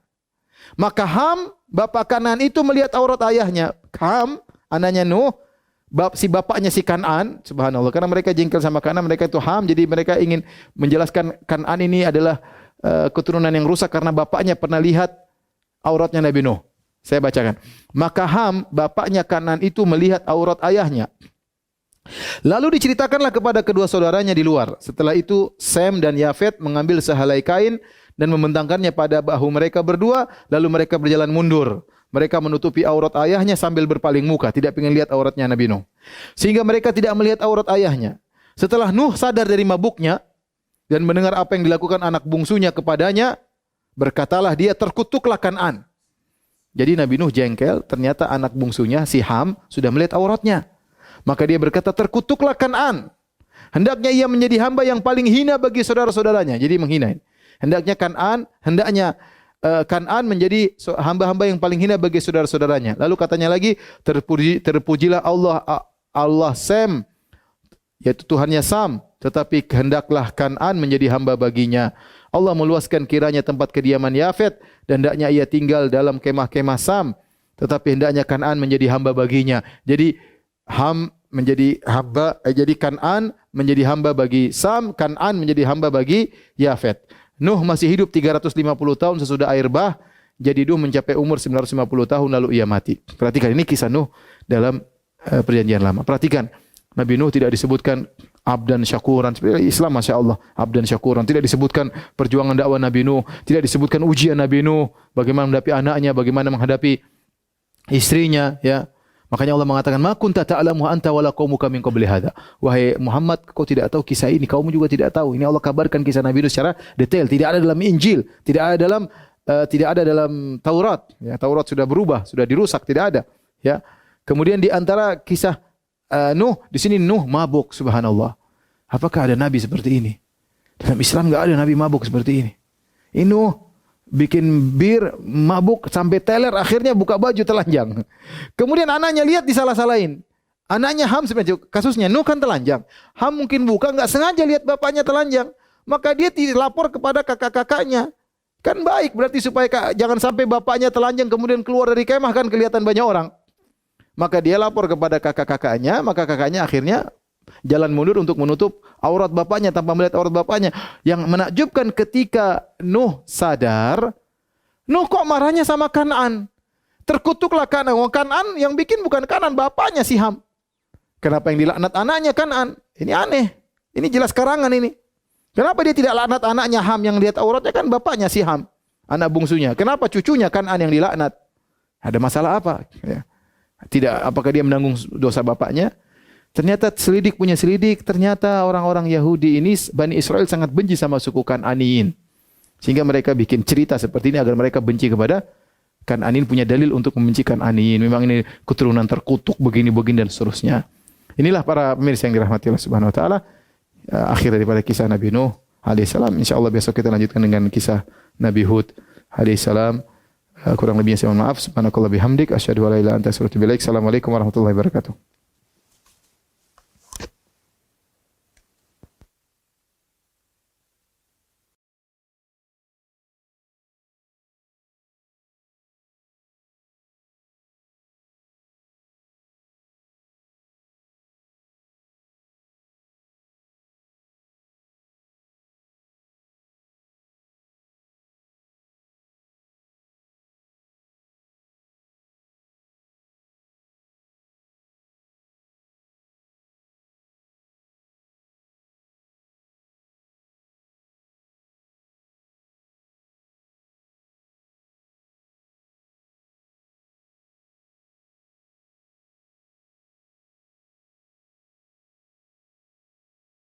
Maka Ham, bapak Kan'an itu melihat aurat ayahnya. Ham, anaknya Nuh, si bapaknya si Kan'an, subhanallah. Karena mereka jengkel sama Kan'an, mereka itu Ham. Jadi mereka ingin menjelaskan Kan'an ini adalah keturunan yang rusak karena bapaknya pernah lihat auratnya Nabi Nuh. Saya bacakan. Maka Ham, bapaknya Kan'an itu melihat aurat ayahnya. Lalu diceritakanlah kepada kedua saudaranya di luar. Setelah itu Sem dan Yafet mengambil sehelai kain dan membentangkannya pada bahu mereka berdua. Lalu mereka berjalan mundur. Mereka menutupi aurat ayahnya sambil berpaling muka. Tidak ingin lihat auratnya Nabi Nuh. Sehingga mereka tidak melihat aurat ayahnya. Setelah Nuh sadar dari mabuknya dan mendengar apa yang dilakukan anak bungsunya kepadanya, berkatalah dia, terkutuklah Kan'an. Jadi Nabi Nuh jengkel, ternyata anak bungsunya si Ham sudah melihat auratnya. Maka dia berkata, terkutuklah Kan'an. Hendaknya ia menjadi hamba yang paling hina bagi saudara-saudaranya. Jadi menghina. Hendaknya Kan'an menjadi hamba-hamba yang paling hina bagi saudara-saudaranya. Lalu katanya lagi, terpujilah Allah Sem, yaitu Tuhannya Sam. Tetapi hendaklah Kan'an menjadi hamba baginya. Allah meluaskan kiranya tempat kediaman Yafet dan hendaknya ia tinggal dalam kemah-kemah Sam. Tetapi hendaknya Kan'an menjadi hamba baginya. Jadi Ham menjadi hamba, jadi Kan'an menjadi hamba bagi Sam, Kan'an menjadi hamba bagi Yafet. Nuh masih hidup 350 tahun sesudah air bah. Jadi Nuh mencapai umur 950 tahun lalu ia mati. Perhatikan ini kisah Nuh dalam perjanjian lama. Perhatikan. Nabi Nuh tidak disebutkan abdan syakuran. Seperti Islam Masya Allah, abdan syakuran. Tidak disebutkan perjuangan dakwah Nabi Nuh, tidak disebutkan ujian Nabi Nuh, bagaimana menghadapi anaknya, bagaimana menghadapi istrinya, ya. Makanya Allah mengatakan, "Ma kunta ta'lamu anta wala qaumuka min qabli hadza." Wahai Muhammad, kau tidak tahu kisah ini, kaummu juga tidak tahu. Ini Allah kabarkan kisah Nabi Nuh secara detail, tidak ada dalam Injil, tidak ada dalam Taurat. Ya, Taurat sudah berubah, sudah dirusak, tidak ada. Ya. Kemudian di antara kisah Nuh, di sini Nuh mabuk, subhanallah. Apakah ada nabi seperti ini? Dalam Islam enggak ada nabi mabuk seperti ini. Ini Nuh bikin bir, mabuk sampai teler, akhirnya buka baju telanjang. Kemudian anaknya lihat disalah-salahin. Anaknya Ham sebenarnya kasusnya, Nuh kan telanjang. Ham mungkin buka, enggak sengaja lihat bapaknya telanjang. Maka dia lapor kepada kakak-kakaknya. Kan baik, berarti supaya jangan sampai bapaknya telanjang kemudian keluar dari kemah, kan kelihatan banyak orang. Maka dia lapor kepada kakak-kakaknya, maka kakaknya akhirnya jalan mundur untuk menutup aurat bapaknya tanpa melihat aurat bapaknya. Yang menakjubkan ketika Nuh sadar, Nuh kok marahnya sama Kan'an? Terkutuklah Kan'an. Kan'an yang bikin bukan Kan'an, bapaknya si Ham. Kenapa yang dilaknat anaknya Kan'an? Ini aneh. Ini jelas karangan ini. Kenapa dia tidak laknat anaknya Ham yang lihat auratnya, kan bapaknya si Ham, anak bungsunya. Kenapa cucunya Kan'an yang dilaknat? Ada masalah apa? Ya. Tidak, apakah dia menanggung dosa bapaknya? Ternyata punya selidik, ternyata orang-orang Yahudi ini, Bani Israel sangat benci sama suku Kan'aniyin. Sehingga mereka bikin cerita seperti ini agar mereka benci kepada Kan'aniyin, punya dalil untuk membenci Kan'aniyin. Memang ini keturunan terkutuk, begini-begini dan seterusnya. Inilah para pemirsa yang dirahmati Allah Subhanahu wa taala. Akhir daripada kisah Nabi Nuh alaihissalam. Insyaallah besok kita lanjutkan dengan kisah Nabi Hud alaihissalam. Kurang lebihnya saya mohon maaf. Subhanakallah bihamdik asyhadu an la ilaha illa anta astaghfiruka wa atubu ilaik. Assalamualaikum warahmatullahi wabarakatuh.